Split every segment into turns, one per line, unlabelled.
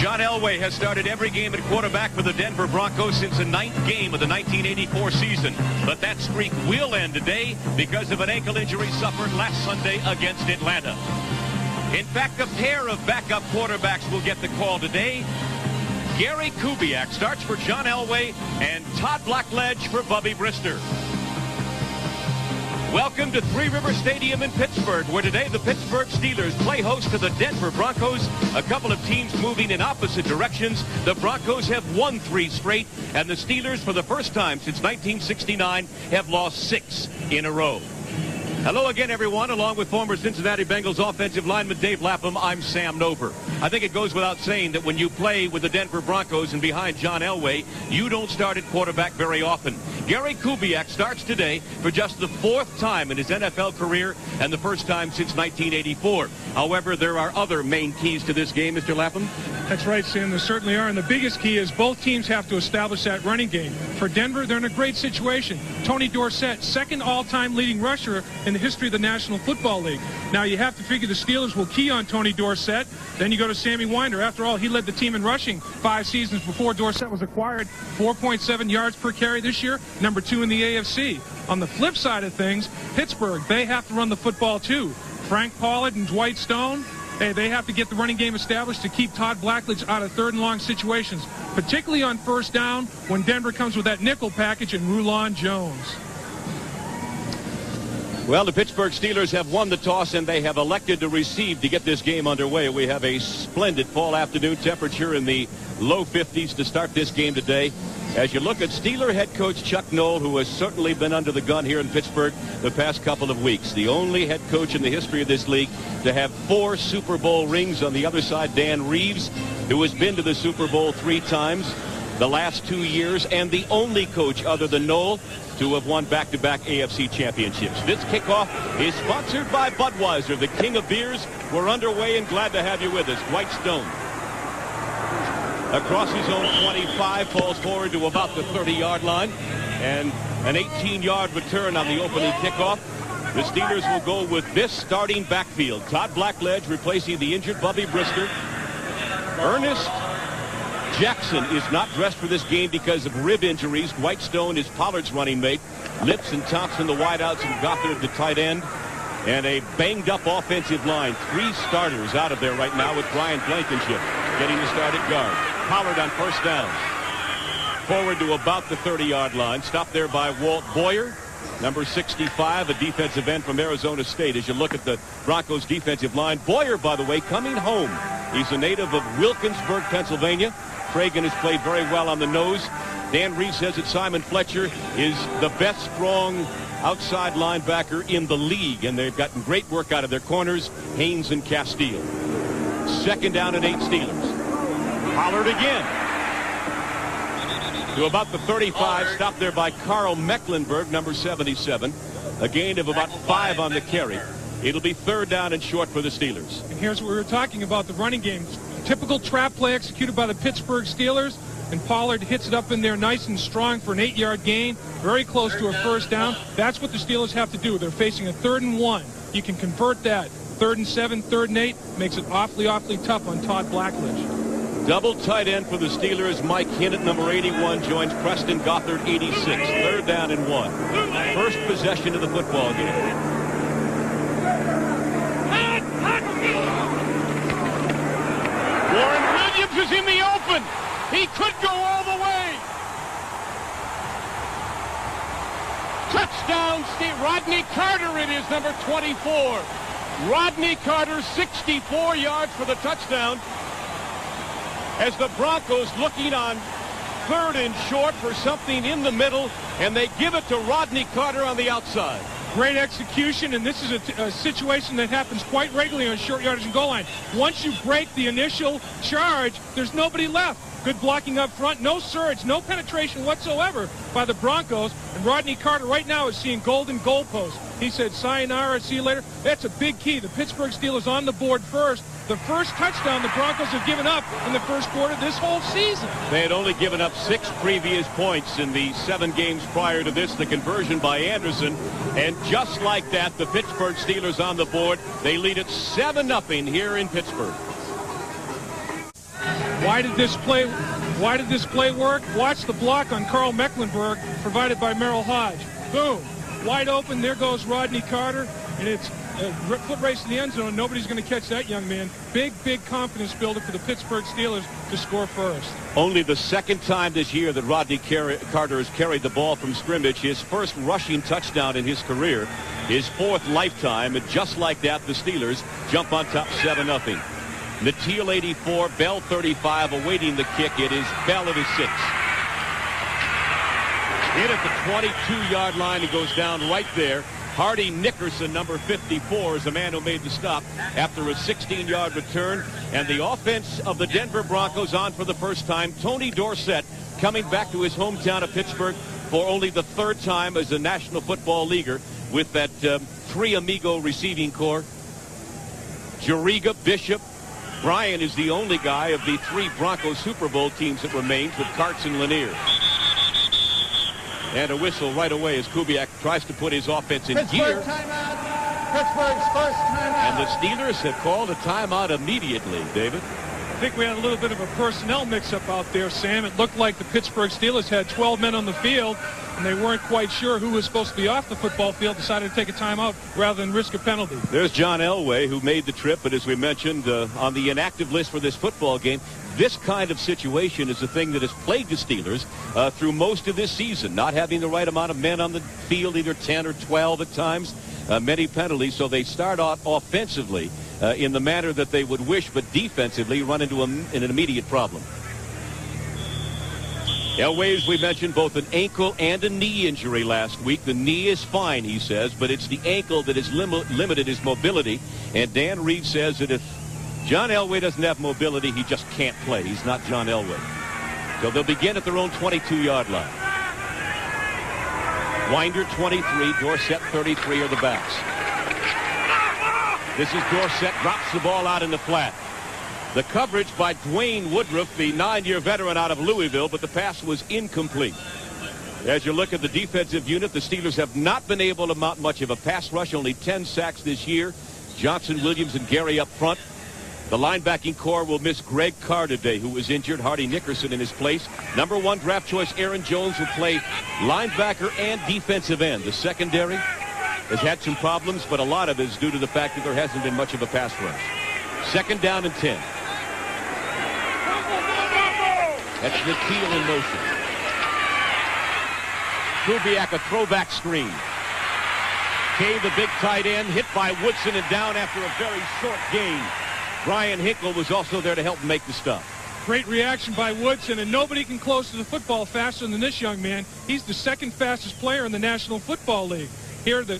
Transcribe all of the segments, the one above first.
John Elway has started every game at quarterback for the Denver Broncos since the 9th game of the 1984 season. But that streak will end today because of an ankle injury suffered last Sunday against Atlanta. In fact, a pair of backup quarterbacks will get the call today. Gary Kubiak starts for John Elway and Todd Blackledge for Bubby Brister. Welcome to Three River Stadium in Pittsburgh, where today the Pittsburgh Steelers play host to the Denver Broncos. A couple of teams moving in opposite directions. The Broncos have won 3 straight, and the Steelers, for the first time since 1969, have lost 6 in a row. Hello again, everyone. Along with former Cincinnati Bengals offensive lineman Dave Lapham, I'm Sam Nover. I think it goes without saying that when you play with the Denver Broncos and behind John Elway, you don't start at quarterback very often. Gary Kubiak starts today for just the 4th time in his NFL career and the first time since 1984. However, there are other main keys to this game, Mr. Lapham.
That's right, Sam. There certainly are. And the biggest key is both teams have to establish that running game. For Denver, they're in a great situation. Tony Dorsett, second all-time leading rusher in the history of the National Football League. Now, you have to figure the Steelers will key on Tony Dorsett. Then you go to Sammy Winder. After all, he led the team in rushing 5 seasons before Dorsett was acquired. 4.7 yards per carry this year, number 2 in the AFC. On the flip side of things, Pittsburgh, they have to run the football too. Frank Pollard and Dwight Stone, hey, they have to get the running game established to keep Todd Blackledge out of 3rd and long situations, particularly on 1st down when Denver comes with that nickel package and Rulon Jones.
Well, the Pittsburgh Steelers have won the toss, and they have elected to receive to get this game underway. We have a splendid fall afternoon temperature in the low 50s to start this game today. As you look at Steeler head coach Chuck Noll, who has certainly been under the gun here in Pittsburgh the past couple of weeks. The only head coach in the history of this league to have 4 Super Bowl rings. On the other side, Dan Reeves, who has been to the Super Bowl 3 times the last 2 years, and the only coach other than Noll to have won back-to-back AFC championships. This kickoff is sponsored by Budweiser, the king of beers. We're underway and glad to have you with us. Dwight Stone, across his own 25, falls forward to about the 30-yard line, and an 18-yard return on the opening kickoff. The Steelers will go with this starting backfield. Todd Blackledge replacing the injured Bubby Brister. Ernest Jackson is not dressed for this game because of rib injuries. Dwight Stone is Pollard's running mate. Lips and Thompson the wideouts, and Gothard the tight end. And a banged-up offensive line. 3 starters out of there right now with Brian Blankenship getting the start at guard. Pollard on 1st down. Forward to about the 30-yard line. Stopped there by Walt Boyer, number 65, a defensive end from Arizona State. As you look at the Broncos defensive line, Boyer, by the way, coming home. He's a native of Wilkinsburg, Pennsylvania. Cragen has played very well on the nose. Dan Reeves says that Simon Fletcher is the best strong outside linebacker in the league, and they've gotten great work out of their corners, Haynes and Castile. 2nd down and 8 Steelers. Pollard again to about the 35, stopped there by Carl Mecklenburg, number 77. A gain of about 5 on the carry. It'll be 3rd down and short for the Steelers.
And here's what we were talking about, the running game. Typical trap play executed by the Pittsburgh Steelers, and Pollard hits it up in there nice and strong for an 8-yard gain, very close to a 1st down. That's what the Steelers have to do. They're facing a 3rd and 1. You can convert that. 3rd and 7, 3rd and 8 makes it awfully tough on Todd Blackledge.
Double tight end for the Steelers. Mike Hinnett, number 81, joins Preston Gothard, 86. 3rd down and 1. First possession of the football game. Warren Williams is in the open. He could go all the way. Touchdown, Rodney Carter it is, number 24. Rodney Carter, 64 yards for the touchdown. As the Broncos looking on 3rd and short for something in the middle, and they give it to Rodney Carter on the outside.
Great execution, and this is a situation that happens quite regularly on short yardage and goal line. Once you break the initial charge, there's nobody left. Good blocking up front, no surge, no penetration whatsoever by the Broncos. And Rodney Carter right now is seeing golden goalposts. He said, sayonara, see you later. That's a big key. The Pittsburgh Steelers on the board first. The first touchdown the Broncos have given up in the first quarter this whole season.
They had only given up 6 previous points in the 7 games prior to this. The conversion by Anderson. And just like that, the Pittsburgh Steelers on the board. They lead it 7-0 here in Pittsburgh.
Why did this play work? Watch the block on Carl Mecklenburg, provided by Merrill Hodge. Boom. Wide open. There goes Rodney Carter. And it's a foot race in the end zone. Nobody's going to catch that young man. Big confidence builder for the Pittsburgh Steelers to score first.
Only the second time this year that Rodney Carter has carried the ball from scrimmage. His first rushing touchdown in his career. His fourth lifetime. And just like that, the Steelers jump on top 7-0. Natil 84, Bell 35, awaiting the kick. It is Bell at his 6. In at the 22-yard line. He goes down right there. Hardy Nickerson, number 54, is the man who made the stop after a 16-yard return. And the offense of the Denver Broncos on for the first time. Tony Dorsett coming back to his hometown of Pittsburgh for only the third time as a National Football Leaguer with that three amigo receiving corps. Juriga, Bishop. Bryan is the only guy of the three Broncos Super Bowl teams that remains with Karts and Lanier. And a whistle right away as Kubiak tries to put his offense in gear.
Timeout. Pittsburgh's first timeout.
And the Steelers have called a timeout immediately, David.
I think we had a little bit of a personnel mix-up out there, Sam. It looked like the Pittsburgh Steelers had 12 men on the field, and they weren't quite sure who was supposed to be off the football field, decided to take a timeout rather than risk a penalty.
There's John Elway, who made the trip, but as we mentioned, on the inactive list for this football game, this kind of situation is the thing that has plagued the Steelers through most of this season, not having the right amount of men on the field, either 10 or 12 at times, many penalties, so they start off offensively in the manner that they would wish, but defensively run into an immediate problem. Elway, as we mentioned, both an ankle and a knee injury last week. The knee is fine, he says, but it's the ankle that has limited his mobility. And Dan Reed says that if John Elway doesn't have mobility, he just can't play. He's not John Elway. So they'll begin at their own 22-yard line. Winder 23, Dorsett 33 are the backs. This is Dorsett, drops the ball out in the flat. The coverage by Dwayne Woodruff, the 9-year veteran out of Louisville, but the pass was incomplete. As you look at the defensive unit, the Steelers have not been able to mount much of a pass rush, only 10 sacks this year. Johnson, Williams, and Gary up front. The linebacking core will miss Greg Carr today, who was injured. Hardy Nickerson in his place. Number 1 draft choice Aaron Jones will play linebacker and defensive end. The secondary has had some problems, but a lot of it is due to the fact that there hasn't been much of a pass rush. 2nd down and 10. That's Natil in motion. Kubiak, a throwback screen. Kay, the big tight end, hit by Woodson and down after a very short gain. Brian Hinkle was also there to help make the stop.
Great reaction by Woodson, and nobody can close to the football faster than this young man. He's the 2nd fastest player in the National Football League. Here, the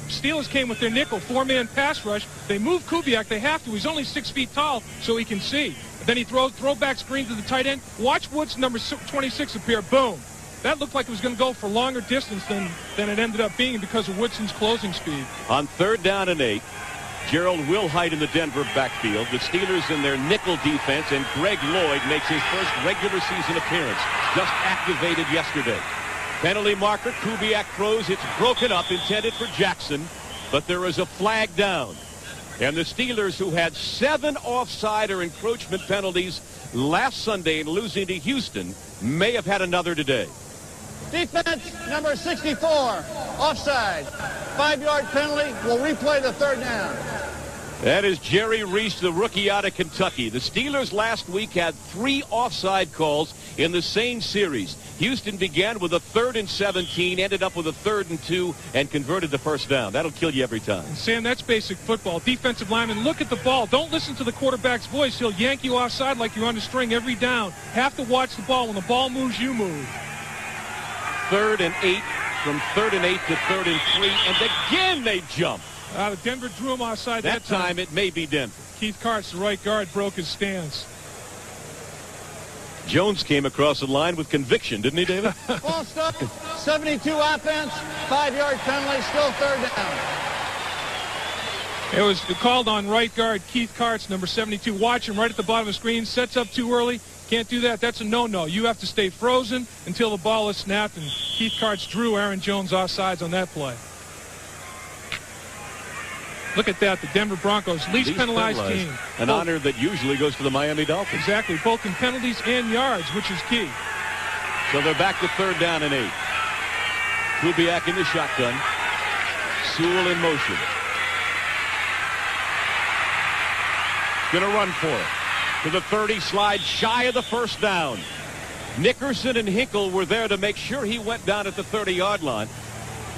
Steelers came with their nickel, 4-man pass rush. They moved Kubiak. They have to. He's only 6 feet tall, so he can see. Then he throws throwback screen to the tight end. Watch Woodson, number 26, appear. Boom. That looked like it was going to go for longer distance than it ended up being because of Woodson's closing speed.
On 3rd down and 8, Gerald Wilhite in the Denver backfield. The Steelers in their nickel defense, and Greg Lloyd makes his first regular season appearance, just activated yesterday. Penalty marker, Kubiak throws. It's broken up, intended for Jackson, but there is a flag down. And the Steelers, who had 7 offside or encroachment penalties last Sunday in losing to Houston, may have had another today.
Defense, number 64, offside. 5-yard penalty. We'll replay the 3rd down.
That is Jerry Reese, the rookie out of Kentucky. The Steelers last week had 3 offside calls in the same series. Houston began with a 3rd and 17, ended up with a 3rd and 2, and converted the first down. That'll kill you every time.
Sam, that's basic football. Defensive lineman, look at the ball. Don't listen to the quarterback's voice. He'll yank you offside like you're on the string every down. Have to watch the ball. When the ball moves, you move.
3rd and 8, from 3rd and 8 to 3rd and 3, and again they jump.
Denver drew him offside
that time. It may be Denver.
Keith Karts, the right guard, broke his stance.
Jones came across the line with conviction, didn't he, David?
Ball stop, 72 offense, 5-yard penalty, still 3rd down.
It was called on right guard Keith Karts, number 72. Watch him right at the bottom of the screen. Sets up too early. Can't do that. That's a no-no. You have to stay frozen until the ball is snapped, and Keith Karts drew Aaron Jones offsides on that play. Look at that, the Denver Broncos, least penalized team.
An honor that usually goes to the Miami Dolphins.
Exactly, both in penalties and yards, which is key.
So they're back to 3rd down and 8. Kubiak in the shotgun. Sewell in motion. Going to run for it. To the 30, slide shy of the 1st down. Nickerson and Hinkle were there to make sure he went down at the 30-yard line.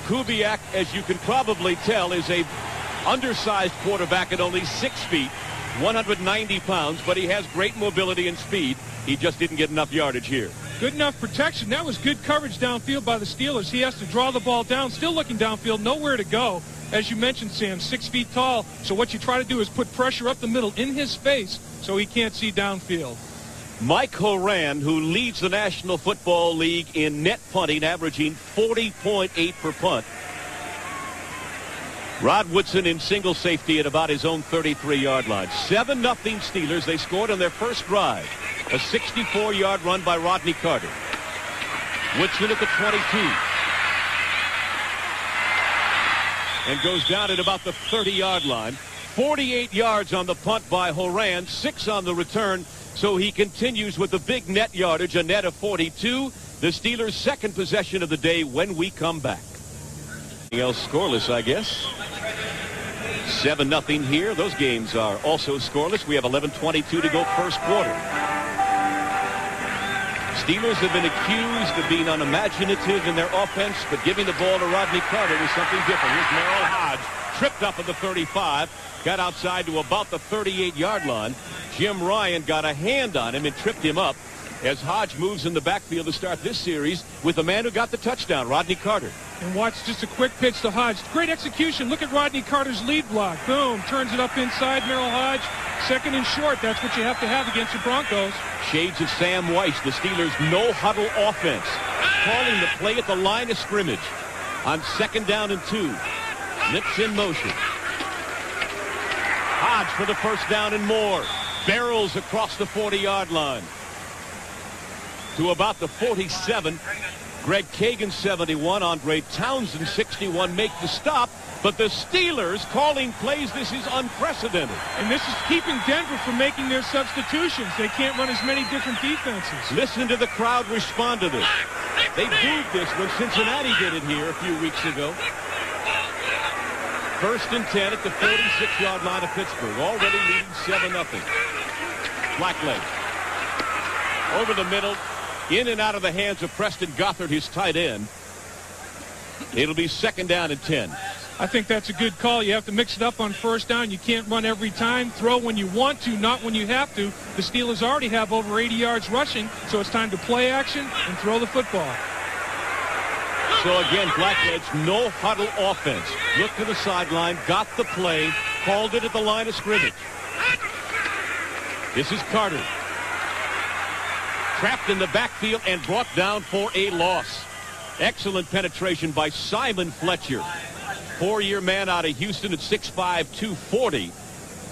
Kubiak, as you can probably tell, is a undersized quarterback at only 6 feet, 190 pounds, but he has great mobility and speed. He just didn't get enough yardage here.
Good enough protection. That was good coverage downfield by the Steelers. He has to draw the ball down, still looking downfield, nowhere to go. As you mentioned, Sam, 6 feet tall. So what you try to do is put pressure up the middle in his face so he can't see downfield.
Mike Horan, who leads the National Football League in net punting, averaging 40.8 per punt. Rod Woodson in single safety at about his own 33-yard line. 7-0 Steelers. They scored on their first drive. A 64-yard run by Rodney Carter. Woodson at the 22. And goes down at about the 30-yard line. 48 yards on the punt by Horan, 6 on the return. So he continues with the big net yardage, a net of 42. The Steelers' second possession of the day when we come back. Anything else scoreless, I guess. 7-0 here. Those games are also scoreless. We have 11:22 to go first quarter. Steelers have been accused of being unimaginative in their offense, but giving the ball to Rodney Carter was something different. Here's Merrill Hodge, tripped up at the 35, got outside to about the 38-yard line. Jim Ryan got a hand on him and tripped him up as Hodge moves in the backfield to start this series with the man who got the touchdown, Rodney Carter.
And watch just a quick pitch to Hodge. Great execution. Look at Rodney Carter's lead block. Boom. Turns it up inside. Merrill Hodge. 2nd and short. That's what you have to have against the Broncos.
Shades of Sam Weiss, the Steelers' no-huddle offense. Calling the play at the line of scrimmage on 2nd down and 2. Lips in motion. Hodge for the 1st down and more. Barrels across the 40-yard line to about the 47. Greg Kagan 71, Andre Townsend 61 make the stop, but the Steelers calling plays. This is unprecedented.
And this is keeping Denver from making their substitutions. They can't run as many different defenses.
Listen to the crowd respond to this. They booed this when Cincinnati did it here a few weeks ago. 1st and 10 at the 46-yard line of Pittsburgh, already leading 7-0. Blackledge over the middle. In and out of the hands of Preston Gothard, his tight end. It'll be 2nd down and 10.
I think that's a good call. You have to mix it up on 1st down. You can't run every time. Throw when you want to, not when you have to. The Steelers already have over 80 yards rushing, so it's time to play action and throw the football.
So again, Blackledge, no huddle offense. Looked to the sideline, got the play, called it at the line of scrimmage. This is Carter. Trapped in the backfield and brought down for a loss. Excellent penetration by Simon Fletcher. 4-year man out of Houston at 6'5", 240.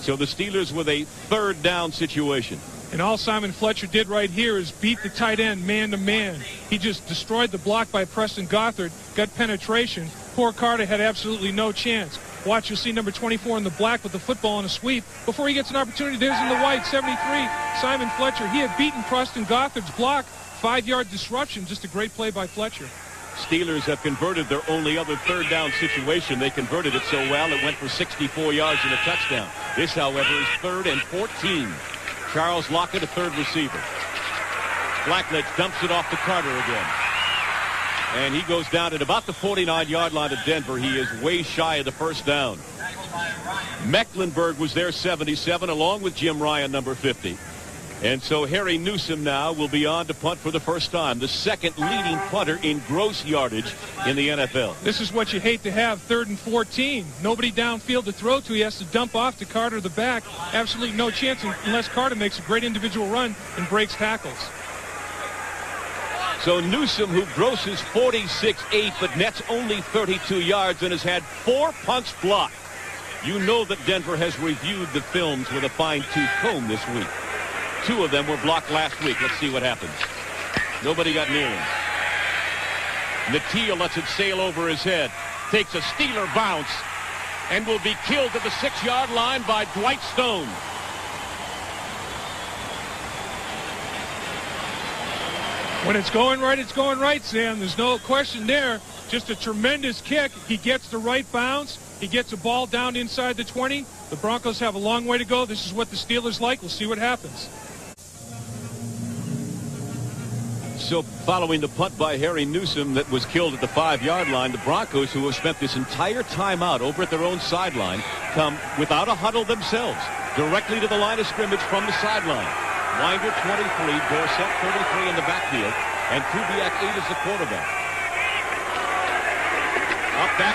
So the Steelers with a 3rd down situation.
And all Simon Fletcher did right here is beat the tight end man-to-man. He just destroyed the block by Preston Gothard, got penetration. Poor Carter had absolutely no chance. Watch, you'll see number 24 in the black with the football on a sweep. Before he gets an opportunity, there's in the white, 73, Simon Fletcher. He had beaten Preston Gothard's block. 5-yard disruption, just a great play by Fletcher.
Steelers have converted their only other 3rd down situation. They converted it so well it went for 64 yards and a touchdown. This, however, is 3rd and 14. Charles Lockett, a 3rd receiver. Blackledge dumps it off to Carter again. And he goes down at about the 49-yard line of Denver. He is way shy of the 1st down. Mecklenburg was there, 77, along with Jim Ryan, number 50. And so Harry Newsom now will be on to punt for the first time, the 2nd leading punter in gross yardage in the NFL.
This is what you hate to have, 3rd and 14. Nobody downfield to throw to. He has to dump off to Carter the back. Absolutely no chance unless Carter makes a great individual run and breaks tackles.
So Newsom, who grosses 46.8 but nets only 32 yards and has had 4 punts blocked. You know that Denver has reviewed the films with a fine-tooth comb this week. 2 of them were blocked last week. Let's see what happens. Nobody got near him. Natil lets it sail over his head. Takes a Steeler bounce. and will be killed at the 6-yard line by Dwight Stone.
When it's going right, Sam. There's no question there. Just a tremendous kick. He gets the right bounce. He gets the ball down inside the 20. The Broncos have a long way to go. This is what the Steelers like. We'll see what happens.
So following the punt by Harry Newsom that was killed at the 5-yard line, the Broncos, who have spent this entire timeout over at their own sideline, come without a huddle themselves, directly to the line of scrimmage from the sideline. Winder 23, Dorsett 33 in the backfield, and Kubiak 8 as the quarterback. Up back,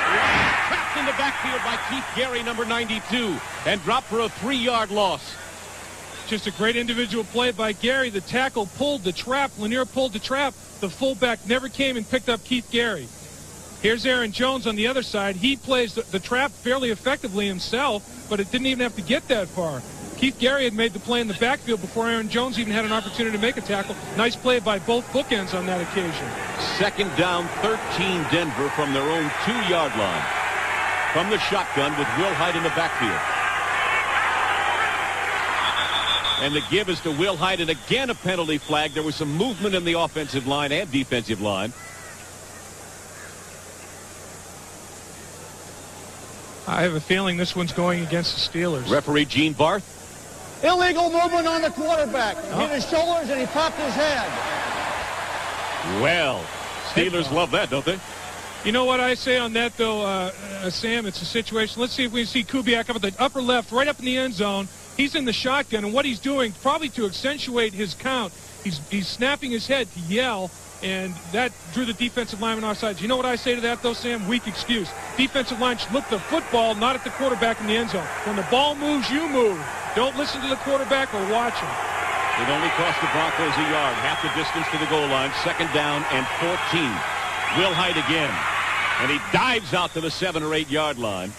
trapped in the backfield by Keith Gary, number 92, and dropped for a 3-yard loss.
Just a great individual play by Gary. The tackle pulled the trap. Lanier pulled the trap. The fullback never came and picked up Keith Gary. Here's Aaron Jones on the other side. He plays the trap fairly effectively himself, but it didn't even have to get that far. Keith Gary had made the play in the backfield before Aaron Jones even had an opportunity to make a tackle. Nice play by both bookends on that occasion.
2nd down, 13 Denver from their own 2-yard line. From the shotgun with Will Hyde in the backfield. And the give is to Will Hyde, and again a penalty flag. There was some movement in the offensive line and defensive line.
I have a feeling this one's going against the Steelers.
Referee Gene Barth.
Illegal movement on the quarterback. Hit his shoulders and he popped his head.
Well, Steelers love that, don't they?
You know what I say on that, though, Sam? It's a situation. Let's see if we can see Kubiak up at the upper left, right up in the end zone. He's in the shotgun, and what he's doing, probably to accentuate his count, he's snapping his head to yell, and that drew the defensive lineman offside. You know what I say to that, though, Sam? Weak excuse. Defensive line should look at the football, not at the quarterback in the end zone. When the ball moves, you move. Don't listen to the quarterback or watch him.
It only cost the Broncos a yard, half the distance to the goal line, 2nd down and 14. Will Hyde again, and he dives out to the 7 or 8 yard line.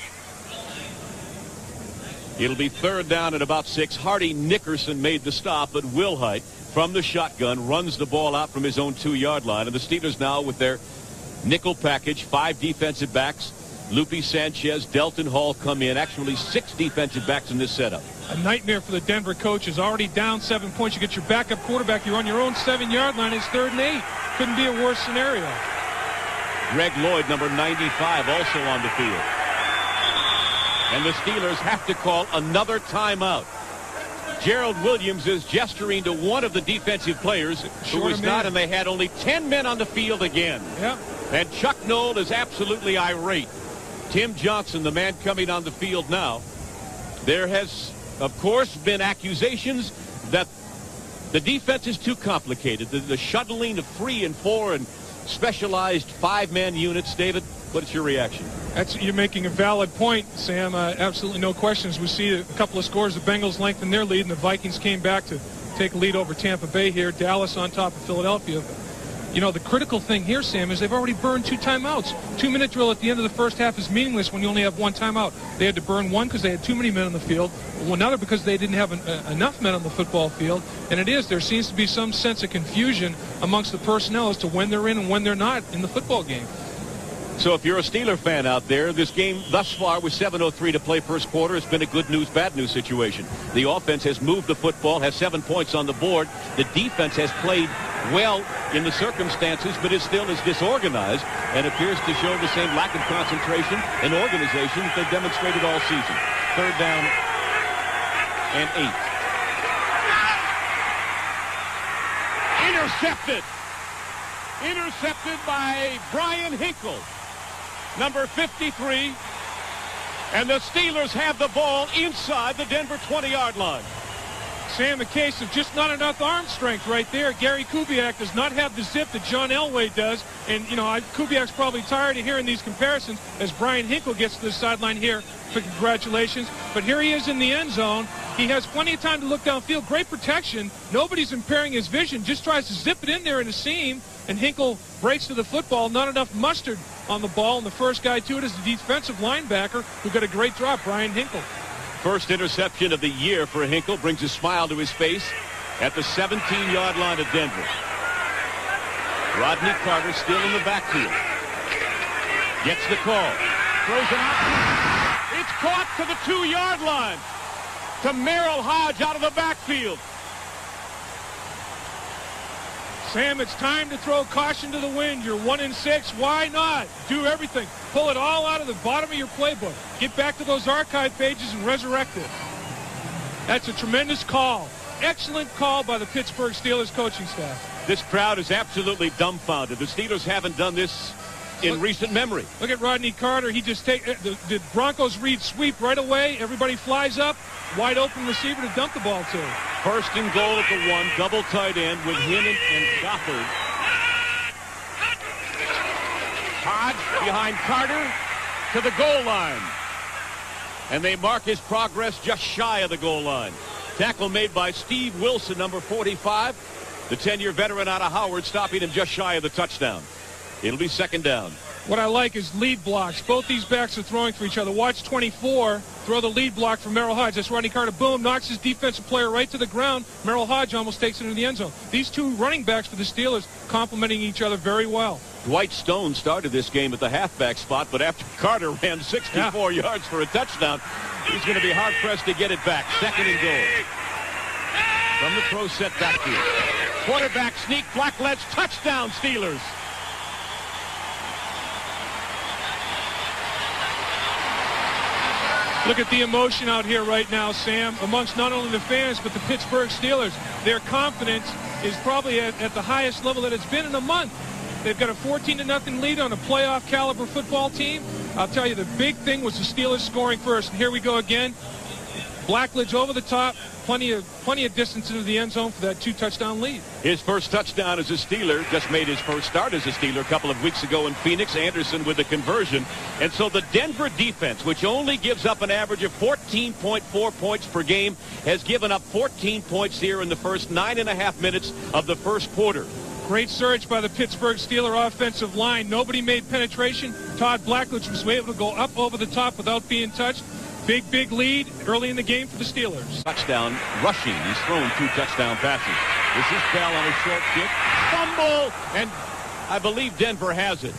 It'll be 3rd down at about 6. Hardy Nickerson made the stop, but Will Hyde from the shotgun runs the ball out from his own 2-yard line. And the Steelers now with their nickel package, 5 defensive backs. Lupe Sanchez, Delton Hall come in. Actually 6 defensive backs in this setup.
A nightmare for the Denver coaches. Already down 7 points. You get your backup quarterback. You're on your own 7-yard line. It's 3rd and 8. Couldn't be a worse scenario.
Greg Lloyd, number 95, also on the field. And the Steelers have to call another timeout. Gerald Williams is gesturing to one of the defensive players who was not, and they had only 10 men on the field again.
Yep.
And Chuck Noll is absolutely irate. Tim Johnson, the man coming on the field now. There has, of course, been accusations that the defense is too complicated. The shuttling of 3 and 4 and specialized 5-man units. David, what's your reaction?
You're making a valid point, Sam. Absolutely no questions. We see a couple of scores. The Bengals lengthened their lead, and the Vikings came back to take a lead over Tampa Bay here. Dallas on top of Philadelphia. You know, the critical thing here, Sam, is they've already burned 2 timeouts. 2-minute drill at the end of the first half is meaningless when you only have 1 timeout. They had to burn 1 because they had too many men on the field. Another because they didn't have enough men on the football field. And there seems to be some sense of confusion amongst the personnel as to when they're in and when they're not in the football game.
So if you're a Steeler fan out there, this game thus far with 7:03 to play first quarter has been a good news, bad news situation. The offense has moved the football, has 7 points on the board. The defense has played well in the circumstances, but is still as disorganized and appears to show the same lack of concentration and organization that they've demonstrated all season. 3rd down and 8. Intercepted. Intercepted by Brian Hinkle, number 53. And the Steelers have the ball inside the Denver 20-yard line.
Sam, a case of just not enough arm strength right there. Gary Kubiak does not have the zip that John Elway does. And, you know, Kubiak's probably tired of hearing these comparisons as Brian Hinkle gets to the sideline here for congratulations. But here he is in the end zone. He has plenty of time to look downfield. Great protection. Nobody's impairing his vision. Just tries to zip it in there in a seam. And Hinkle breaks to the football. Not enough mustard on the ball. And the first guy to it is the defensive linebacker who got a great drop, Brian Hinkle.
First interception of the year for Hinkle brings a smile to his face at the 17-yard line of Denver. Rodney Carter still in the backfield. Gets the call. Throws it out. caught to the 2-yard line. To Merrill Hodge out of the backfield.
Sam, it's time to throw caution to the wind. You're 1-6. Why not? Do everything. Pull it all out of the bottom of your playbook. Get back to those archive pages and resurrect it. That's a tremendous call. Excellent call by the Pittsburgh Steelers coaching staff.
This crowd is absolutely dumbfounded. The Steelers haven't done this in recent memory.
Look at Rodney Carter. He just the Broncos read sweep right away. Everybody flies up. Wide open receiver to dump the ball to.
First and goal at the 1. Double tight end with Hinnon and Gothard. Hodge behind Carter to the goal line. And they mark his progress just shy of the goal line. Tackle made by Steve Wilson, number 45. The 10-year veteran out of Howard, stopping him just shy of the touchdown. It'll be second down.
What I like is lead blocks. Both these backs are throwing for each other. Watch 24 throw the lead block for Merrill Hodge. That's Rodney Carter. Boom, knocks his defensive player right to the ground. Merrill Hodge almost takes it into the end zone. These two running backs for the Steelers complementing each other very well.
Dwight Stone started this game at the halfback spot, but after Carter ran 64 yards for a touchdown, he's going to be hard-pressed to get it back. Second and goal. From the throw set backfield. Quarterback sneak, Blackledge, touchdown Steelers.
Look at the emotion out here right now, Sam, amongst not only the fans, but the Pittsburgh Steelers. Their confidence is probably at the highest level that it's been in a month. They've got a 14-0 lead on a playoff caliber football team. I'll tell you, the big thing was the Steelers scoring first. And here we go again. Blackledge over the top. Plenty of distance into the end zone for that 2-touchdown lead.
His first touchdown as a Steeler, just made his first start as a Steeler a couple of weeks ago in Phoenix. Anderson with the conversion. And so the Denver defense, which only gives up an average of 14.4 points per game, has given up 14 points here in the first 9.5 minutes of the first quarter.
Great surge by the Pittsburgh Steeler offensive line. Nobody made penetration. Todd Blackledge was able to go up over the top without being touched. Big lead early in the game for the Steelers.
Touchdown rushing. He's thrown 2 touchdown passes. This is Bell on a short kick. Fumble! And I believe Denver has it.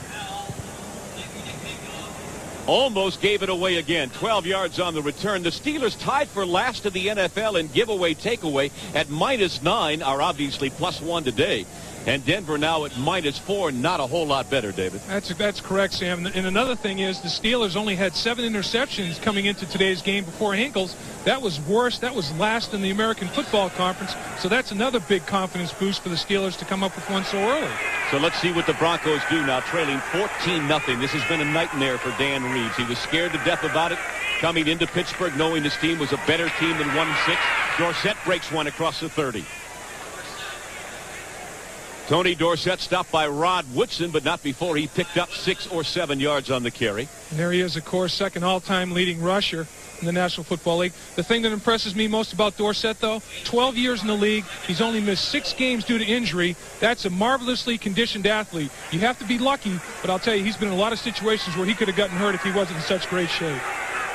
Almost gave it away again. 12 yards on the return. The Steelers tied for last in the NFL in giveaway takeaway at -9 are obviously +1 today. And Denver now at -4, not a whole lot better, David.
That's correct, Sam. And another thing is the Steelers only had 7 interceptions coming into today's game before Hinkles. That was worse. That was last in the American Football Conference. So that's another big confidence boost for the Steelers to come up with one so early.
So let's see what the Broncos do now, trailing 14-0. This has been a nightmare for Dan Reeves. He was scared to death about it coming into Pittsburgh, knowing his team was a better team than 1-6. Dorsett breaks one across the 30. Tony Dorsett stopped by Rod Woodson, but not before he picked up 6 or 7 yards on the carry.
And there he is, of course, second all-time leading rusher in the National Football League. The thing that impresses me most about Dorsett, though, 12 years in the league, he's only missed 6 games due to injury. That's a marvelously conditioned athlete. You have to be lucky, but I'll tell you, he's been in a lot of situations where he could have gotten hurt if he wasn't in such great shape.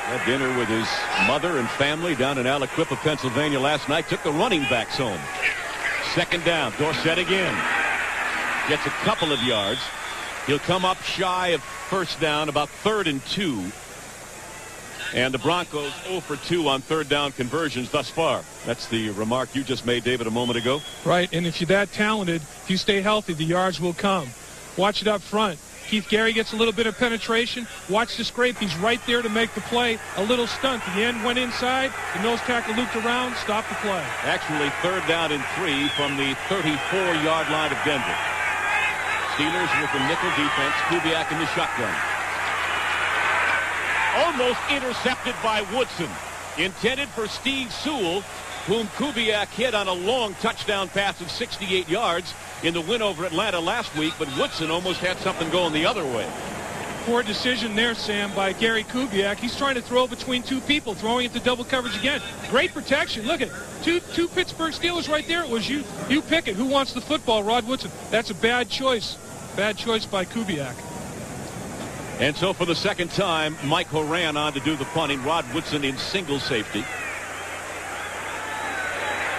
Had dinner with his mother and family down in Aliquippa, Pennsylvania last night. Took the running backs home. Second down, Dorsett again. Gets a couple of yards. He'll come up shy of first down, about 3rd and 2. And the Broncos 0 for 2 on 3rd down conversions thus far. That's the remark you just made, David, a moment ago.
Right, and if you're that talented, if you stay healthy, the yards will come. Watch it up front. Keith Gary gets a little bit of penetration. Watch the scrape. He's right there to make the play. A little stunt. The end went inside. The nose tackle looped around. Stopped the play.
Actually, 3rd down and 3 from the 34-yard line of Denver. Steelers with the nickel defense. Kubiak in the shotgun. Almost intercepted by Woodson. Intended for Steve Sewell, whom Kubiak hit on a long touchdown pass of 68 yards in the win over Atlanta last week, but Woodson almost had something going the other way.
Poor decision there, Sam, by Gary Kubiak. He's trying to throw between 2 people, throwing into double coverage again. Great protection. Look at two Pittsburgh Steelers right there. It was you pick it. Who wants the football? Rod Woodson. That's a bad choice. Bad choice by Kubiak.
And so for the second time, Mike Horan on to do the punting. Rod Woodson in single safety.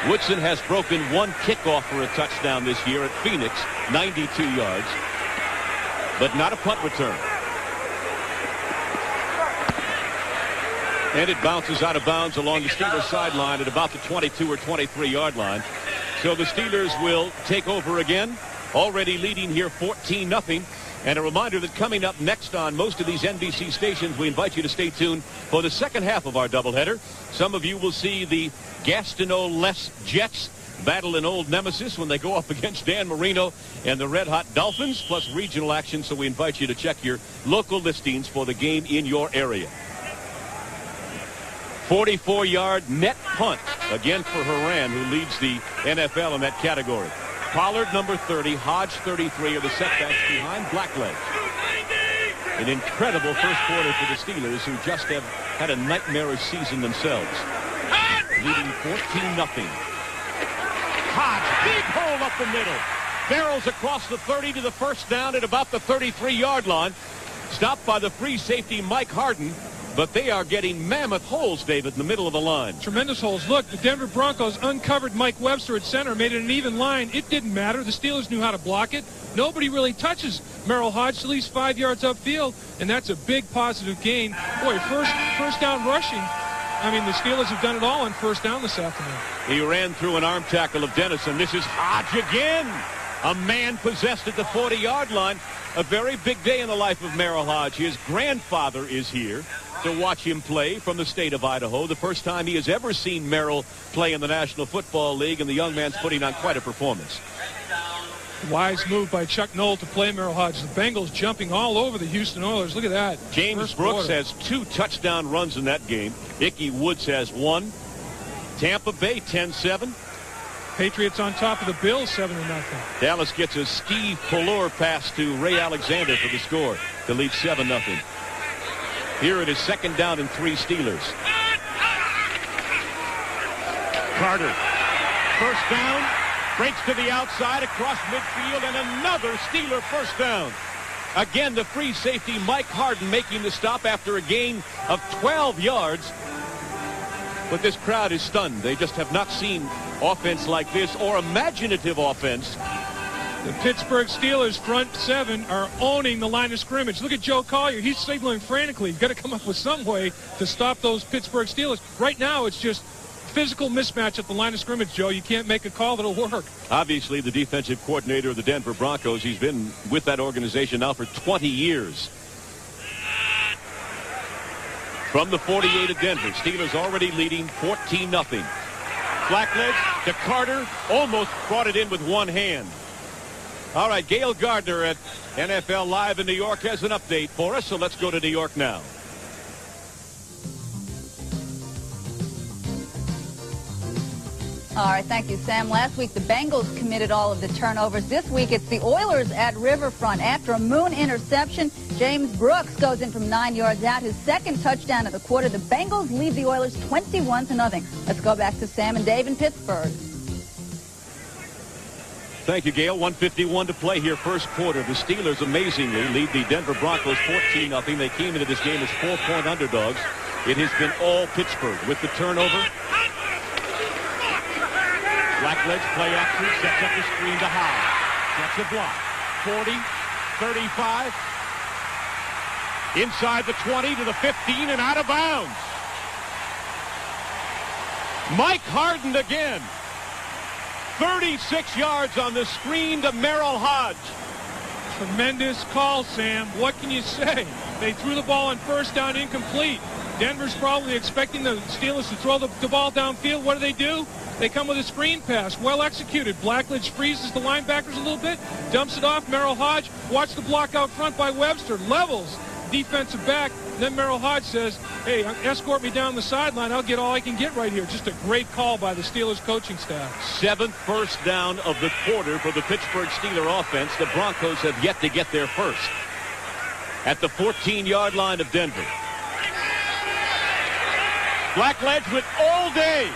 Woodson has broken 1 kickoff for a touchdown this year at Phoenix, 92 yards, but not a punt return. And it bounces out of bounds along the Steelers sideline at about the 22 or 23-yard line. So the Steelers will take over again, already leading here 14-0. And a reminder that coming up next on most of these NBC stations, we invite you to stay tuned for the second half of our doubleheader. Some of you will see the Gastineau-less Jets battle an old nemesis when they go up against Dan Marino and the Red Hot Dolphins, plus regional action. So we invite you to check your local listings for the game in your area. 44-yard net punt, again for Horan, who leads the NFL in that category. Pollard, number 30, Hodge, 33, are the setbacks behind Blackledge. An incredible first quarter for the Steelers, who just have had a nightmarish season themselves. Leading 14-0. Hodge, big hole up the middle. Barrels across the 30 to the first down at about the 33-yard line. Stopped by the free safety, Mike Harden. But they are getting mammoth holes, David, in the middle of the line.
Tremendous holes. Look, the Denver Broncos uncovered Mike Webster at center, made it an even line. It didn't matter. The Steelers knew how to block it. Nobody really touches Merrill Hodge, at least 5 yards upfield, and that's a big positive gain. Boy, first down rushing. I mean, the Steelers have done it all on first down this afternoon.
He ran through an arm tackle of Dennison. This is Hodge again. A man possessed at the 40-yard line. A very big day in the life of Merrill Hodge. His grandfather is here to watch him play from the state of Idaho. The first time he has ever seen Merrill play in the National Football League, and the young man's putting on quite a performance.
Wise move by Chuck Noll to play Merrill Hodge. The Bengals jumping all over the Houston Oilers. Look at that.
James Brooks has 2 touchdown runs in that game. Ickey Woods has 1. Tampa Bay 10-7.
Patriots on top of the Bills 7-0.
Dallas gets a Steve Pallor pass to Ray Alexander for the score to lead 7-0. Here it is second down and 3 Steelers. Carter. First down. Breaks to the outside across midfield, and another Steeler first down. Again, the free safety, Mike Harden, making the stop after a gain of 12 yards. But this crowd is stunned. They just have not seen offense like this, or imaginative offense.
The Pittsburgh Steelers front 7 are owning the line of scrimmage. Look at Joe Collier. He's signaling frantically. You've got to come up with some way to stop those Pittsburgh Steelers. Right now, it's just physical mismatch at the line of scrimmage, Joe. You can't make a call that'll work. Obviously, the defensive coordinator of the Denver Broncos, he's been with that organization now for 20 years. From the 48 of Denver, Steelers already leading 14-0. Blackledge to Carter, almost brought it in with one hand. All right, Gail Gardner at NFL Live in New York has an update for us, so let's go to New York now.
All right, thank you, Sam. Last week, the Bengals committed all of the turnovers. This week, it's the Oilers at Riverfront. After a Moon interception, James Brooks goes in from 9 yards out. His second touchdown of the quarter. The Bengals lead the Oilers 21-0. Let's go back to Sam and Dave in Pittsburgh.
Thank you, Gail. 1:51 to play here, first quarter. The Steelers amazingly lead the Denver Broncos 14-0. They came into this game as 4-point underdogs. It has been all Pittsburgh with the turnover. Blackledge play action, sets up the screen to Howe. Gets a block. 40, 35. Inside the 20 to the 15 and out of bounds. Mike Harden again. 36 yards on the screen to Merrill Hodge.
Tremendous call, Sam. What can you say? They threw the ball on first down incomplete. Denver's probably expecting the Steelers to throw the ball downfield. What do? They come with a screen pass. Well executed. Blackledge freezes the linebackers a little bit. Dumps it off. Merrill Hodge. Watch the block out front by Webster. Levels defensive back. Then Merrill Hodge says, hey, escort me down the sideline. I'll get all I can get right here. Just a great call by the Steelers coaching staff. 7th first down of the quarter for the Pittsburgh Steeler offense. The Broncos have yet to get there first. At the 14-yard line of Denver. Blackledge with all day.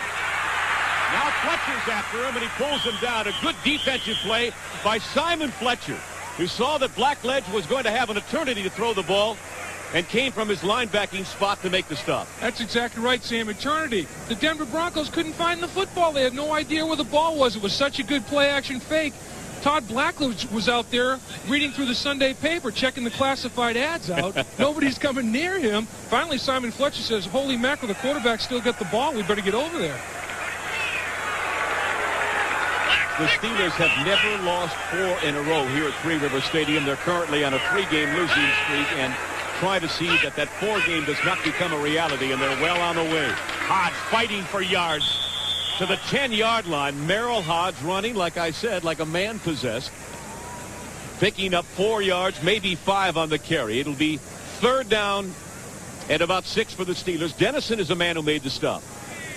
Now Fletcher's after him, and he pulls him down. A good defensive play by Simon Fletcher, who saw that Blackledge was going to have an eternity to throw the ball and came from his linebacking spot to make the stop. That's exactly right, Sam. Eternity. The Denver Broncos couldn't find the football. They had no idea where the ball was. It was such a good play-action fake. Todd Blackledge was out there reading through the Sunday paper, checking the classified ads out. Nobody's coming near him. Finally, Simon Fletcher says, holy mackerel, the quarterback still got the ball. We better get over there.
The Steelers have never lost 4 in a row here at Three River Stadium. They're currently on a 3-game losing streak and try to see that 4-game does not become a reality, and they're well on the way. Hodge fighting for yards to the 10-yard line. Merrill Hodge running, like I said, like a man possessed. Picking up 4 yards, maybe 5 on the carry. It'll be 3rd down and about 6 for the Steelers. Dennison is the man who made the stop.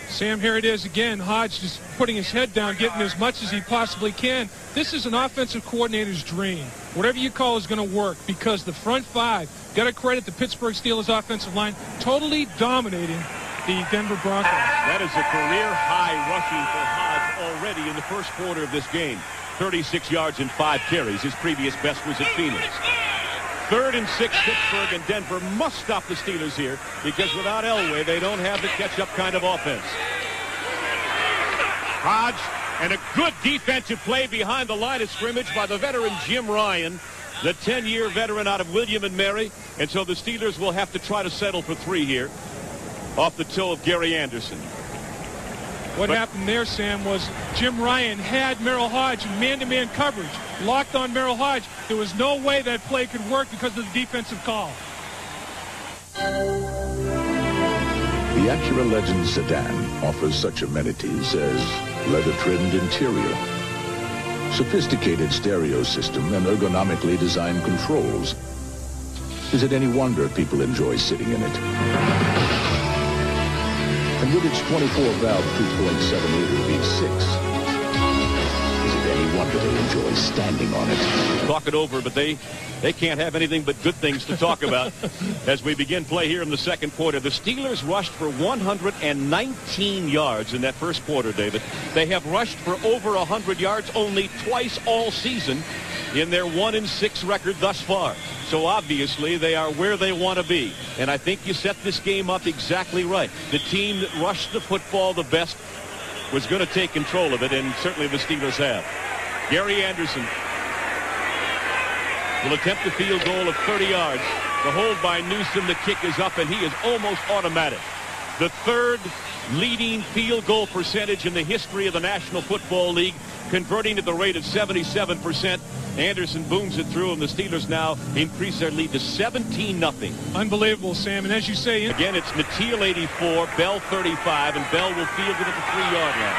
Sam, here it is again. Hodge just putting his head down, getting as much as he possibly can. This is an offensive coordinator's dream. Whatever you call is going to work, because the front 5, got to credit the Pittsburgh Steelers offensive line, totally dominating the Denver Broncos.
That is a career high rushing for Hodge already in the first quarter of this game. 36 yards and 5 carries. His previous best was at Phoenix. 3rd and 6, Pittsburgh, and Denver must stop the Steelers here, because without Elway, they don't have the catch-up kind of offense. Hodge, and a good defensive play behind the line of scrimmage by the veteran Jim Ryan, the 10-year veteran out of William and Mary. And so the Steelers will have to try to settle for 3 here off the toe of Gary Anderson.
What happened there, Sam, was Jim Ryan had Merrill Hodge in man-to-man coverage, locked on Merrill Hodge. There was no way that play could work because of the defensive call.
The Acura Legend sedan offers such amenities as leather-trimmed interior, sophisticated stereo system, and ergonomically designed controls. Is it any wonder people enjoy sitting in it? And with its 24-valve 2.7-liter V6, is it any wonder they enjoy standing on it?
Talk it over, but they can't have anything but good things to talk about as we begin play here in the second quarter. The Steelers rushed for 119 yards in that first quarter, David. They have rushed for over 100 yards only twice all season in their 1-6 record thus far. So obviously they are where they want to be. And I think you set this game up exactly right. The team that rushed the football the best was going to take control of it, and certainly the Steelers have. Gary Anderson will attempt a field goal of 30 yards. The hold by Newsom, the kick is up, and he is almost automatic. The 3rd leading field goal percentage in the history of the National Football League, converting at the rate of 77%. Anderson booms it through, and the Steelers now increase their lead to 17-0.
Unbelievable, Sam. And as you say,
again, it's Mateel 84, Bell 35, and Bell will field it at the 3-yard line.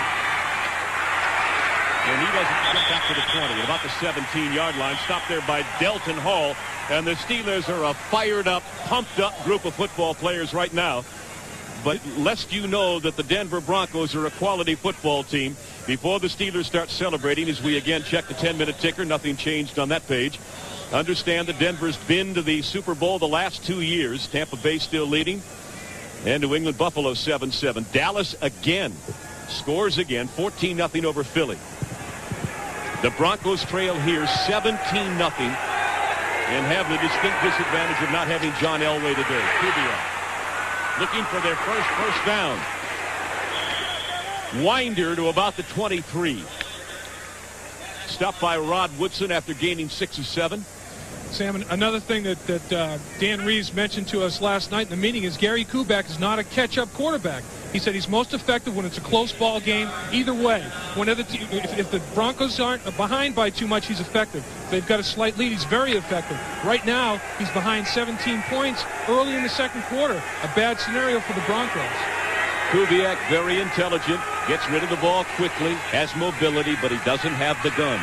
And he doesn't get back to the 20, about the 17-yard line. Stopped there by Delton Hall. And the Steelers are a fired-up, pumped-up group of football players right now. But lest you know that the Denver Broncos are a quality football team, before the Steelers start celebrating, as we again check the 10-minute ticker, nothing changed on that page. Understand that Denver's been to the Super Bowl the last 2 years. Tampa Bay still leading. And New England Buffalo 7-7. Dallas again scores again, 14-0 over Philly. The Broncos trail here 17-0 and have the distinct disadvantage of not having John Elway today. Kubiak looking for their first down. Winder to about the 23. Stopped by Rod Woodson after gaining 6 or 7.
Sam, another thing that Dan Reeves mentioned to us last night in the meeting is Gary Kubiak is not a catch-up quarterback. He said he's most effective when it's a close ball game either way. If the Broncos aren't behind by too much, he's effective. If they've got a slight lead, he's very effective. Right now, he's behind 17 points early in the second quarter. A bad scenario for the Broncos.
Kubiak, very intelligent, gets rid of the ball quickly, has mobility, but he doesn't have the gun.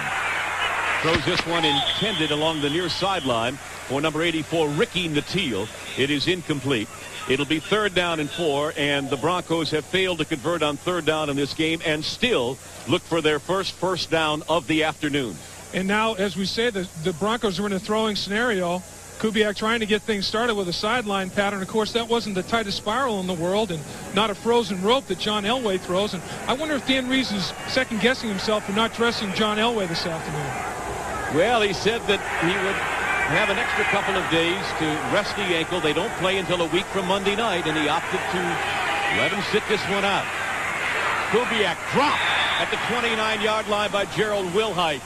Throws this one intended along the near sideline for number 84, Ricky Nateel. It is incomplete. It'll be 3rd down and 4, and the Broncos have failed to convert on 3rd down in this game and still look for their first down of the afternoon.
And now, as we say, the Broncos are in a throwing scenario. Kubiak trying to get things started with a sideline pattern. Of course, that wasn't the tightest spiral in the world and not a frozen rope that John Elway throws. And I wonder if Dan Reeves is second-guessing himself for not dressing John Elway this afternoon.
Well, he said that he would have an extra couple of days to rest the ankle. They don't play until a week from Monday night, and he opted to let him sit this one out. Kubiak dropped at the 29-yard line by Gerald Wilhite.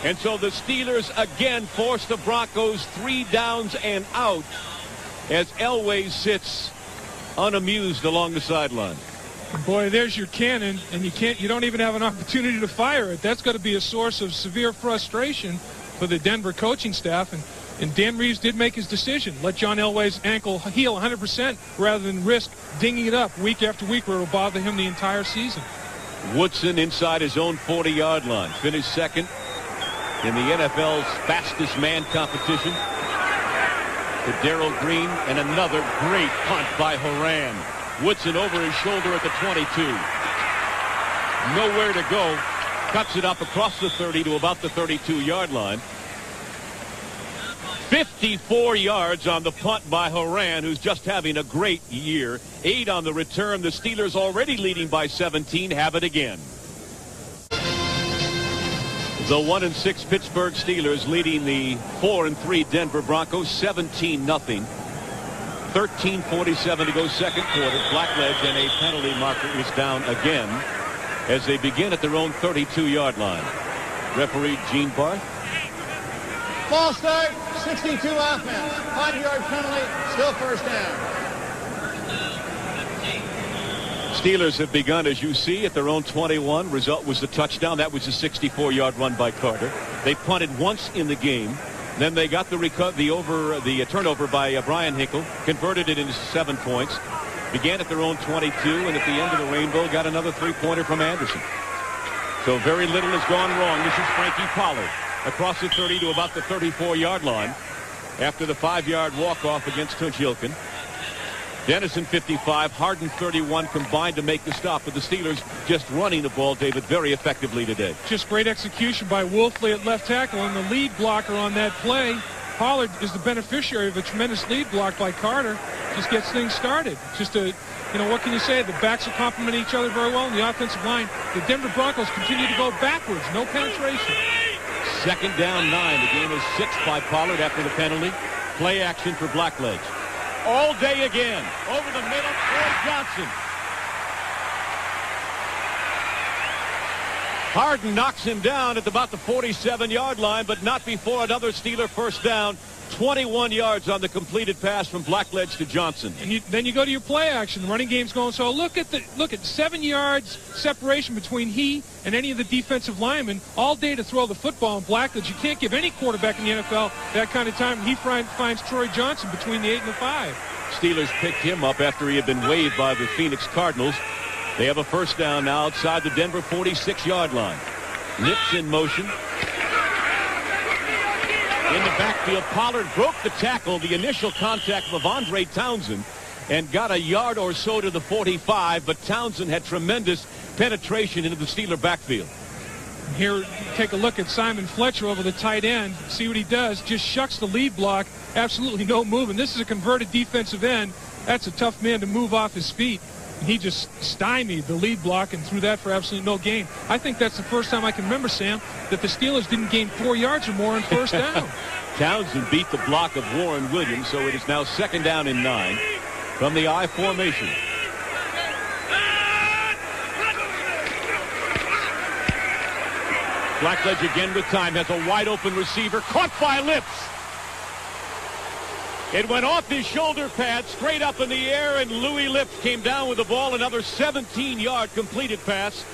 And so the Steelers again force the Broncos 3 downs and out as Elway sits unamused along the sideline.
Boy, there's your cannon, and you don't even have an opportunity to fire it. That's got to be a source of severe frustration for the Denver coaching staff. And Dan Reeves did make his decision. Let John Elway's ankle heal 100% rather than risk dinging it up week after week where it will bother him the entire season.
Woodson inside his own 40-yard line. Finished second in the NFL's fastest man competition to Darrell Green, and another great punt by Horan. Woodson over his shoulder at the 22. Nowhere to go. Cuts it up across the 30 to about the 32-yard line. 54 yards on the punt by Horan, who's just having a great year. 8 on the return. The Steelers, already leading by 17, have it again. The 1-6 Pittsburgh Steelers leading the 4-3 Denver Broncos 17-0. 13:47 to go second quarter. Blackledge and a penalty marker is down again as they begin at their own 32-yard line. Referee Gene Barth.
False start, 62 offense. 5-yard penalty, still first down.
Steelers have begun, as you see, at their own 21. Result was the touchdown. That was a 64-yard run by Carter. They punted once in the game. Then they got the turnover by Brian Hinkle, converted it into 7 points. Began at their own 22, and at the end of the rainbow got another 3-pointer from Anderson. So very little has gone wrong. This is Frankie Pollard across the 30 to about the 34-yard line after the 5-yard walk-off against Tunchilkin. Dennison 55, Harden 31 combined to make the stop. But the Steelers just running the ball, David, very effectively today.
Just great execution by Wolfley at left tackle, and the lead blocker on that play. Pollard is the beneficiary of a tremendous lead block by Carter. Just gets things started. Just what can you say? The backs will complement each other very well in the offensive line. The Denver Broncos continue to go backwards. No penetration.
Second down 9. The game is 6 by Pollard after the penalty. Play action for Blackledge. All day again. Over the middle, Troy Johnson. Harden knocks him down at about the 47-yard line, but not before another Steeler first down. 21 yards on the completed pass from Blackledge to Johnson.
And then you go to your play action. The running game's going. So look at 7 yards separation between he and any of the defensive linemen all day to throw the football. And Blackledge, you can't give any quarterback in the NFL that kind of time. He finds Troy Johnson between the 8 and the 5.
Steelers picked him up after he had been waived by the Phoenix Cardinals. They have a first down now outside the Denver 46-yard line. Lips in motion. In the backfield, Pollard broke the tackle, the initial contact of Andre Townsend, and got a yard or so to the 45, but Townsend had tremendous penetration into the Steeler backfield.
Here, take a look at Simon Fletcher over the tight end. See what he does. Just shucks the lead block. Absolutely no movement. This is a converted defensive end. That's a tough man to move off his feet. And he just stymied the lead block and threw that for absolutely no gain. I think that's the first time I can remember, Sam, that the Steelers didn't gain 4 yards or more on first down.
Townsend beat the block of Warren Williams, so it is now second down and 9 from the I formation. Blackledge again with time, has a wide open receiver, caught by Lips. It went off his shoulder pad, straight up in the air, and Louis Lips came down with the ball. Another 17-yard completed pass.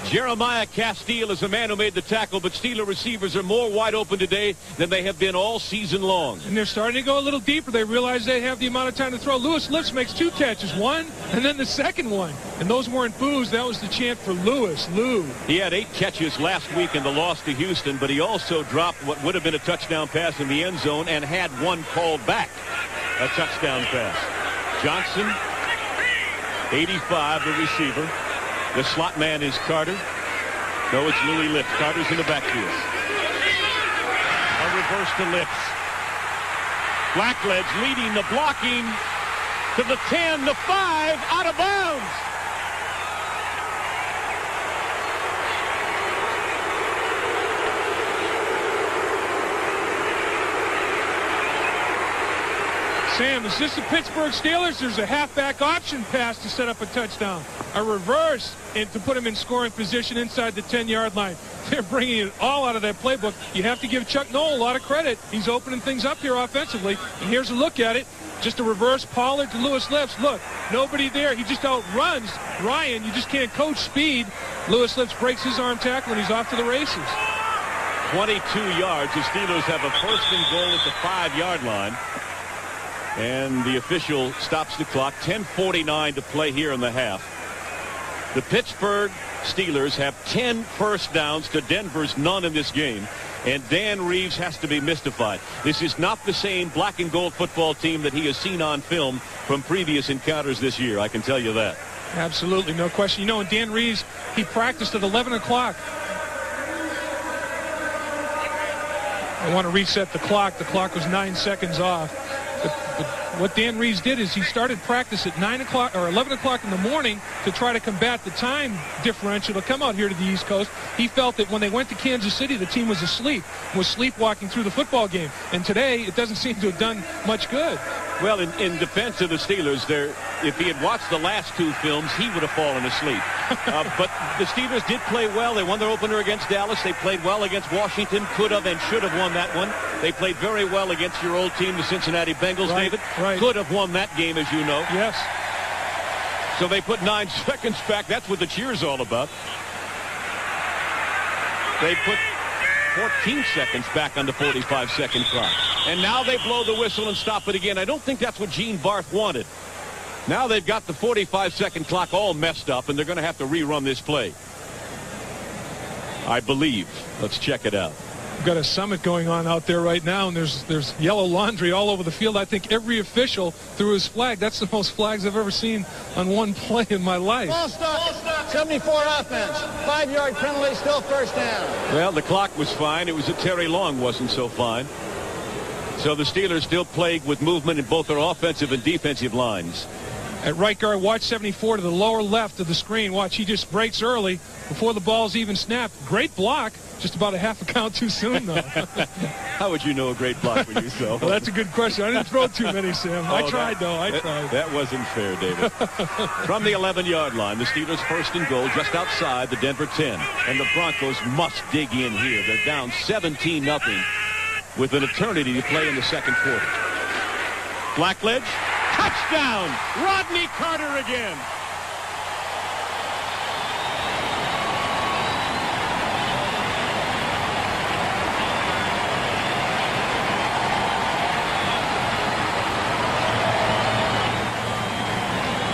Jeremiah Castile is the man who made the tackle, but Steeler receivers are more wide open today than they have been all season long.
And they're starting to go a little deeper. They realize they have the amount of time to throw. Louis Lips makes 2 catches, one and then the second one. And those weren't boos. That was the chant for Louis. Lou.
He had 8 catches last week in the loss to Houston, but he also dropped what would have been a touchdown pass in the end zone and had one called back. A touchdown pass. Johnson, 85, the receiver. The slot man is Carter. No, it's Louis Lips. Carter's in the backfield. A reverse to Lips. Blackledge leading the blocking to the 10, the 5, out of bounds.
Sam, is this the Pittsburgh Steelers? There's a halfback option pass to set up a touchdown. A reverse and to put him in scoring position inside the 10-yard line. They're bringing it all out of that playbook. You have to give Chuck Noll a lot of credit. He's opening things up here offensively. And here's a look at it. Just a reverse Pollard to Lewis Lips. Look, nobody there. He just outruns Ryan. You just can't coach speed. Lewis Lips breaks his arm tackle, and he's off to the races.
22 yards. The Steelers have a 1st and goal at the 5-yard line. And the official stops the clock. 10:49 to play here in the half. The Pittsburgh Steelers have 10 first downs to Denver's none in this game. And Dan Reeves has to be mystified. This is not the same black and gold football team that he has seen on film from previous encounters this year. I can tell you that.
Absolutely, no question. You know, and Dan Reeves, he practiced at 11 o'clock. I want to reset the clock. The clock was 9 seconds off. But what Dan Reeves did is he started practice at 9 o'clock or 11 o'clock in the morning to try to combat the time differential to come out here to the East Coast. He felt that when they went to Kansas City, the team was asleep, was sleepwalking through the football game. And today, it doesn't seem to have done much good.
Well, in defense of the Steelers, if he had watched the last 2 films, he would have fallen asleep. But the Steelers did play well. They won their opener against Dallas. They played well against Washington. Could have and should have won that one. They played very well against your old team, the Cincinnati Bengals,
right,
David.
Right.
Could have won that game, as you know.
Yes.
So they put 9 seconds back. That's what the cheer's all about. They put 14 seconds back on the 45-second clock. And now they blow the whistle and stop it again. I don't think that's what Gene Barth wanted. Now they've got the 45-second clock all messed up, and they're going to have to rerun this play, I believe. Let's check it out.
We've got a summit going on out there right now, and there's yellow laundry all over the field. I think every official threw his flag. That's the most flags I've ever seen on one play in my life.
Ball stop. 74 offense. 5-yard penalty, still first down.
Well, the clock was fine. It was that Terry Long wasn't so fine. So the Steelers still plagued with movement in both their offensive and defensive lines.
At right guard, watch 74 to the lower left of the screen. Watch, he just breaks early before the ball's even snapped. Great block. Just about a half a count too soon, though.
How would you know a great block when you saw?
Well, that's a good question. I didn't throw too many, Sam. I tried, though. I tried.
That wasn't fair, David. From the 11-yard line, the Steelers 1st and goal just outside the Denver 10. And the Broncos must dig in here. They're down 17-0 with an eternity to play in the second quarter. Blackledge, touchdown! Rodney Carter again.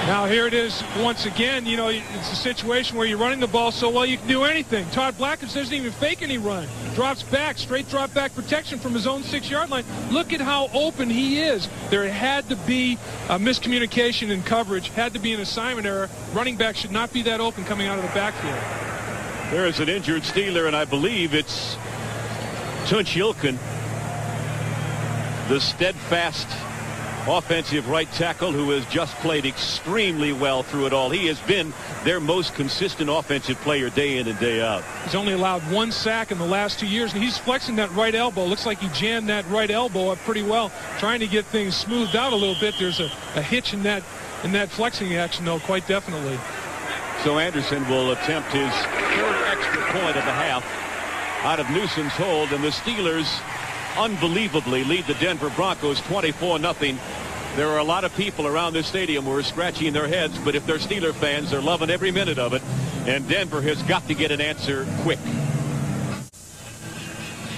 Now here it is once again. You know, it's a situation where you're running the ball so well you can do anything. Todd Blackledge doesn't even fake any run. Drops back, straight drop back protection from his own 6-yard line. Look at how open he is. There had to be a miscommunication in coverage. Had to be an assignment error. Running back should not be that open coming out of the backfield.
There is an injured Steeler, and I believe it's Tunch-Ilkin, the steadfast offensive right tackle who has just played extremely well through it all. He has been their most consistent offensive player day in and day out.
He's only allowed 1 sack in the last 2 years, and he's flexing that right elbow. Looks like he jammed that right elbow up pretty well, trying to get things smoothed out a little bit. There's a hitch in that flexing action, though, quite definitely.
So Anderson will attempt his 3rd extra point of the half out of Newsom's hold, and the Steelers unbelievably lead the Denver Broncos 24-0. There are a lot of people around this stadium who are scratching their heads, but if they're Steeler fans, they're loving every minute of it, and Denver has got to get an answer quick.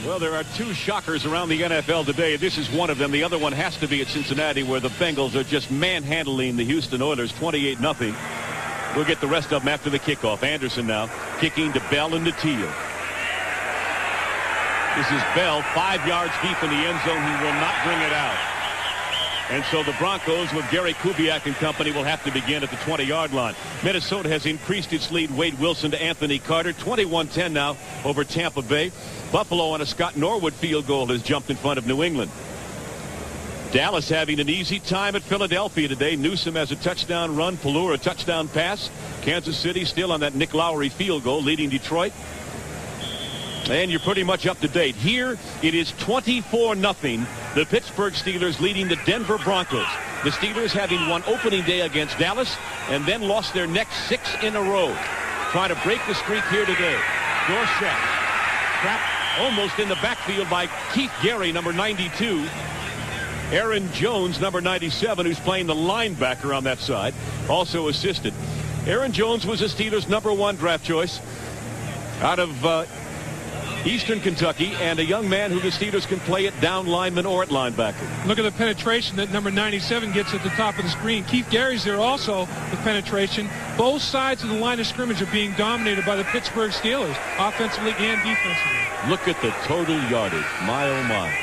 Well, there are 2 shockers around the NFL today. This is one of them. The other one has to be at Cincinnati, where the Bengals are just manhandling the Houston Oilers 28-0. We'll get the rest of them after the kickoff. Anderson now kicking to Bell and to Teal. This is Bell, 5 yards deep in the end zone. He will not bring it out. And so the Broncos with Gary Kubiak and company will have to begin at the 20-yard line. Minnesota has increased its lead. Wade Wilson to Anthony Carter. 21-10 now over Tampa Bay. Buffalo on a Scott Norwood field goal has jumped in front of New England. Dallas having an easy time at Philadelphia today. Newsom has a touchdown run. Pallur a touchdown pass. Kansas City still on that Nick Lowry field goal leading Detroit. And you're pretty much up to date. Here, it is 24-0. The Pittsburgh Steelers leading the Denver Broncos. The Steelers having won opening day against Dallas and then lost their next 6 in a row. Trying to break the streak here today. Dorsett trapped almost in the backfield by Keith Gary, number 92. Aaron Jones, number 97, who's playing the linebacker on that side, also assisted. Aaron Jones was the Steelers' #1 draft choice out of Eastern Kentucky, and a young man who the Steelers can play at down lineman or at linebacker.
Look at the penetration that number 97 gets at the top of the screen. Keith Gary's there also with penetration. Both sides of the line of scrimmage are being dominated by the Pittsburgh Steelers, offensively and defensively.
Look at the total yardage. My, oh, my.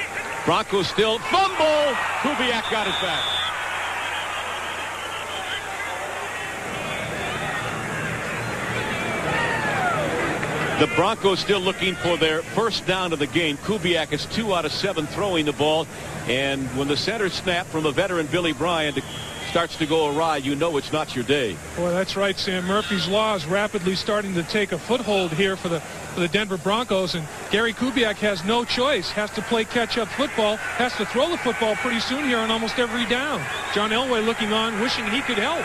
Broncos still fumble. Kubiak got it back. The Broncos still looking for their first down of the game. Kubiak is 2 out of 7 throwing the ball. And when the center snap from the veteran Billy Bryant starts to go awry, you know it's not your day.
Boy, that's right, Sam. Murphy's Law is rapidly starting to take a foothold here for the Denver Broncos. And Gary Kubiak has no choice. Has to play catch-up football. Has to throw the football pretty soon here on almost every down. John Elway looking on, wishing he could help.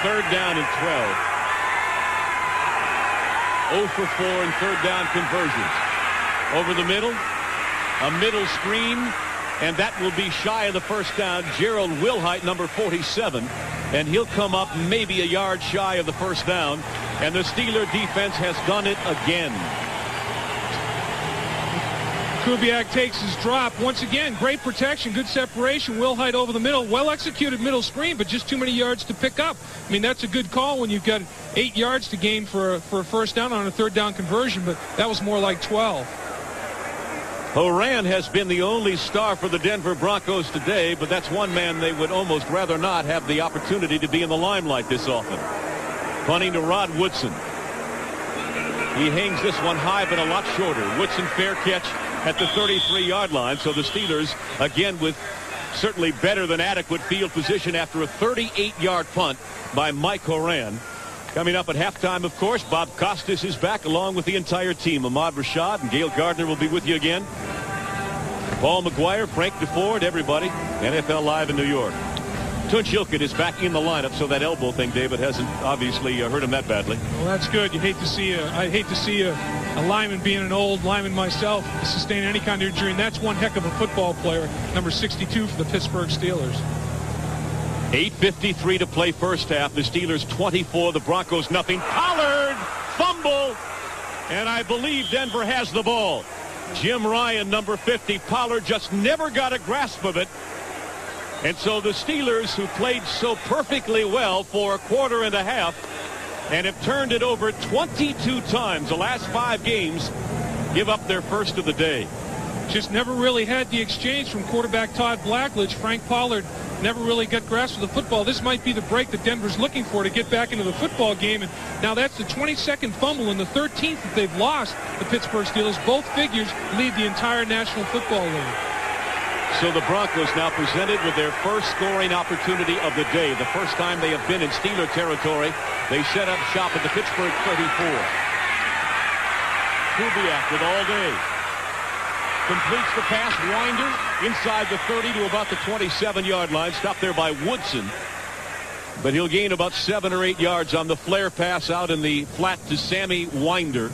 3rd down and 12. 0 for 4 in 3rd down conversions. Over the middle, a middle screen, and that will be shy of the first down. Gerald Wilhite, number 47, and he'll come up maybe a yard shy of the first down, and the Steeler defense has done it again.
Kubiak takes his drop. Once again, great protection, good separation. Wilhite over the middle. Well-executed middle screen, but just too many yards to pick up. I mean, that's a good call when you've got 8 yards to gain for a first down on a 3rd down conversion, but that was more like 12.
Horan has been the only star for the Denver Broncos today, but that's one man they would almost rather not have the opportunity to be in the limelight this often. Punting to Rod Woodson. He hangs this one high but a lot shorter. Woodson fair catch at the 33-yard line. So the Steelers, again, with certainly better than adequate field position after a 38-yard punt by Mike Horan. Coming up at halftime, of course, Bob Costas is back along with the entire team. Ahmad Rashad and Gail Gardner will be with you again. Paul McGuire, Frank DeFord, everybody. NFL Live in New York. Tunch Ilkin is back in the lineup, so that elbow thing, David, hasn't obviously hurt him that badly.
Well, that's good. I hate to see a lineman, being an old lineman myself, sustain any kind of injury, and that's one heck of a football player, number 62 for the Pittsburgh Steelers.
8:53 to play first half. The Steelers 24, the Broncos nothing. Pollard, fumble, and I believe Denver has the ball. Jim Ryan, number 50. Pollard just never got a grasp of it. And so the Steelers, who played so perfectly well for a quarter and a half and have turned it over 22 times the last 5 games, give up their first of the day.
Just never really had the exchange from quarterback Todd Blackledge. Frank Pollard never really got grasp of the football. This might be the break that Denver's looking for to get back into the football game. And now that's the 22nd fumble and the 13th that they've lost, the Pittsburgh Steelers. Both figures lead the entire National Football League.
So the Broncos now presented with their first scoring opportunity of the day. The first time they have been in Steeler territory. They set up shop at the Pittsburgh 34. Kubiak with all day. Completes the pass. Winder inside the 30 to about the 27-yard line. Stopped there by Woodson. But he'll gain about 7 or 8 yards on the flare pass out in the flat to Sammy Winder.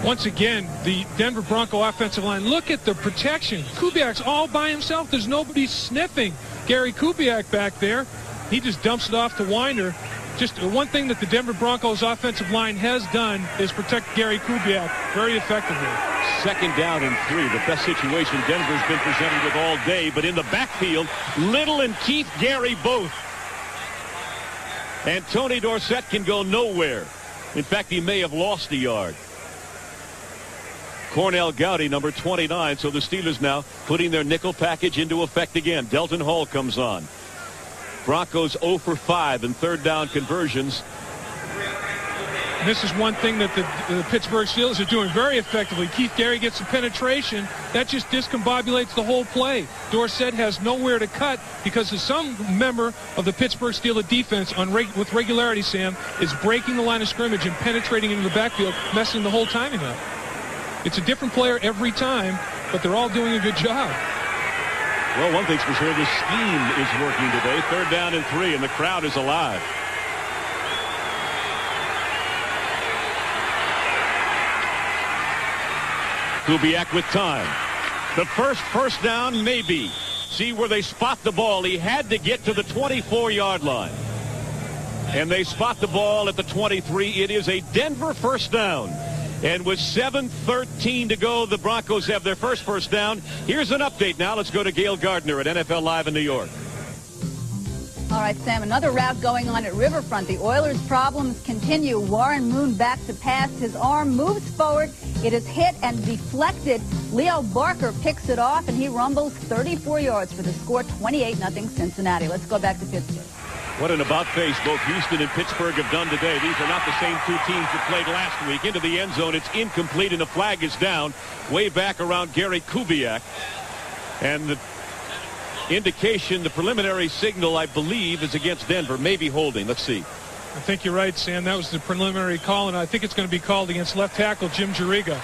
Once again, the Denver Bronco offensive line, look at the protection. Kubiak's all by himself. There's nobody sniffing Gary Kubiak back there. He just dumps it off to Winder. Just one thing that the Denver Broncos offensive line has done is protect Gary Kubiak very effectively.
2nd down and 3, the best situation Denver's been presented with all day. But in the backfield, Little and Keith Gary both. And Tony Dorsett can go nowhere. In fact, he may have lost a yard. Cornell Gowdy, number 29. So the Steelers now putting their nickel package into effect again. Delton Hall comes on. Broncos 0 for 5 in 3rd down conversions.
And this is one thing that the Pittsburgh Steelers are doing very effectively. Keith Gary gets some penetration. That just discombobulates the whole play. Dorsett has nowhere to cut because of some member of the Pittsburgh Steelers defense with regularity, Sam, is breaking the line of scrimmage and penetrating into the backfield, messing the whole timing up. It's a different player every time, but they're all doing a good job.
Well, one thing's for sure, the scheme is working today. 3rd down and 3, and the crowd is alive. Kubiak with time. The first down, maybe. See where they spot the ball. He had to get to the 24-yard line. And they spot the ball at the 23. It is a Denver first down. And with 7:13 to go, the Broncos have their first down. Here's an update now. Let's go to Gail Gardner at NFL Live in New York.
All right, Sam, another route going on at Riverfront. The Oilers' problems continue. Warren Moon back to pass. His arm moves forward. It is hit and deflected. Leo Barker picks it off, and he rumbles 34 yards for the score, 28-0 Cincinnati. Let's go back to Pittsburgh.
What an about-face both Houston and Pittsburgh have done today. These are not the same two teams that played last week. Into the end zone, it's incomplete, and the flag is down way back around Gary Kubiak. And the indication, the preliminary signal, I believe, is against Denver. Maybe holding. Let's see.
I think you're right, Sam. That was the preliminary call, and I think it's going to be called against left tackle Jim Juriga.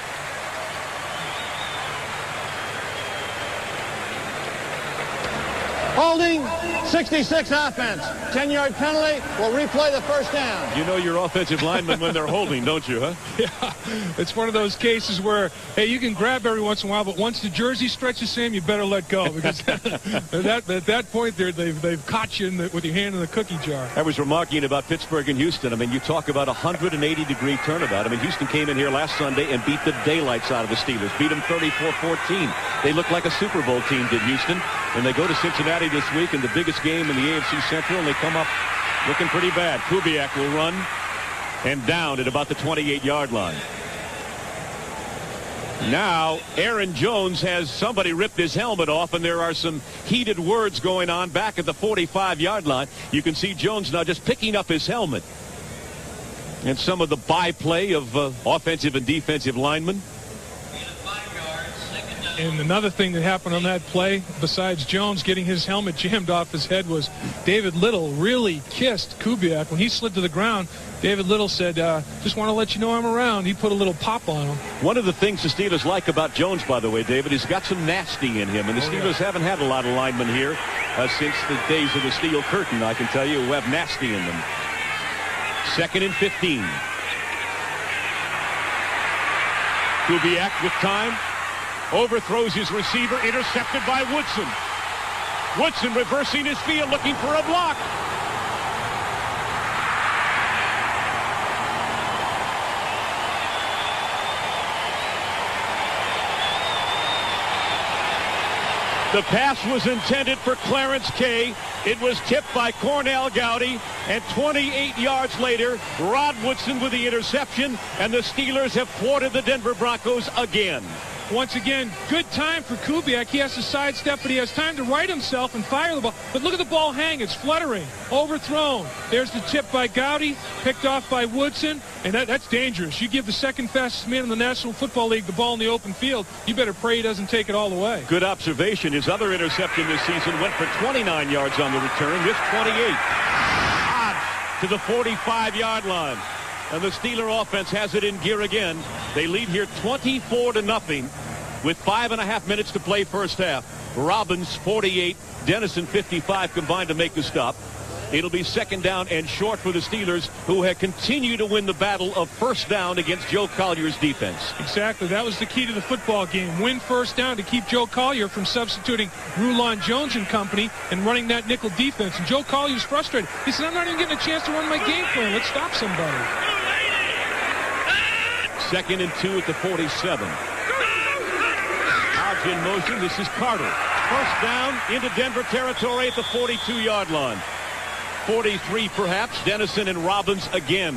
Holding, 66 offense. 10-yard penalty. We'll replay the first down.
You know your offensive linemen when they're holding, don't you, huh?
Yeah, it's one of those cases where, hey, you can grab every once in a while, but once the jersey stretches, Sam, you better let go because at that point there, they've caught you with your hand in the cookie jar.
I was remarking about Pittsburgh and Houston. I mean, you talk about a 180-degree turnabout. I mean, Houston came in here last Sunday and beat the daylights out of the Steelers, beat them 34-14. They look like a Super Bowl team, did Houston, and they go to Cincinnati this week in the biggest game in the AFC Central, and they come up looking pretty bad. Kubiak will run and down at about the 28-yard line. Now Aaron Jones has somebody ripped his helmet off, and there are some heated words going on back at the 45-yard line. You can see Jones now just picking up his helmet, and some of the byplay of offensive and defensive linemen.
And another thing that happened on that play, besides Jones getting his helmet jammed off his head, was David Little really kissed Kubiak. When he slid to the ground, David Little said, just want to let you know I'm around. He put a little pop on him.
One of the things the Steelers like about Jones, by the way, David, he's got some nasty in him. And the Steelers haven't had a lot of linemen here since the days of the Steel Curtain, I can tell you, who have nasty in them. 2nd and 15. Kubiak with time. Overthrows his receiver, intercepted by Woodson. Woodson reversing his field, looking for a block. The pass was intended for Clarence Kay. It was tipped by Cornell Gowdy, and 28 yards later, Rod Woodson with the interception, and the Steelers have thwarted the Denver Broncos again.
Once again, good time for Kubiak. He has to sidestep, but he has time to right himself and fire the ball. But look at the ball hang. It's fluttering. Overthrown. There's the tip by Gowdy, picked off by Woodson, and that's dangerous. You give the second fastest man in the National Football League the ball in the open field, you better pray he doesn't take it all the way.
Good observation. His other interception this season went for 29 yards on the return. This 28. Todd to the 45-yard line. And the Steeler offense has it in gear again. They lead here 24-0 with 5.5 minutes to play first half. Robbins 48, Dennison 55 combined to make the stop. It'll be 2nd down and short for the Steelers, who have continued to win the battle of first down against Joe Collier's defense.
Exactly. That was the key to the football game. Win first down to keep Joe Collier from substituting Rulon Jones and company and running that nickel defense. And Joe Collier's frustrated. He said, I'm not even getting a chance to run my game plan. Let's stop somebody.
2nd and 2 at the 47. Hobbs in motion. This is Carter. First down into Denver territory at the 42-yard line. 43 perhaps. Dennison and Robbins again.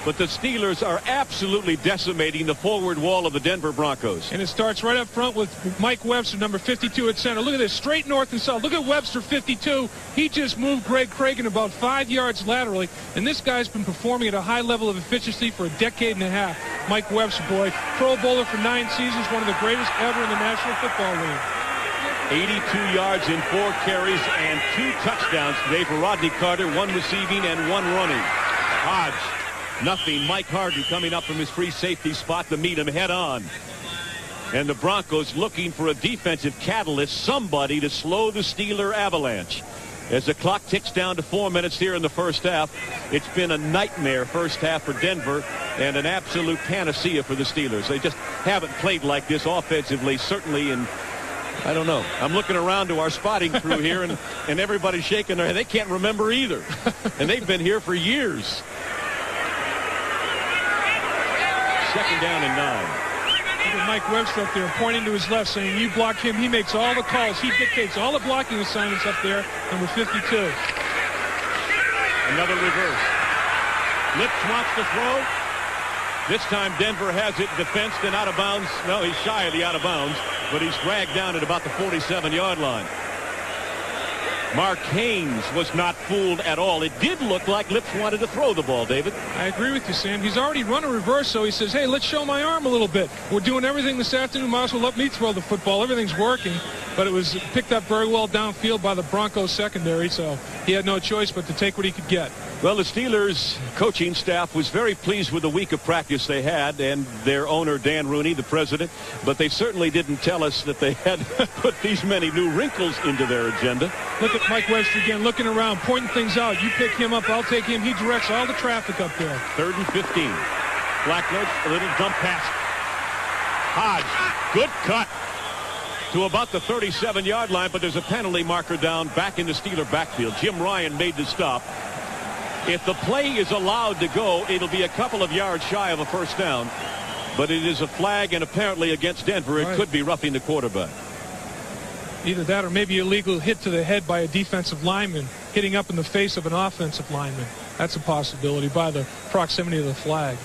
but the Steelers are absolutely decimating the forward wall of the Denver Broncos.
And it starts right up front with Mike Webster, number 52 at center. Look at this, straight north and south. Look at Webster, 52. He just moved Greg Cragen about 5 yards laterally, and this guy's been performing at a high level of efficiency for a decade and a half. Mike Webster, boy, Pro Bowler for 9 seasons, one of the greatest ever in the National Football League.
82 yards in 4 carries and 2 touchdowns today for Rodney Carter, 1 receiving and 1 running. Hodge, nothing. Mike Harden coming up from his free safety spot to meet him head on. And the Broncos looking for a defensive catalyst, somebody to slow the Steeler avalanche. As the clock ticks down to 4 minutes here in the first half, it's been a nightmare first half for Denver and an absolute panacea for the Steelers. They just haven't played like this offensively, certainly in, I don't know. I'm looking around to our spotting crew here, and everybody's shaking their head. They can't remember either. And they've been here for years. 2nd down and 9.
Look at Mike Webster up there pointing to his left, saying, you block him. He makes all the calls. He dictates all the blocking assignments up there, number 52.
Another reverse. Lips wants to throw. This time Denver has it defensed and out of bounds. No, he's shy of the out of bounds, but he's dragged down at about the 47-yard line. Mark Haynes was not fooled at all. It did look like Lips wanted to throw the ball, David.
I agree with you, Sam. He's already run a reverse, so he says, hey, let's show my arm a little bit. We're doing everything this afternoon. Might as well let me throw the football. Everything's working. But it was picked up very well downfield by the Broncos secondary, so he had no choice but to take what he could get.
Well, the Steelers coaching staff was very pleased with the week of practice they had and their owner, Dan Rooney, the president, but they certainly didn't tell us that they had put these many new wrinkles into their agenda.
Look at Mike Webster again, looking around, pointing things out. You pick him up, I'll take him. He directs all the traffic up there.
3rd and 15. Blackledge, a little dump pass. Hodge, good cut to about the 37-yard line, but there's a penalty marker down back in the Steeler backfield. Jim Ryan made the stop. If the play is allowed to go, it'll be a couple of yards shy of a first down, but it is a flag, and apparently against Denver, it could be roughing the quarterback.
Either that or maybe a illegal hit to the head by a defensive lineman, hitting up in the face of an offensive lineman. That's a possibility by the proximity of the flag.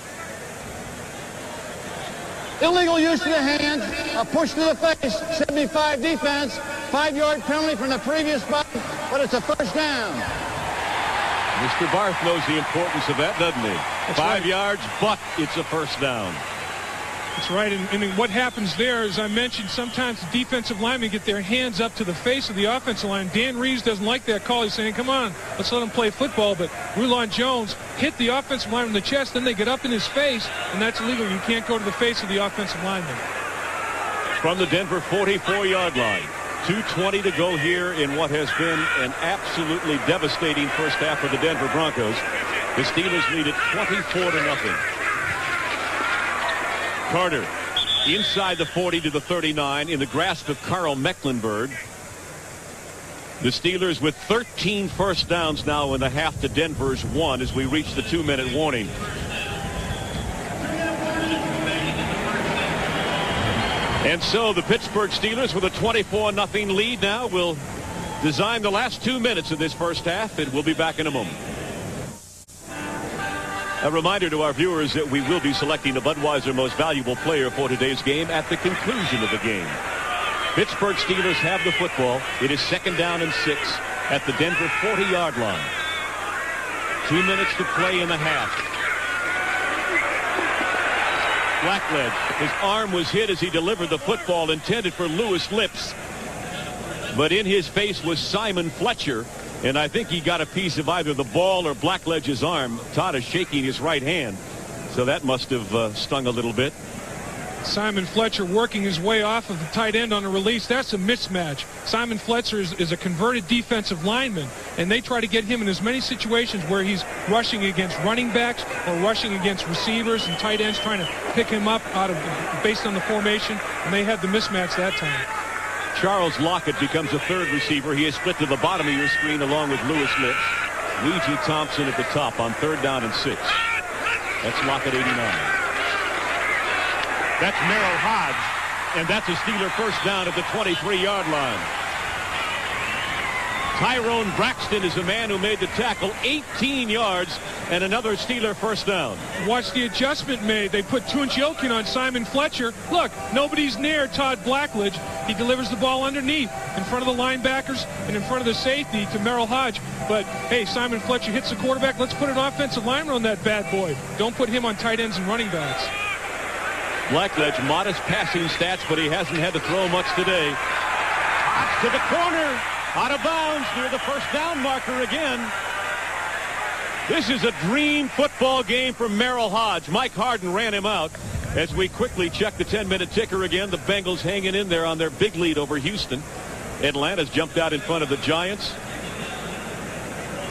Illegal use of the hands, a push to the face, 75 defense, 5-yard penalty from the previous spot, but it's a first down.
Mr. Barth knows the importance of that, doesn't he?
That's
5
right.
yards, but it's a first down.
That's right, and what happens there, as I mentioned, sometimes the defensive linemen get their hands up to the face of the offensive line. Dan Reeves doesn't like that call. He's saying, come on, let's let him play football. But Rulon Jones hit the offensive lineman in the chest, then they get up in his face, and that's illegal. You can't go to the face of the offensive lineman.
From the Denver 44-yard line. 2:20 to go here in what has been an absolutely devastating first half for the Denver Broncos. The Steelers lead it 24-0. Carter inside the 40 to the 39 in the grasp of Carl Mecklenburg. The Steelers with 13 first downs now in the half to Denver's 1 as we reach the 2-minute warning. And so the Pittsburgh Steelers with a 24-0 lead now will design the last 2 minutes of this first half, and we'll be back in a moment. A reminder to our viewers that we will be selecting the Budweiser Most Valuable Player for today's game at the conclusion of the game. Pittsburgh Steelers have the football. It is 2nd down and 6 at the Denver 40-yard line. 2 minutes to play in the half. Blackledge, his arm was hit as he delivered the football intended for Lewis Lips. But in his face was Simon Fletcher, and I think he got a piece of either the ball or Blackledge's arm. Todd is shaking his right hand, so that must have stung a little bit.
Simon Fletcher working his way off of the tight end on a release. That's a mismatch. Simon Fletcher is a converted defensive lineman, and they try to get him in as many situations where he's rushing against running backs or rushing against receivers and tight ends, trying to pick him up based on the formation, and they had the mismatch that time.
Charles Lockett becomes a 3rd receiver. He is split to the bottom of your screen along with Lewis Lips. Luigi Thompson at the top on 3rd down and 6. That's Lockett, 89. That's Merrill Hodge, and that's a Steeler first down at the 23-yard line. Tyrone Braxton is the man who made the tackle. 18 yards and another Steeler first down.
Watch the adjustment made. They put Tunch-Ilkin on Simon Fletcher. Look, nobody's near Todd Blackledge. He delivers the ball underneath in front of the linebackers and in front of the safety to Merrill Hodge. But, hey, Simon Fletcher hits the quarterback. Let's put an offensive lineman on that bad boy. Don't put him on tight ends and running backs.
Blackledge, modest passing stats, but he hasn't had to throw much today. Hodge to the corner. Out of bounds near the first down marker again. This is a dream football game for Merrill Hodge. Mike Harden ran him out. As we quickly check the 10-minute ticker again, the Bengals hanging in there on their big lead over Houston. Atlanta's jumped out in front of the Giants.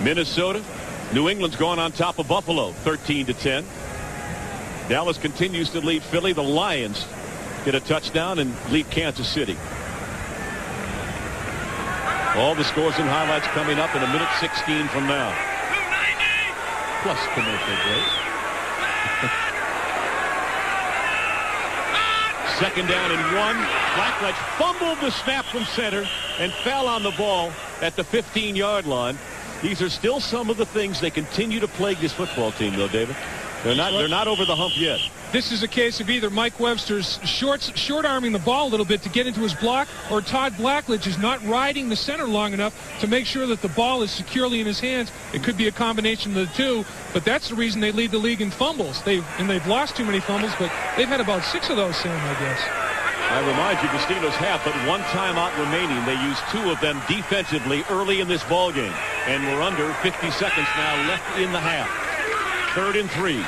Minnesota. New England's gone on top of Buffalo, 13-10. Dallas continues to lead Philly. The Lions get a touchdown and lead Kansas City. All the scores and highlights coming up in a minute 16 from now. Plus commercial break. Second down and 1. Blackledge fumbled the snap from center and fell on the ball at the 15-yard line. These are still some of the things they continue to plague this football team, though, David. They're not over the hump yet.
This is a case of either Mike Webster's short-arming the ball a little bit to get into his block, or Todd Blackledge is not riding the center long enough to make sure that the ball is securely in his hands. It could be a combination of the two, but that's the reason they lead the league in fumbles. They've lost too many fumbles, but they've had about 6 of those, Sam, I guess.
I remind you, the Steelers have but 1 timeout remaining. They used 2 of them defensively early in this ball game, and we're under 50 seconds now left in the half. 3rd and 3.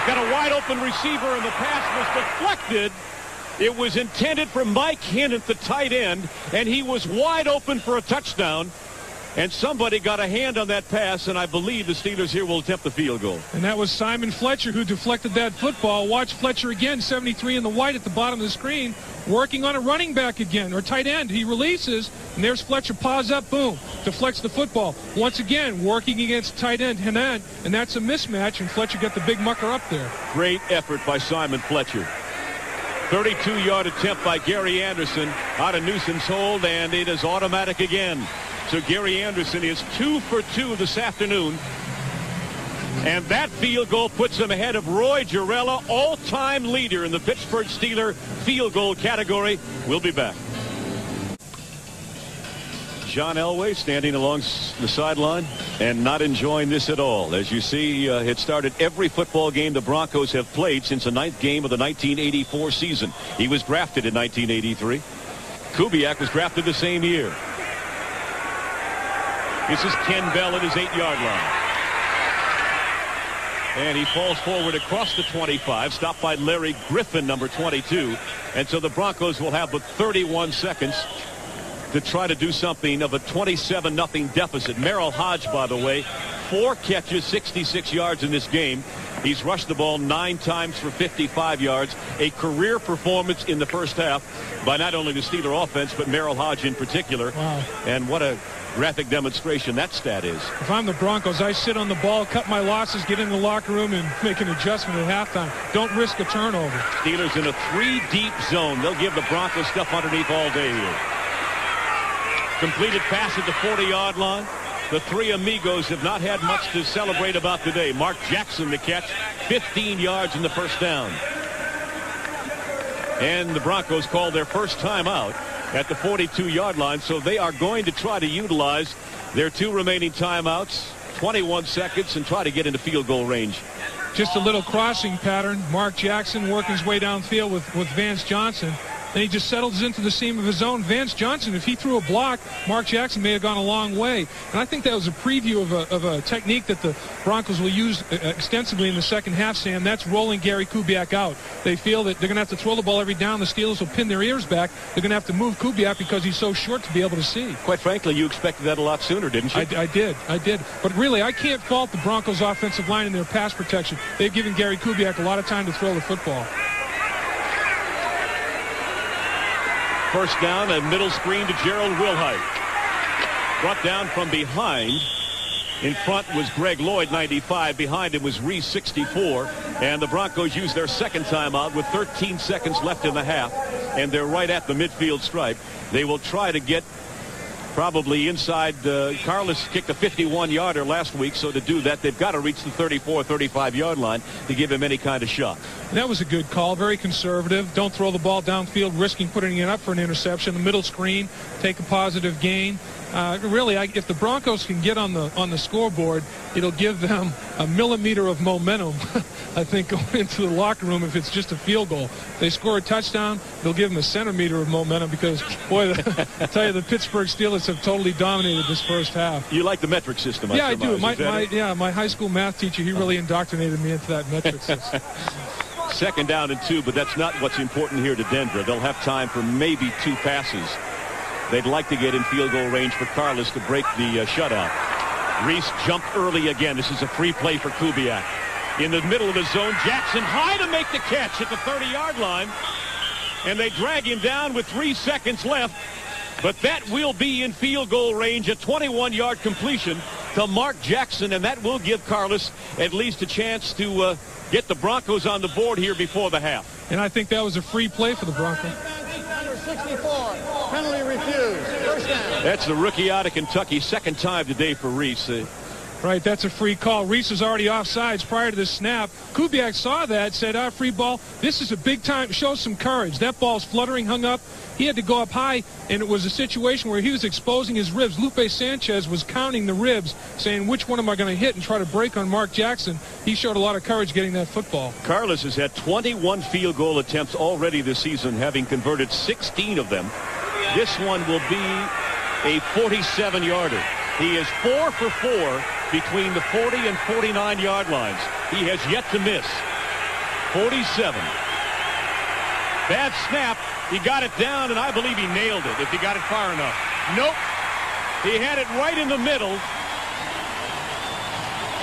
Got a wide open receiver, and the pass was deflected. It was intended for Mike Hinnant, the tight end, and he was wide open for a touchdown. And somebody got a hand on that pass, and I believe the Steelers here will attempt the field goal.
And that was Simon Fletcher who deflected that football. Watch Fletcher again, 73 in the white at the bottom of the screen, working on a running back again, or tight end. He releases, and there's Fletcher, paws up, boom, deflects the football. Once again, working against tight end Hinnant, and that's a mismatch, and Fletcher got the big mucker up there.
Great effort by Simon Fletcher. 32-yard attempt by Gary Anderson out of Newsom's hold, and it is automatic again. So Gary Anderson is 2 for 2 this afternoon. And that field goal puts him ahead of Roy Gerela, all-time leader in the Pittsburgh Steeler field goal category. We'll be back. John Elway standing along the sideline and not enjoying this at all. As you see, it started every football game the Broncos have played since the 9th game of the 1984 season. He was drafted in 1983. Kubiak was drafted the same year. This is Ken Bell at his 8-yard line. And he falls forward across the 25, stopped by Larry Griffin, number 22. And so the Broncos will have but 31 seconds to try to do something of a 27-0 deficit. Merrill Hodge, by the way, 4 catches, 66 yards in this game. He's rushed the ball 9 times for 55 yards. A career performance in the first half by not only the Steeler offense, but Merrill Hodge in particular.
Wow.
And what a graphic demonstration that stat is.
If I'm the Broncos, I sit on the ball, cut my losses, get in the locker room, and make an adjustment at halftime. Don't risk a turnover.
Steelers in a 3-deep zone. They'll give the Broncos stuff underneath all day here. Completed pass at the 40-yard line. The 3 amigos have not had much to celebrate about today. Mark Jackson the catch, 15 yards in the first down. And the Broncos called their first timeout at the 42-yard line, so they are going to try to utilize their 2 remaining timeouts, 21 seconds, and try to get into field goal range.
Just a little crossing pattern. Mark Jackson working his way downfield with Vance Johnson. Then he just settles into the seam of his own. Vance Johnson, if he threw a block, Mark Jackson may have gone a long way. And I think that was a preview of a technique that the Broncos will use extensively in the second half, Sam. That's rolling Gary Kubiak out. They feel that they're going to have to throw the ball every down. The Steelers will pin their ears back. They're going to have to move Kubiak because he's so short to be able to see.
Quite frankly, you expected that a lot sooner, didn't you?
I did. But really, I can't fault the Broncos' offensive line and their pass protection. They've given Gary Kubiak a lot of time to throw the football.
First down, a middle screen to Gerald Wilhite. Brought down from behind. In front was Greg Lloyd, 95. Behind him was Reese, 64. And the Broncos use their second timeout with 13 seconds left in the half. And they're right at the midfield stripe. They will try to get probably inside. Carlos kicked a 51-yarder last week, so to do that, they've got to reach the 34, 35-yard line to give him any kind of shot.
That was a good call, very conservative. Don't throw the ball downfield, risking putting it up for an interception. The middle screen, take a positive gain. Really, if the Broncos can get on the scoreboard, it'll give them a millimeter of momentum, I think, going into the locker room if it's just a field goal. If they score a touchdown, they'll give them a centimeter of momentum because, boy, I tell you, the Pittsburgh Steelers have totally dominated this first half.
You like the metric system, I
I do. My high school math teacher, he really indoctrinated me into that metric system.
2nd down and 2, but that's not what's important here to Denver. They'll have time for maybe 2 passes. They'd like to get in field goal range for Carlos to break the shutout. Reese jumped early again. This is a free play for Kubiak. In the middle of the zone, Jackson high to make the catch at the 30-yard line. And they drag him down with 3 seconds left. But that will be in field goal range, a 21-yard completion to Mark Jackson. And that will give Carlos at least a chance to get the Broncos on the board here before the half.
And I think that was a free play for the Broncos.
Number 64, penalty refused. First down.
That's the rookie out of Kentucky, 2nd time today for Reese.
Right, that's a free call. Reese was already offsides prior to the snap. Kubiak saw that, said, free ball. This is a big time. Show some courage. That ball's fluttering, hung up. He had to go up high, and it was a situation where he was exposing his ribs. Lupe Sanchez was counting the ribs, saying, which one am I going to hit and try to break on Mark Jackson. He showed a lot of courage getting that football.
Carlos has had 21 field goal attempts already this season, having converted 16 of them. This one will be a 47-yarder. He is 4 for 4 between the 40 and 49-yard lines. He has yet to miss. 47. Bad snap. He got it down, and I believe he nailed it if he got it far enough. Nope. He had it right in the middle.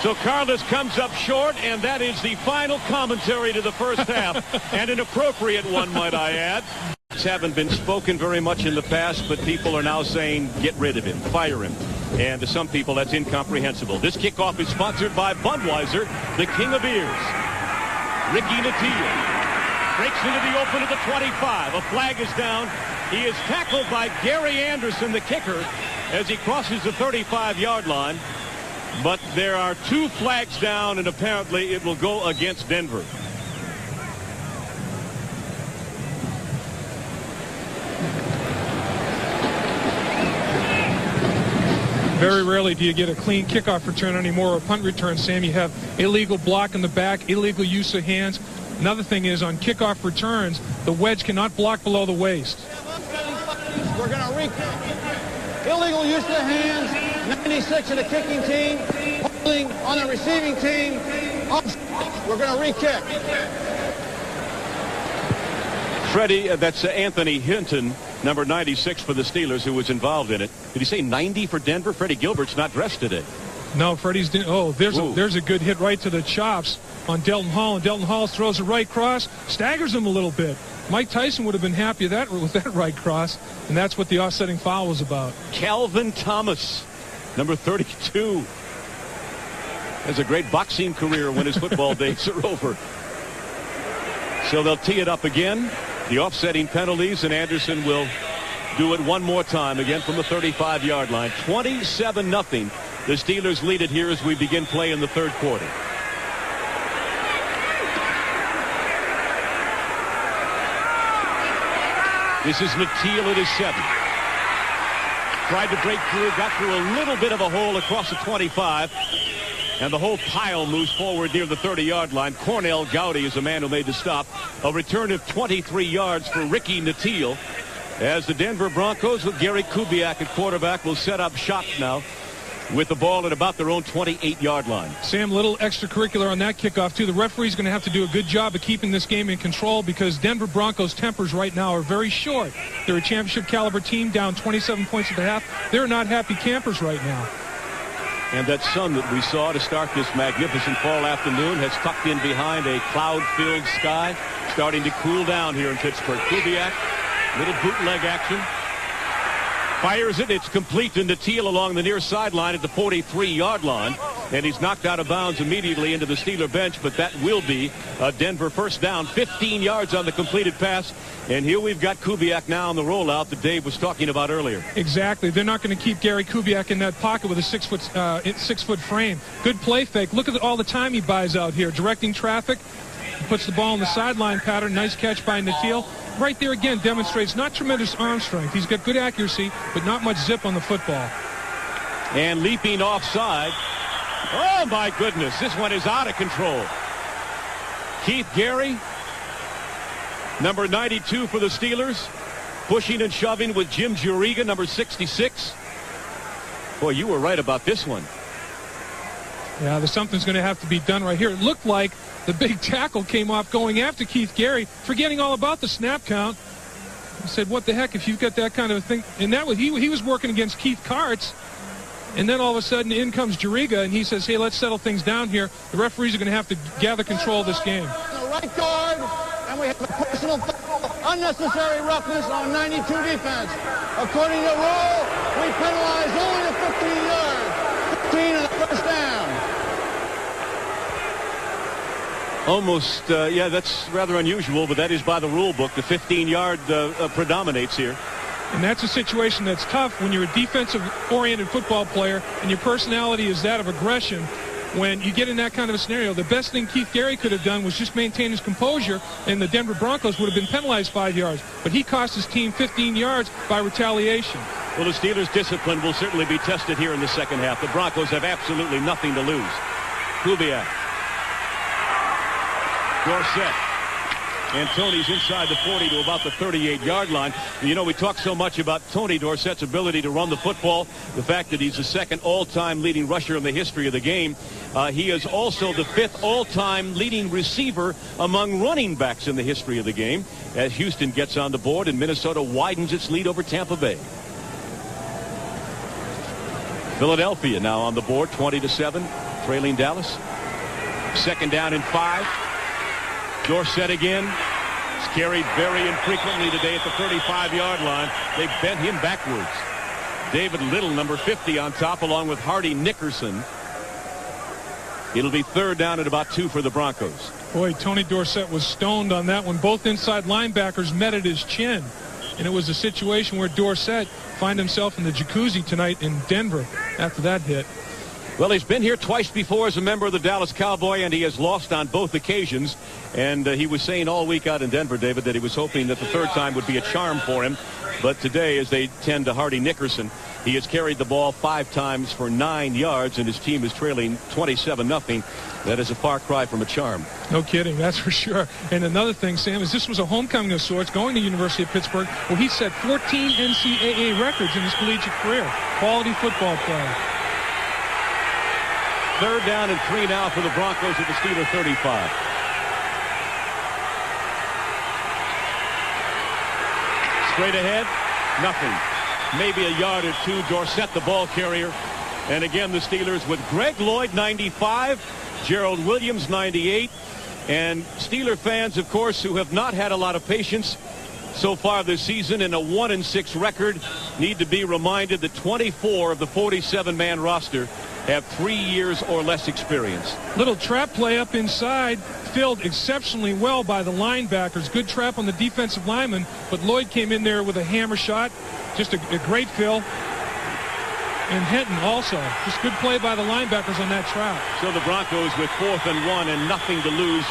So Carlos comes up short, and that is the final commentary to the first half, and an appropriate one, might I add. Haven't been spoken very much in the past, but people are now saying get rid of him, fire him. And to some people, that's incomprehensible. This kickoff is sponsored by Budweiser, the king of beers. Ricky Nattiel breaks into the open at the 25. A flag is down. He is tackled by Gary Anderson, the kicker, as he crosses the 35-yard line. But there are 2 flags down, and apparently it will go against Denver.
Very rarely do you get a clean kickoff return anymore or a punt return, Sam. You have illegal block in the back, illegal use of hands. Another thing is on kickoff returns, the wedge cannot block below the waist.
We're going to re-kick. Illegal use of the hands, 96 of the kicking team, holding on the receiving team. We're going to re-kick.
Freddie, that's Anthony Hinton, number 96 for the Steelers, who was involved in it. Did he say 90 for Denver? Freddie Gilbert's not dressed today.
No, Freddie's didn't. Oh, there's a good hit right to the chops on Delton Hall, and Delton Hall throws a right cross, staggers him a little bit. Mike Tyson would have been happy with that right cross, and that's what the offsetting foul was about.
Calvin Thomas, number 32, has a great boxing career when his football days are over. So they'll tee it up again. The offsetting penalties, and Anderson will do it one more time, again from the 35-yard line. 27-0. The Steelers lead it here as we begin play in the 3rd quarter. This is Nattiel at his 7. Tried to break through, got through a little bit of a hole across the 25. And the whole pile moves forward near the 30-yard line. Cornell Gowdy is the man who made the stop. A return of 23 yards for Ricky Nattiel, as the Denver Broncos, with Gary Kubiak at quarterback, will set up shop now with the ball at about their own 28-yard line.
Sam, little extracurricular on that kickoff, too. The referee's going to have to do a good job of keeping this game in control because Denver Broncos' tempers right now are very short. They're a championship-caliber team, down 27 points at the half. They're not happy campers right now.
And that sun that we saw to start this magnificent fall afternoon has tucked in behind a cloud-filled sky, starting to cool down here in Pittsburgh. Kubiak, little bootleg action. Fires it. It's complete to Nattiel along the near sideline at the 43-yard line. and he's knocked out of bounds immediately into the Steeler bench, but that will be a Denver first down. 15 yards on the completed pass, and here we've got Kubiak now on the rollout that Dave was talking about earlier.
Exactly. They're not going to keep Gary Kubiak in that pocket with a 6-foot frame. Good play fake. Look at all the time he buys out here, directing traffic. He puts the ball in the sideline pattern. Nice catch by Natil. Right there again demonstrates not tremendous arm strength. He's got good accuracy, but not much zip on the football.
And leaping offside. Oh, my goodness. This one is out of control. Keith Gary, number 92 for the Steelers, pushing and shoving with Jim Juriga, number 66. Boy, you were right about this one.
Yeah, there's something's going to have to be done right here. It looked like the big tackle came off going after Keith Gary, forgetting all about the snap count. He said, what the heck, if you've got that kind of thing. And that was he was working against Keith Karts. And then all of a sudden in comes Juriga, and he says, hey, let's settle things down here. The referees are going to have to gather control of this game.
The right guard, and we have a personal foul, unnecessary roughness on 92 defense. According to rule, we penalize only the 15 yards. 15 and the first down.
Almost, yeah, that's rather unusual, but that is by the rule book. The 15-yard predominates here.
And that's a situation that's tough when you're a defensive-oriented football player and your personality is that of aggression. When you get in that kind of a scenario, the best thing Keith Gary could have done was just maintain his composure, and the Denver Broncos would have been penalized 5 yards. But he cost his team 15 yards by retaliation. Well, the Steelers' discipline will certainly be tested here in the second half. The Broncos have absolutely nothing to lose. Kubiak. Dorsett. And Tony's inside the 40 to about the 38-yard line. You know, we talk so much about Tony Dorsett's ability to run the football, the fact that he's the second all-time leading rusher in the history of the game. He is also the fifth all-time leading receiver among running backs in the history of the game, as Houston gets on the board and Minnesota widens its lead over Tampa Bay. Philadelphia now on the board, 20-7, trailing Dallas. Second down and 5. Dorsett again. He's carried very infrequently today at the 35-yard line. They bent him backwards. David Little, number 50, on top, along with Hardy Nickerson. It'll be third down at about 2 for the Broncos. Boy, Tony Dorsett was stoned on that one. Both inside linebackers met at his chin. And it was a situation where Dorsett found himself in the jacuzzi tonight in Denver after that hit.
Well, he's been here twice before as a member of the Dallas Cowboy, and he has lost on both occasions. And he was saying all week out in Denver, David, that he was hoping that the third time would be a charm for him. But today, as they tend to Hardy Nickerson, he has carried the ball 5 times for 9 yards, and his team is trailing 27-0. That is a far cry from a charm.
No kidding, that's for sure. And another thing, Sam, is this was a homecoming of sorts, going to University of Pittsburgh, where he set 14 NCAA records in his collegiate career. Quality football player.
Third down and 3 now for the Broncos at the Steeler 35. Straight ahead, nothing. Maybe a yard or two. Dorsett, the ball carrier. And again, the Steelers with Greg Lloyd, 95, Gerald Williams, 98. And Steeler fans, of course, who have not had a lot of patience so far this season in a 1-6 record, need to be reminded that 24 of the 47-man roster have 3 years or less experience.
Little trap play up inside, filled exceptionally well by the linebackers. Good trap on the defensive lineman, but Lloyd came in there with a hammer shot. Just a great fill. And Hinton also. Just good play by the linebackers on that trap.
So the Broncos with 4th and 1 and nothing to lose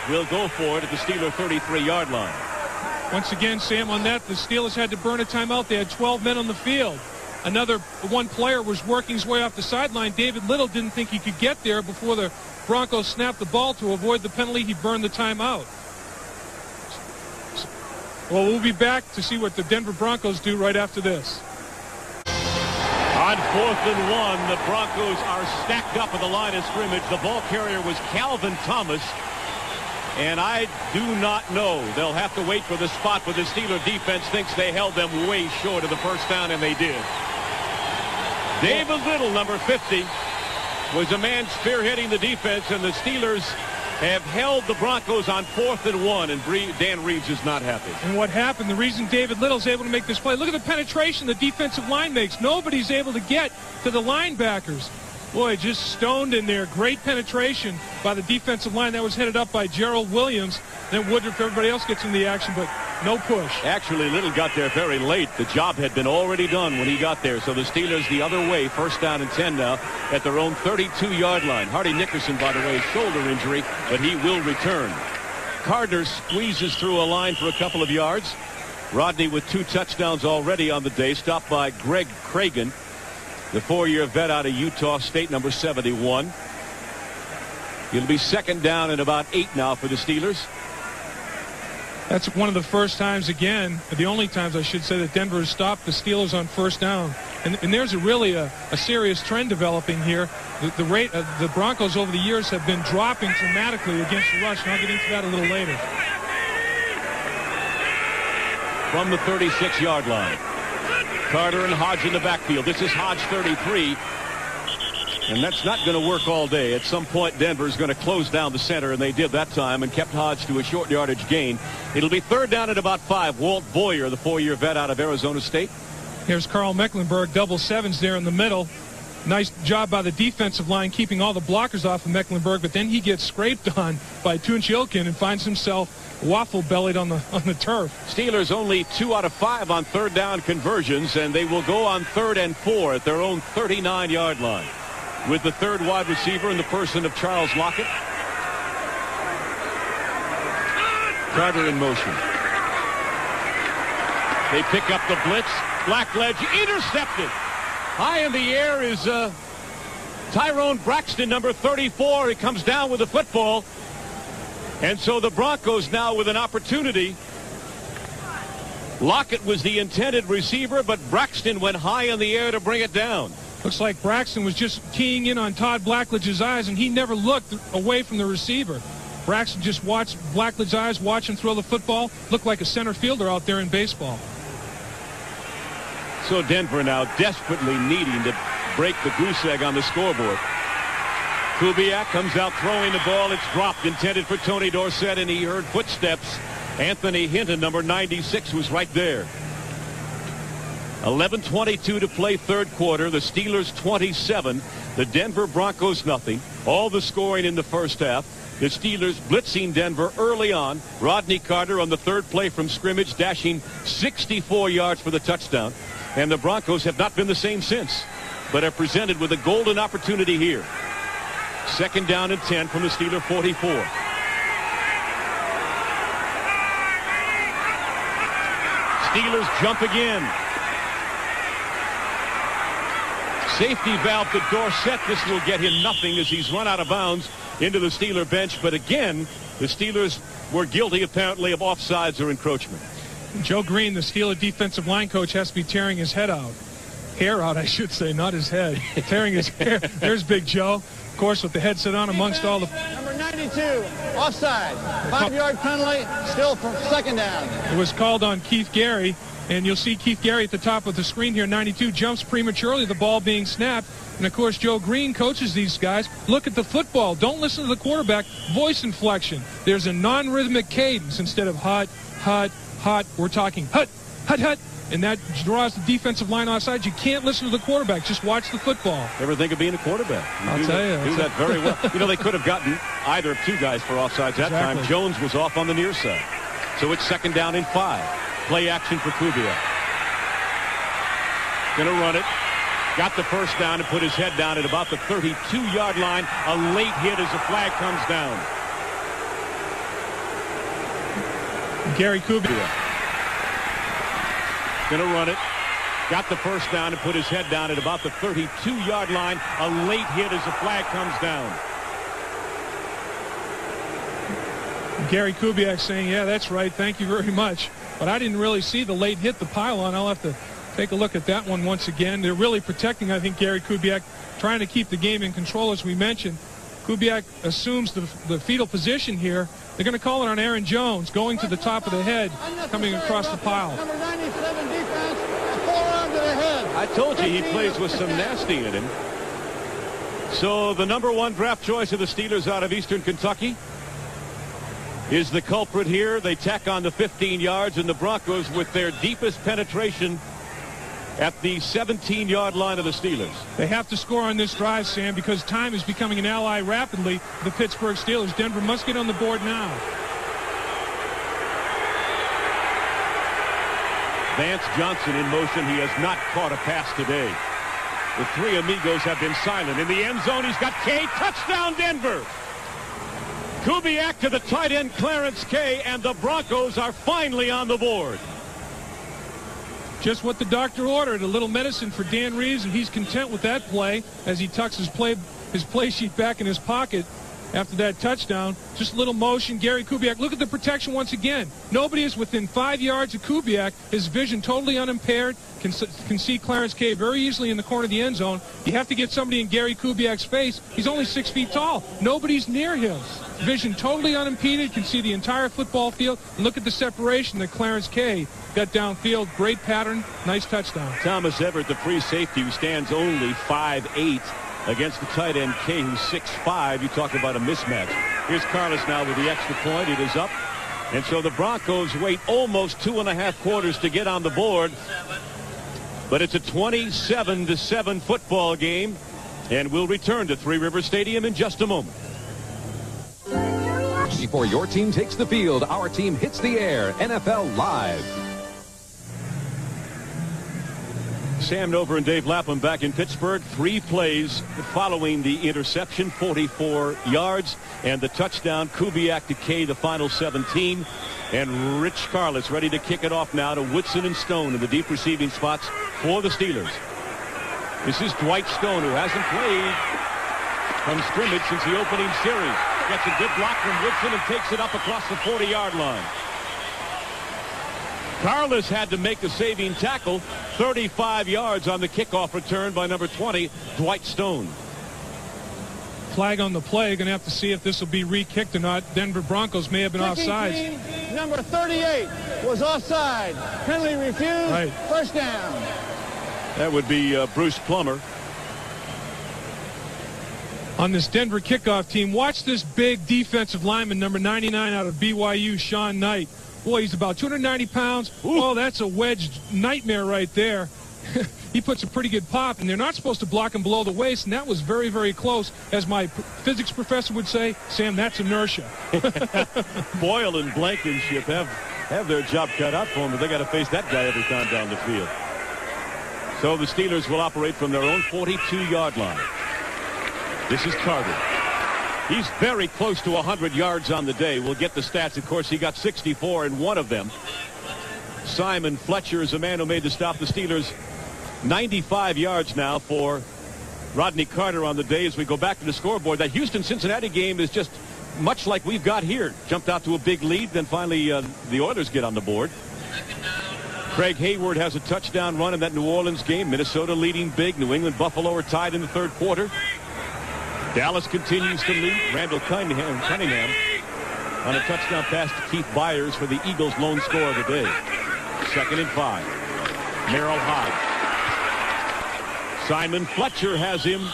will go for it at the Steeler 33-yard line.
Once again, Sam, on that, the Steelers had to burn a timeout. They had 12 men on the field. Another one player was working his way off the sideline. David Little didn't think he could get there before the Broncos snapped the ball. To avoid the penalty, he burned the timeout. Well, we'll be back to see what the Denver Broncos do right after this.
On 4th and 1, the Broncos are stacked up at the line of scrimmage. The ball carrier was Calvin Thomas. And I do not know. They'll have to wait for the spot, but the Steeler defense thinks they held them way short of the first down, and they did. David Little, number 50, was a man spearheading the defense, and the Steelers have held the Broncos on 4th and 1, and Dan Reeves is not happy.
And what happened, the reason David Little's able to make this play, look at the penetration the defensive line makes. Nobody's able to get to the linebackers. Boy, just stoned in there. Great penetration by the defensive line. That was headed up by Gerald Williams. Then Woodruff, everybody else gets in the action, but no push.
Actually, Little got there very late. The job had been already done when he got there. So the Steelers the other way, first down and 10 now at their own 32-yard line. Hardy Nickerson, by the way, shoulder injury, but he will return. Gardner squeezes through a line for a couple of yards. Rodney with 2 touchdowns already on the day, stopped by Greg Cragen, the 4-year vet out of Utah State, number 71. It'll be second down and about 8 now for the Steelers.
That's one of the first times, again, the only times I should say, that Denver has stopped the Steelers on first down. And there's really a serious trend developing here. The rate of the Broncos over the years have been dropping dramatically against the rush, and I'll get into that a little later.
From the 36-yard line, Carter and Hodge in the backfield. This is Hodge 33. And that's not going to work all day. At some point, Denver's going to close down the center, and they did that time and kept Hodge to a short yardage gain. It'll be third down at about 5. Walt Boyer, the 4-year vet out of Arizona State.
Here's Carl Mecklenburg, double sevens there in the middle. Nice job by the defensive line keeping all the blockers off of Mecklenburg, but then he gets scraped on by Tunchilkin and finds himself waffle-bellied on the turf.
Steelers only 2 out of 5 on third down conversions, and they will go on 3rd and 4 at their own 39-yard line, with the third wide receiver in the person of Charles Lockett. Carter in motion. They pick up the blitz. Blackledge intercepted. High in the air is Tyrone Braxton, number 34. He comes down with the football. And so the Broncos now with an opportunity. Lockett was the intended receiver, but Braxton went high in the air to bring it down.
Looks like Braxton was just keying in on Todd Blackledge's eyes, and he never looked away from the receiver. Braxton just watched Blackledge's eyes, watch him throw the football. Looked like a center fielder out there in baseball.
So Denver now desperately needing to break the goose egg on the scoreboard. Kubiak comes out throwing the ball. It's dropped, intended for Tony Dorsett, and he heard footsteps. Anthony Hinton, number 96, was right there. 11:22 to play third quarter. The Steelers 27, the Denver Broncos nothing. All the scoring in the first half. The Steelers blitzing Denver early on. Rodney Carter on the third play from scrimmage, dashing 64 yards for the touchdown. And the Broncos have not been the same since, but are presented with a golden opportunity here. Second down and 10 from the Steeler 44. Steelers jump again. Safety valve to Dorsett. This will get him nothing as he's run out of bounds into the Steeler bench. But again, the Steelers were guilty apparently of offsides or encroachment.
Joe Green, the Steeler defensive line coach, has to be tearing his head out. Hair out, I should say, not his head. Tearing his hair. There's Big Joe, of course, with the headset on amongst all the...
Number 92, offside. 5-yard penalty, still for second down.
It was called on Keith Gary, and you'll see Keith Gary at the top of the screen here. 92 jumps prematurely, the ball being snapped. And, of course, Joe Green coaches these guys. Look at the football. Don't listen to the quarterback. Voice inflection. There's a non-rhythmic cadence instead of hut, hut, hut. We're talking hut, hut, hut. And that draws the defensive line offside. You can't listen to the quarterback. Just watch the football.
Ever think of being a quarterback?
I'll tell you.
Do that very well. You know, they could have gotten either of 2 guys for offsides that time. Jones was off on the near side. So it's second down and 5. Play action for Kubiak. Going to run it. Got the first down and put his head down at about the 32-yard line. A late hit as the flag comes down.
Gary Kubiak.
Going to run it. Got the first down and put his head down at about the 32-yard line. A late hit as the flag comes down.
Gary Kubiak saying, yeah, that's right. Thank you very much. But I didn't really see the late hit, the pylon. I'll have to take a look at that one once again. They're really protecting, I think, Gary Kubiak, trying to keep the game in control, as we mentioned. Kubiak assumes the fetal position here. They're going to call it on Aaron Jones, going to the top of the head, coming across the pile.
Number 97 defense, a forearm to the head.
I told you he plays with some nasty in him. So the number 1 draft choice of the Steelers out of Eastern Kentucky is the culprit here. They tack on the 15 yards, and the Broncos with their deepest penetration at the 17-yard line of the Steelers.
They have to score on this drive, Sam, because time is becoming an ally rapidly for the Pittsburgh Steelers. Denver must get on the board now.
Vance Johnson in motion. He has not caught a pass today. The three amigos have been silent. In the end zone, he's got Kay. Touchdown, Denver. Kubiak to the tight end, Clarence Kay, and the Broncos are finally on the board.
Just what the doctor ordered, a little medicine for Dan Reeves, and he's content with that play as he tucks his play sheet back in his pocket after that touchdown. Just a little motion. Gary Kubiak, look at the protection once again. Nobody is within 5 yards of Kubiak. His vision totally unimpaired. Can see Clarence Kay very easily in the corner of the end zone. You have to get somebody in Gary Kubiak's face. He's only 6 feet tall. Nobody's near him. Vision totally unimpeded. Can see the entire football field. And look at the separation that Clarence Kay got downfield. Great pattern. Nice touchdown.
Thomas Everett, the free safety, who stands only 5'8", against the tight end Kay, who's 6'5". You talk about a mismatch. Here's Carlos now with the extra point. It is up. And so the Broncos wait almost 2.5 quarters to get on the board. But it's a 27-7 football game. And we'll return to Three Rivers Stadium in just a moment.
Before your team takes the field, our team hits the air. NFL Live.
Sam Nover and Dave Lapham back in Pittsburgh. 3 plays following the interception, 44 yards, and the touchdown. Kubiak to Kay, the final 17. And Rich Carlos ready to kick it off now to Woodson and Stone in the deep receiving spots for the Steelers. This is Dwight Stone, who hasn't played from scrimmage since the opening series. Gets a good block from Woodson and takes it up across the 40-yard line. Carlos had to make the saving tackle, 35 yards on the kickoff return by number 20, Dwight Stone.
Flag on the play. Going to have to see if this will be re-kicked or not. Denver Broncos may have been offside.
Number 38 was offside. Penalty refused.
Right.
First down.
That would be Bruce Plummer.
On this Denver kickoff team, watch this big defensive lineman, number 99 out of BYU, Sean Knight. Boy, he's about 290 pounds. Ooh. Oh, that's a wedge nightmare right there. He puts a pretty good pop, and they're not supposed to block him below the waist, and that was very, very close. As my physics professor would say, Sam, that's inertia.
Boyle and Blankenship have their job cut out for them, but they got to face that guy every time down the field. So the Steelers will operate from their own 42-yard line. This is Carter. He's very close to 100 yards on the day. We'll get the stats. Of course, he got 64 in one of them. Simon Fletcher is the man who made the stop. The Steelers 95 yards now for Rodney Carter on the day. As we go back to the scoreboard, that Houston-Cincinnati game is just much like we've got here. Jumped out to a big lead, then finally the Oilers get on the board. Craig Hayward has a touchdown run in that New Orleans game. Minnesota leading big. New England, Buffalo are tied in the third quarter. Dallas continues to lead. Randall Cunningham on a touchdown pass to Keith Byers for the Eagles' lone score of the day. 2nd and 5. Merrill Hodge. Simon Fletcher has him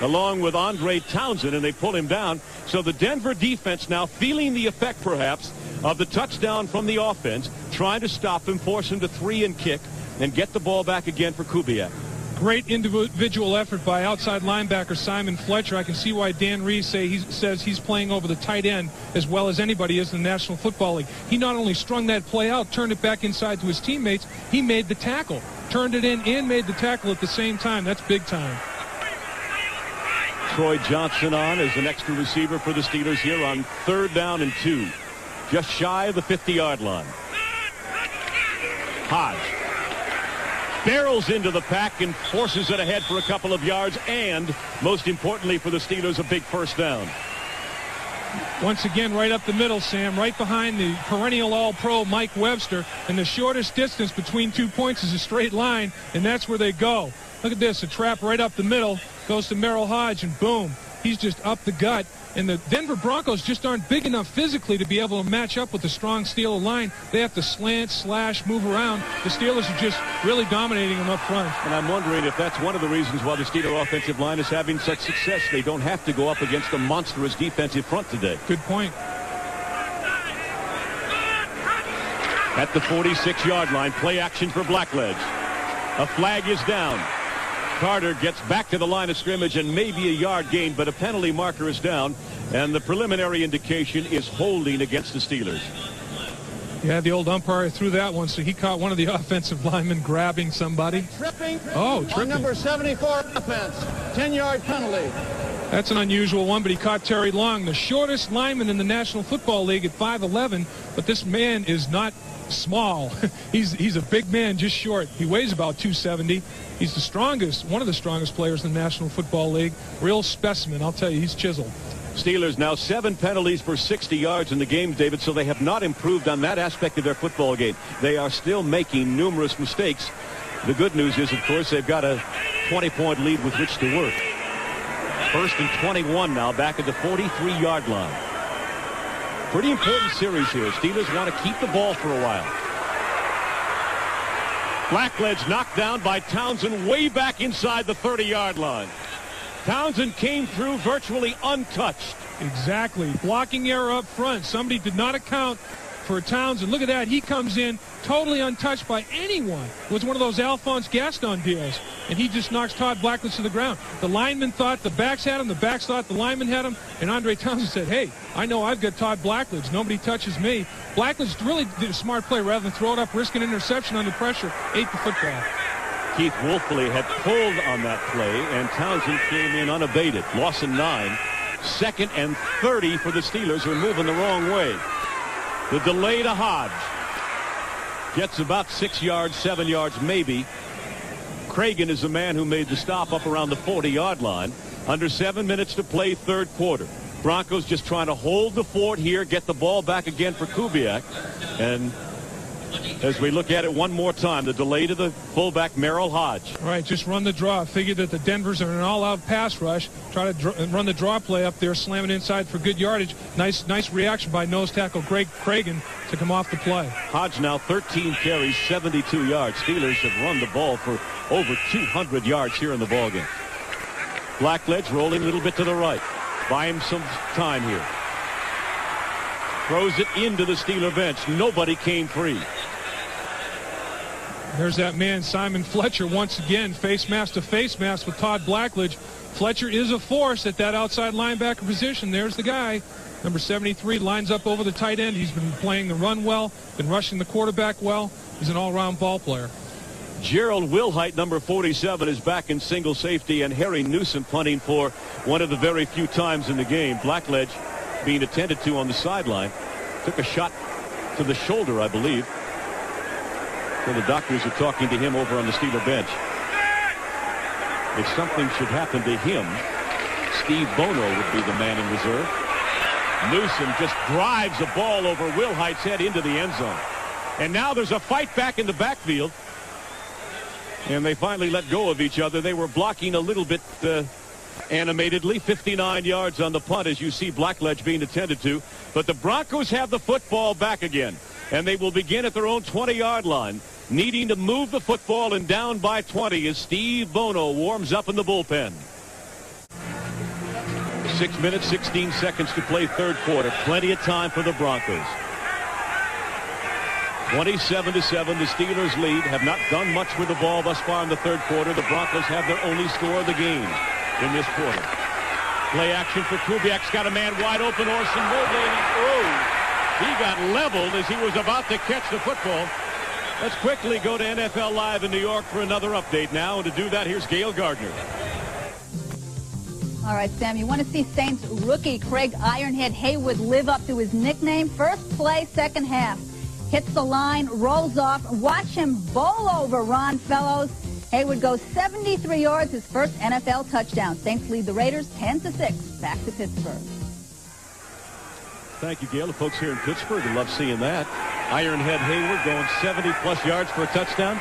along with Andre Townsend, and they pull him down. So the Denver defense now feeling the effect, perhaps, of the touchdown from the offense, trying to stop him, force him to 3 and kick, and get the ball back again for Kubiak.
Great individual effort by outside linebacker Simon Fletcher. I can see why Dan Reeves says he's playing over the tight end as well as anybody is in the National Football League. He not only strung that play out, turned it back inside to his teammates, he made the tackle. Turned it in and made the tackle at the same time. That's big time.
Troy Johnson on as an extra receiver for the Steelers here on 3rd down and 2. Just shy of the 50-yard line. Hodge barrels into the pack and forces it ahead for a couple of yards, and most importantly for the Steelers, a big first down.
Once again, right up the middle, Sam, right behind the perennial All-Pro Mike Webster, and the shortest distance between 2 points is a straight line, and that's where they go. Look at this, a trap right up the middle, goes to Merrill Hodge, and boom, he's just up the gut. And the Denver Broncos just aren't big enough physically to be able to match up with the strong Steeler line. They have to slant, slash, move around. The Steelers are just really dominating them up front.
And I'm wondering if that's one of the reasons why the Steeler offensive line is having such success. They don't have to go up against a monstrous defensive front today.
Good point.
At the 46-yard line, play action for Blackledge. A flag is down. Carter gets back to the line of scrimmage and maybe a yard gain, but a penalty marker is down, and the preliminary indication is holding against the Steelers.
Yeah, the old umpire threw that one, so he caught one of the offensive linemen grabbing somebody.
Tripping.
Oh, tripping.
On number 74 offense. 10-yard penalty.
That's an unusual one, but he caught Terry Long, the shortest lineman in the National Football League at 5'11", but this man is not small. He's a big man, just short. He weighs about 270. He's the strongest, one of the strongest players in the National Football League. Real specimen, I'll tell you, he's chiseled.
Steelers now 7 penalties for 60 yards in the game, David, so they have not improved on that aspect of their football game. They are still making numerous mistakes. The good news is, of course, they've got a 20-point lead with which to work. 1st and 21 now, back at the 43-yard line. Pretty important series here. Steelers want to keep the ball for a while. Blackledge knocked down by Townsend way back inside the 30-yard line. Townsend came through virtually untouched.
Exactly. Blocking error up front. Somebody did not account for Townsend. Look at that. He comes in totally untouched by anyone. It was one of those Alphonse Gaston deals, and he just knocks Todd Blackledge to the ground. The lineman thought the backs had him. The backs thought the lineman had him. And Andre Townsend said, hey, I know I've got Todd Blackledge. Nobody touches me. Blackledge really did a smart play. Rather than throw it up, risk an interception under pressure, ate the football.
Keith Wolfley had pulled on that play, and Townsend came in unabated. Loss of 9. 2nd and 30 for the Steelers, who are moving the wrong way. The delay to Hodge. Gets about 6 yards, 7 yards maybe. Cragen is the man who made the stop up around the 40-yard line. Under 7 minutes to play, 3rd quarter. Broncos just trying to hold the fort here, get the ball back again for Kubiak. And as we look at it one more time, the delay to the fullback, Merrill Hodge.
All right, just run the draw. Figure that the Denvers are an all-out pass rush. Try to run the draw play up there, slam it inside for good yardage. Nice reaction by nose tackle Greg Cragen to come off the play.
Hodge now 13 carries, 72 yards. Steelers have run the ball for over 200 yards here in the ballgame. Blackledge rolling a little bit to the right. Buy him some time here. Throws it into the Steeler bench. Nobody came free.
There's that man, Simon Fletcher, once again, face mask to face mask with Todd Blackledge. Fletcher is a force at that outside linebacker position. There's the guy. Number 73 lines up over the tight end. He's been playing the run well, been rushing the quarterback well. He's an all-around ball player.
Gerald Wilhite, number 47, is back in single safety, and Harry Newsom punting for one of the very few times in the game. Blackledge being attended to on the sideline. Took a shot to the shoulder, I believe. So the doctors are talking to him over on the Steeler bench. If something should happen to him, Steve Bono would be the man in reserve. Newsom just drives the ball over Wilhite's head into the end zone. And now there's a fight back in the backfield. And they finally let go of each other. They were blocking a little bit animatedly. 59 yards on the punt, as you see Blackledge being attended to. But the Broncos have the football back again. And they will begin at their own 20-yard line, needing to move the football, and down by 20 as Steve Bono warms up in the bullpen. 6 minutes, 16 seconds to play, 3rd quarter. Plenty of time for the Broncos. 27-7, the Steelers lead. Have not done much with the ball thus far in the 3rd quarter. The Broncos have their only score of the game in this quarter. Play action for Kubiak's got a man wide open. Orson Mobley, and he got leveled as he was about to catch the football. Let's quickly go to NFL Live in New York for another update now. And to do that, here's Gail Gardner.
All right, Sam, you want to see Saints rookie Craig Ironhead Haywood live up to his nickname? First play, second half. Hits the line, rolls off. Watch him bowl over Ron Fellows. Haywood goes 73 yards, his first NFL touchdown. Saints lead the Raiders 10-6. Back to Pittsburgh.
Thank you, Gail. The folks here in Pittsburgh love seeing that. Ironhead Haywood going 70-plus yards for a touchdown.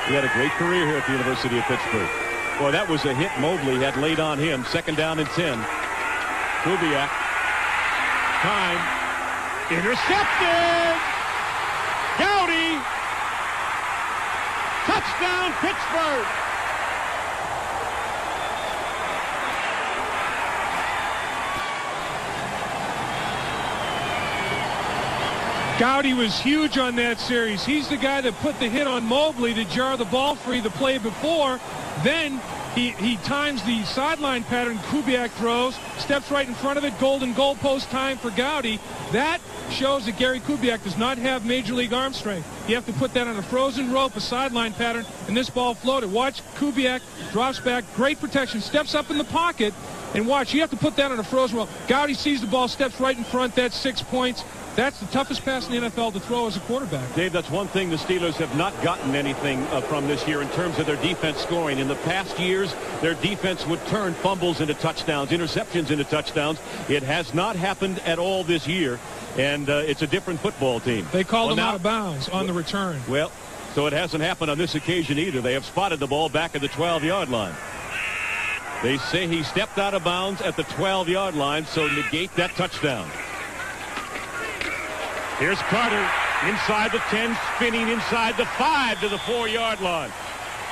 He had a great career here at the University of Pittsburgh. Boy, that was a hit Mobley had laid on him. 2nd down and 10. Kubiak. Time. Intercepted! Gowdy! Touchdown, Pittsburgh!
Gowdy was huge on that series. He's the guy that put the hit on Mobley to jar the ball free the play before. Then he times the sideline pattern Kubiak throws, steps right in front of it, golden goalpost time for Gowdy. That shows that Gary Kubiak does not have major league arm strength. You have to put that on a frozen rope, a sideline pattern, and this ball floated. Watch Kubiak, drops back, great protection, steps up in the pocket, and watch, you have to put that on a frozen rope. Gowdy sees the ball, steps right in front, that's 6 points. That's the toughest pass in the NFL to throw as a quarterback.
Dave, that's one thing the Steelers have not gotten anything from this year in terms of their defense scoring. In the past years, their defense would turn fumbles into touchdowns, interceptions into touchdowns. It has not happened at all this year, and it's a different football team.
They called them out of bounds on the return.
Well, so it hasn't happened on this occasion either. They have spotted the ball back at the 12-yard line. They say he stepped out of bounds at the 12-yard line, so negate that touchdown. Here's Carter inside the 10, spinning inside the 5 to the 4-yard line.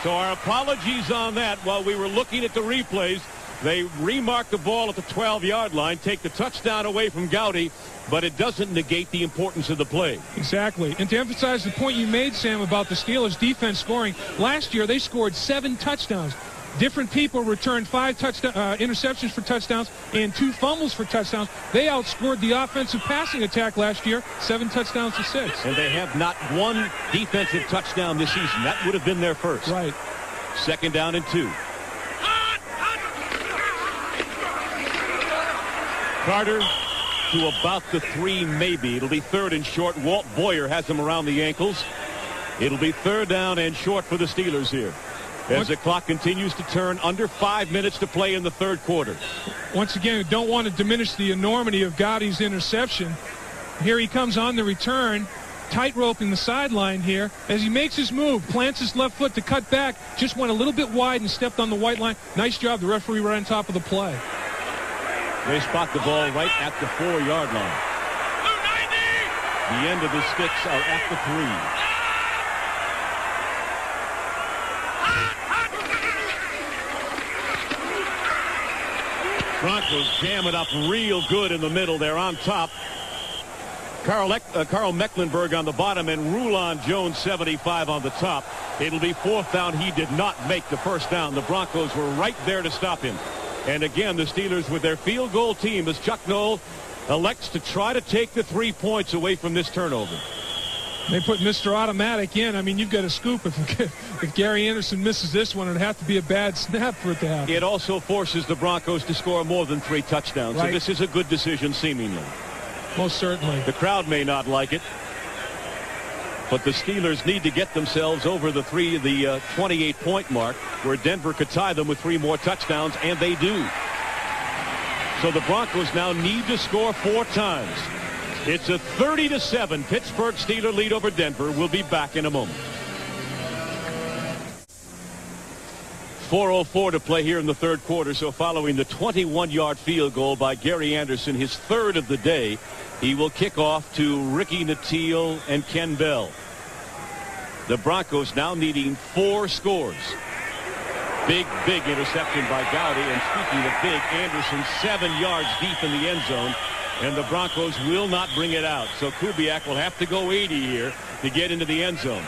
So our apologies on that. While we were looking at the replays, they remark the ball at the 12-yard line, take the touchdown away from Gowdy, but it doesn't negate the importance of the play.
Exactly. And to emphasize the point you made, Sam, about the Steelers' defense scoring, last year they scored 7 touchdowns. Different people returned 5 interceptions for touchdowns and 2 fumbles for touchdowns. They outscored the offensive passing attack last year, 7 touchdowns to 6.
And they have not one defensive touchdown this season. That would have been their first.
Right.
2nd down and 2. Carter to about the 3, maybe. It'll be 3rd and short. Walt Boyer has him around the ankles. It'll be 3rd down and short for the Steelers here, as the clock continues to turn. Under 5 minutes to play in the 3rd quarter.
Once again, don't want to diminish the enormity of Gowdy's interception. Here he comes on the return, tight-roping the sideline here. As he makes his move, plants his left foot to cut back, just went a little bit wide and stepped on the white line. Nice job, the referee right on top of the play.
They spot the ball right at the 4-yard line. The end of the sticks are at the 3. Broncos jam it up real good in the middle. They're on top. Carl Mecklenburg on the bottom and Rulon Jones 75 on the top. It'll be 4th down. He did not make the first down. The Broncos were right there to stop him. And again, the Steelers with their field goal team as Chuck Noll elects to try to take the 3 points away from this turnover.
They put Mr. Automatic in. I mean, you've got a scoop. If Gary Anderson misses this one, it'd have to be a bad snap for it to happen.
It also forces the Broncos to score more than 3 touchdowns.
Right.
So this is a good decision, seemingly.
Most certainly.
The crowd may not like it, but the Steelers need to get themselves over the 28-point mark, where Denver could tie them with 3 more touchdowns, and they do. So the Broncos now need to score 4 times. It's a 30-7 Pittsburgh Steeler lead over Denver. We'll be back in a moment. 4:04 to play here in the 3rd quarter. So following the 21-yard field goal by Gary Anderson, his 3rd of the day, he will kick off to Ricky Nattiel and Ken Bell. The Broncos now needing 4 scores. Big interception by Gowdy. And speaking of big, Anderson 7 yards deep in the end zone. And the Broncos will not bring it out. So Kubiak will have to go 80 here to get into the end zone.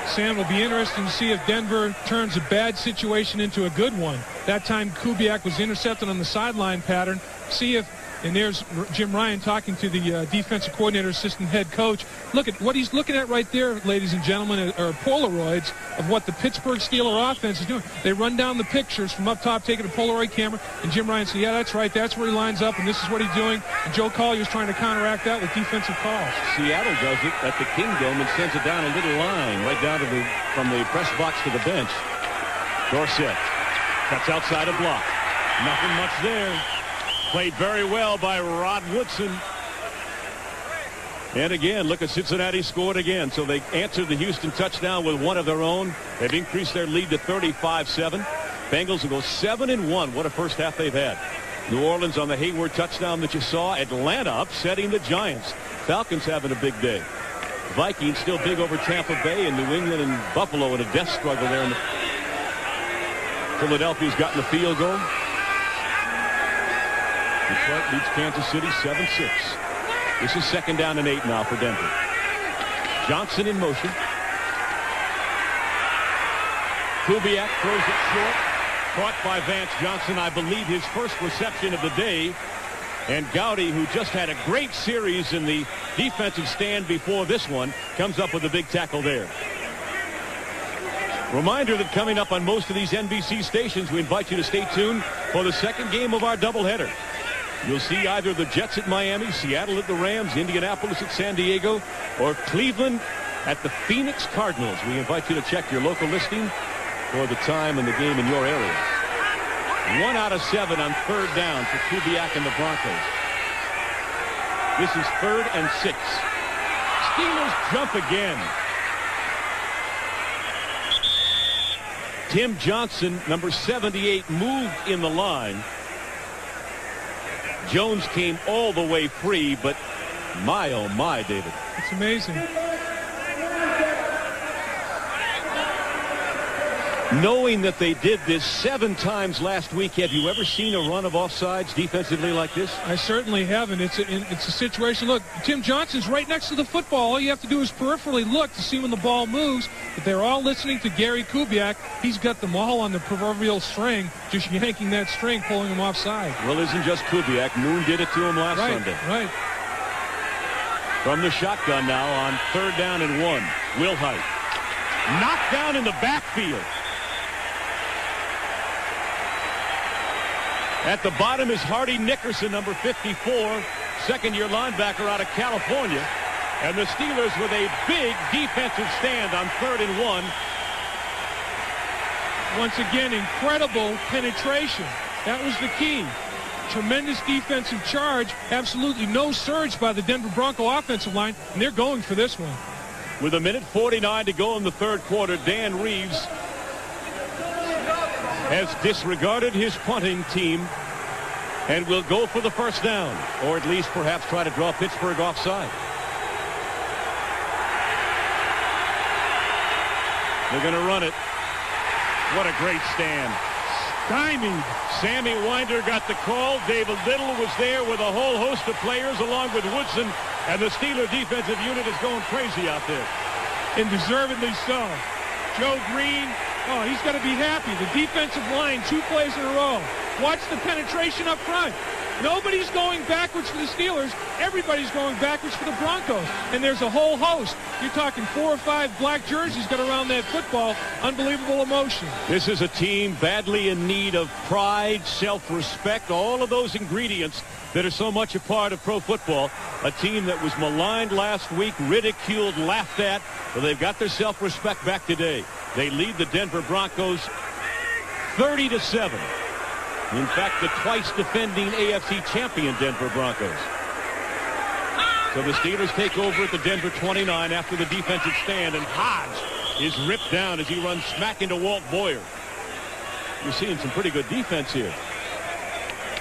Sam, will be interesting to see if Denver turns a bad situation into a good one. That time Kubiak was intercepted on the sideline pattern. See if, and there's Jim Ryan talking to the defensive coordinator, assistant head coach. Look at what he's looking at right there, ladies and gentlemen, are Polaroids of what the Pittsburgh Steelers offense is doing. They run down the pictures from up top, taking a Polaroid camera, and Jim Ryan said, yeah, that's right, that's where he lines up, and this is what he's doing. And Joe Collier's trying to counteract that with defensive calls.
Seattle does it at the Kingdome and sends it down a little line, right down to from the press box to the bench. Dorsett cuts outside a block. Nothing much there. Played very well by Rod Woodson. And again, look at Cincinnati scored again. So they answered the Houston touchdown with one of their own. They've increased their lead to 35-7. Bengals will go 7-1. What a first half they've had. New Orleans on the Hayward touchdown that you saw. Atlanta upsetting the Giants. Falcons having a big day. Vikings still big over Tampa Bay, and New England and Buffalo in a death struggle there. Philadelphia's gotten the field goal. Detroit leads Kansas City 7-6. This is 2nd down and 8 now for Denver. Johnson in motion. Kubiak throws it short. Caught by Vance Johnson, I believe his first reception of the day. And Gowdy, who just had a great series in the defensive stand before this one, comes up with a big tackle there. Reminder that coming up on most of these NBC stations, we invite you to stay tuned for the second game of our doubleheader. You'll see either the Jets at Miami, Seattle at the Rams, Indianapolis at San Diego, or Cleveland at the Phoenix Cardinals. We invite you to check your local listing for the time and the game in your area. 1 out of 7 on 3rd down for Kubiak and the Broncos. This is 3rd and 6. Steelers jump again. Tim Johnson, number 78, moved in the line. Jones came all the way free, but my, oh my, David.
It's amazing.
Knowing that they did this 7 times last week, have you ever seen a run of offsides defensively like this?
I certainly haven't. It's a situation. Look, Tim Johnson's right next to the football. All you have to do is peripherally look to see when the ball moves. But they're all listening to Gary Kubiak. He's got them all on the proverbial string, just yanking that string, pulling them offside.
Well, it isn't just Kubiak. Moon did it to him last Sunday.
Right.
From the shotgun now on 3rd down and 1. Wilhite. Knocked down in the backfield. At the bottom is Hardy Nickerson, number 54, second-year linebacker out of California. And the Steelers with a big defensive stand on 3rd and 1.
Once again, incredible penetration. That was the key. Tremendous defensive charge. Absolutely no surge by the Denver Bronco offensive line, and they're going for this one.
With 1:49 to go in the 3rd quarter, Dan Reeves has disregarded his punting team and will go for the 1st down, or at least perhaps try to draw Pittsburgh offside. They're going to run it. What a great stand. Stymied. Sammy Winder got the call. David Little was there with a whole host of players along with Woodson, and the Steeler defensive unit is going crazy out there.
And deservedly so. Joe Green, oh, he's got to be happy. The defensive line, 2 plays in a row. Watch the penetration up front. Nobody's going backwards for the Steelers. Everybody's going backwards for the Broncos. And there's a whole host. You're talking 4 or 5 black jerseys got around that football. Unbelievable emotion.
This is a team badly in need of pride, self-respect, all of those ingredients that are so much a part of pro football. A team that was maligned last week, ridiculed, laughed at, but they've got their self-respect back today. They lead the Denver Broncos 30-7. In fact, the twice defending AFC champion Denver Broncos. So the Steelers take over at the Denver 29 after the defensive stand, and Hodge is ripped down as he runs smack into Walt Boyer. You're seeing some pretty good defense here.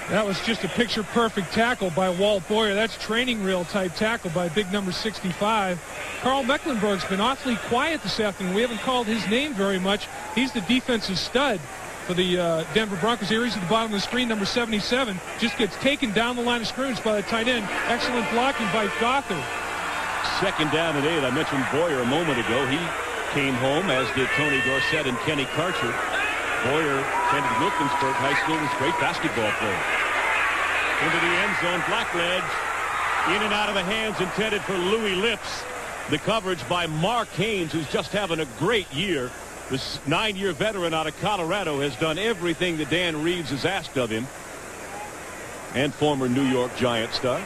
That was just a picture-perfect tackle by Walt Boyer. That's training reel type tackle by big number 65. Carl Mecklenburg's been awfully quiet this afternoon. We haven't called his name very much. He's the defensive stud for the Denver Broncos. Here he's at the bottom of the screen, number 77. Just gets taken down the line of scrimmage by the tight end. Excellent blocking by Gothard.
2nd down and 8. I mentioned Boyer a moment ago. He came home, as did Tony Dorsett and Kenny Karcher. Boyer attended Wilkinsburg High School, was a great basketball player. Into the end zone, Blackledge. In and out of the hands intended for Louis Lips. The coverage by Mark Haynes, who's just having a great year. This 9-year veteran out of Colorado has done everything that Dan Reeves has asked of him. And former New York Giant star.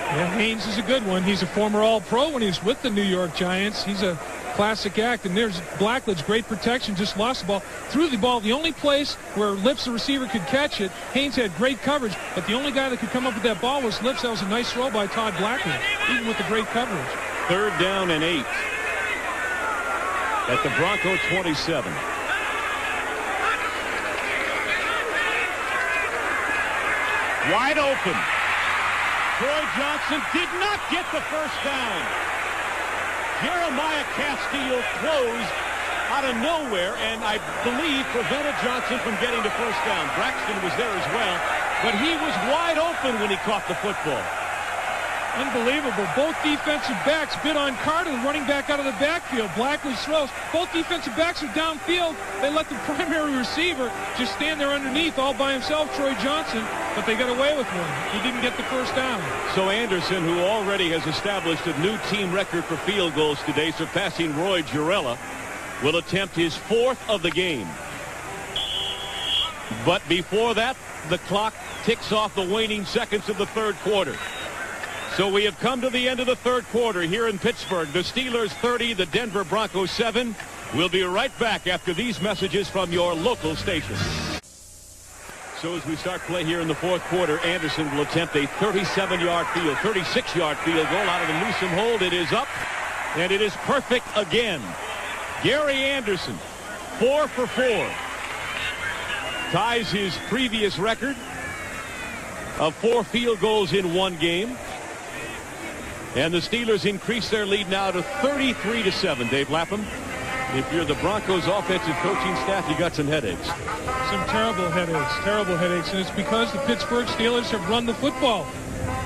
Yeah, Haynes is a good one. He's a former All-Pro when he was with the New York Giants. He's a classic act. And there's Blackledge, great protection, just lost the ball. Threw the ball. The only place where Lips, the receiver, could catch it. Haynes had great coverage, but the only guy that could come up with that ball was Lips. That was a nice throw by Todd Blackledge, even with the great coverage.
3rd down and 8. At the Bronco 27. Wide open. Troy Johnson did not get the 1st down. Jeremiah Castile closed out of nowhere and I believe prevented Johnson from getting the 1st down. Braxton was there as well, but he was wide open when he caught the football.
Unbelievable. Both defensive backs bid on Carter, running back out of the backfield. Blackledge throws. Both defensive backs are downfield. They let the primary receiver just stand there underneath all by himself, Troy Johnson, but they got away with one. He didn't get the first down.
So Anderson, who already has established a new team record for field goals today, surpassing Roy Girella, will attempt his 4th of the game. But before that, the clock ticks off the waning seconds of the third quarter. So we have come to the end of the third quarter here in Pittsburgh. The Steelers 30, the Denver Broncos 7. We'll be right back after these messages from your local station. So as we start play here in the fourth quarter, Anderson will attempt a 36-yard field goal out of the Newsom hold. It is up, and it is perfect again. Gary Anderson, 4 for 4. Ties his previous record of 4 field goals in one game. And the Steelers increase their lead now to 33-7. Dave Lapham, if you're the Broncos offensive coaching staff, you got some headaches.
Some terrible headaches, and it's because the Pittsburgh Steelers have run the football.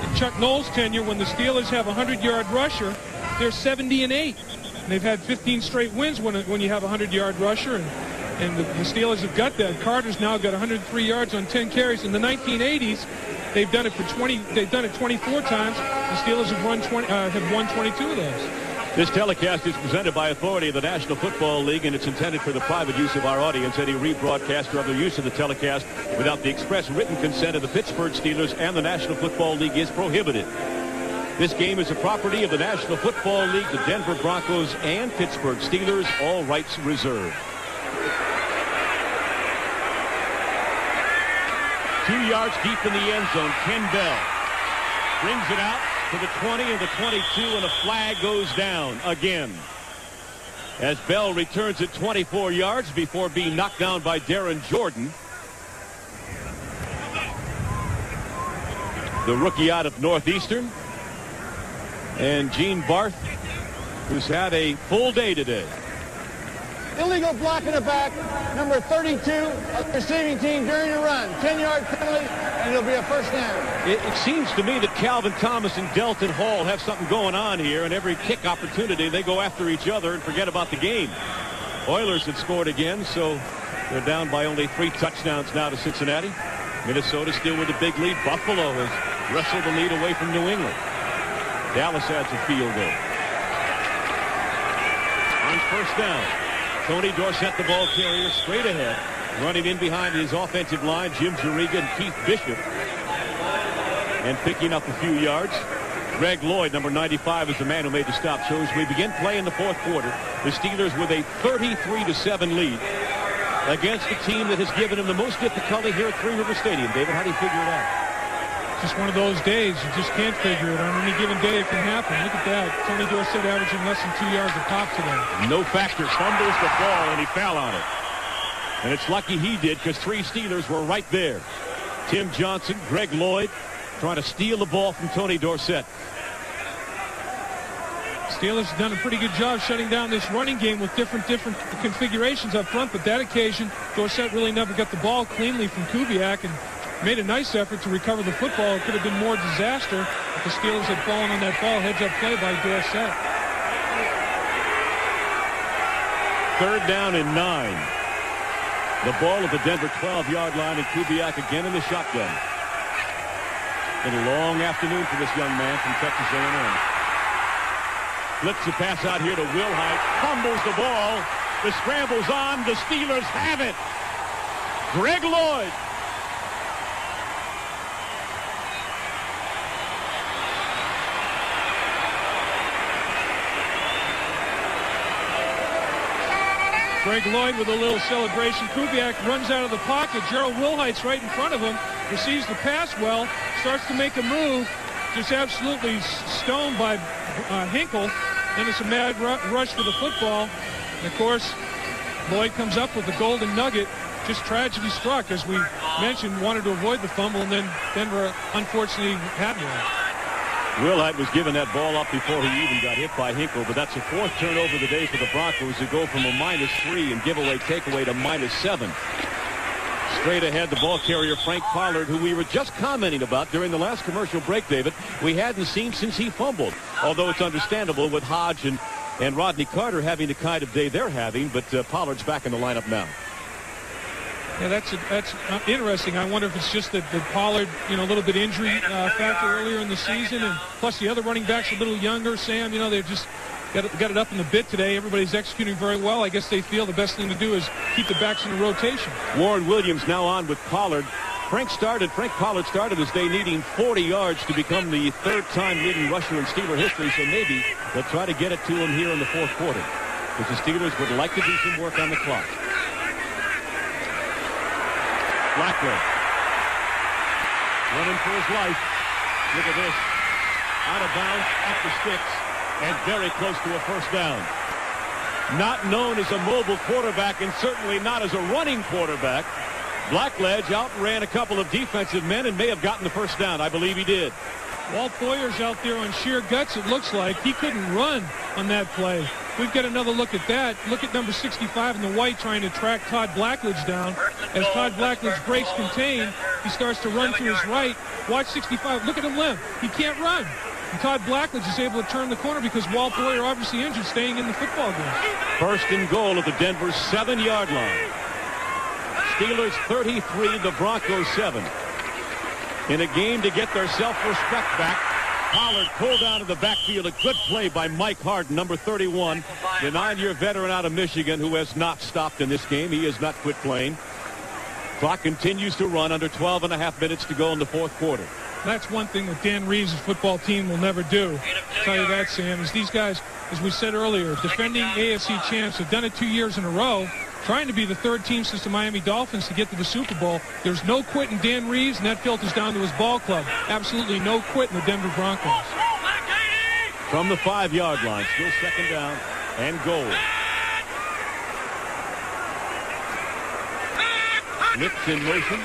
In Chuck Noll's tenure, when the Steelers have a 100-yard rusher, they're 70-8. And they've had 15 straight wins when you have a 100-yard rusher, and the Steelers have got that. Carter's now got 103 yards on 10 carries. In the 1980s, they've done it 24 times. The Steelers have won 22 of those.
This telecast is presented by authority of the National Football League, and it's intended for the private use of our audience. Any rebroadcast or other use of the telecast without the express written consent of the Pittsburgh Steelers and the National Football League is prohibited. This game is a property of the National Football League, the Denver Broncos, and Pittsburgh Steelers, all rights reserved. 2 yards deep in the end zone, Ken Bell brings it out to the 20 and the 22, and a flag goes down again as Bell returns at 24 yards before being knocked down by Darren Jordan, the rookie out of Northeastern, and Gene Barth, who's had a full day today.
Illegal block in the back, number 32 of the receiving team during the run. 10-yard penalty, and it'll be a first down.
It seems to me that Calvin Thomas and Delton Hall have something going on here, and every kick opportunity they go after each other and forget about the game. Oilers had scored again, so they're down by only 3 touchdowns now to Cincinnati. Minnesota still with a big lead. Buffalo has wrestled the lead away from New England. Dallas adds a field goal. On first down, Tony Dorsett, the ball carrier, straight ahead. Running in behind his offensive line, Jim Juriga and Keith Bishop. And picking up a few yards, Greg Lloyd, number 95, is the man who made the stop. So as we begin play in the fourth quarter, the Steelers with a 33-7 lead against a team that has given them the most difficulty here at Three River Stadium. David, how do you figure it out?
Just one of those days. You just can't figure it. On any given day, it can happen. Look at that. Tony Dorsett averaging less than 2 yards a pop today.
No factor. Fumbles the ball, and he fell on it. And it's lucky he did, because 3 Steelers were right there. Tim Johnson, Greg Lloyd, trying to steal the ball from Tony Dorsett.
Steelers have done a pretty good job shutting down this running game with different configurations up front, but that occasion, Dorsett really never got the ball cleanly from Kubiak and made a nice effort to recover the football. It could have been more disaster if the Steelers had fallen on that ball. Heads-up play by Dorsett.
3rd down and 9. The ball at the Denver 12-yard line, and Kubiak again in the shotgun. Been a long afternoon for this young man from Texas A&M. Flips the pass out here to Wilhite. Fumbles the ball. The scramble's on. The Steelers have it. Greg Lloyd.
Greg Lloyd with a little celebration. Kubiak runs out of the pocket. Gerald Wilhite's right in front of him. Receives the pass well. Starts to make a move. Just absolutely stoned by Hinkle. Then it's a mad rush for the football. And, of course, Lloyd comes up with the golden nugget. Just tragedy struck, as we mentioned, wanted to avoid the fumble, and then Denver unfortunately had one.
Wilhite was given that ball up before he even got hit by Hinkle, but that's the 4th turnover of the day for the Broncos, who go from a -3 in giveaway takeaway to -7. Straight ahead, the ball carrier, Frank Pollard, who we were just commenting about during the last commercial break, David. We hadn't seen since he fumbled, although it's understandable with Hodge and Rodney Carter having the kind of day they're having, but Pollard's back in the lineup now.
Yeah, that's interesting. I wonder if it's just that Pollard, a little bit injury factor earlier in the season, and plus the other running backs a little younger. Sam, they're just got it up in the bit today. Everybody's executing very well. I guess they feel the best thing to do is keep the backs in a rotation. Warren
Williams now on with Pollard. Frank Pollard started this day needing 40 yards to become the third-time leading rusher in Steeler history, so maybe they'll try to get it to him here in the fourth quarter, because the Steelers would like to do some work on the clock. Blackledge running for his life. Look at this. Out of bounds at the sticks and very close to a first down. Not known as a mobile quarterback and certainly not as a running quarterback, Blackledge outran a couple of defensive men and may have gotten the first down. I believe he did.
Walt Boyer's out there on sheer guts, it looks like. He couldn't run on that play. We've got another look at that. Look at number 65 in the white trying to track Todd Blackledge down. As Todd Blackledge breaks contain, he starts to run to his right. Watch 65. Look at him limp. He can't run. And Todd Blackledge is able to turn the corner because Walt Boyer, obviously injured, staying in the football game.
First and goal at the Denver 7-yard line. Steelers 33, the Broncos 7. In a game to get their self-respect back, Pollard pulled out of the backfield. A good play by Mike Harden, number 31, the 9-year veteran out of Michigan who has not stopped in this game. He has not quit playing. Clock continues to run, under 12 and a half minutes to go in the fourth quarter.
That's one thing that Dan Reeves' football team will never do. I'll tell you that, Sam, is these guys, as we said earlier, defending AFC champs, have done it 2 years in a row, trying to be the third team since the Miami Dolphins to get to the Super Bowl. There's no quit in Dan Reeves, and that filters down to his ball club. Absolutely no quit in the Denver Broncos.
From the 5-yard line, still second down and goal. Blitz in motion.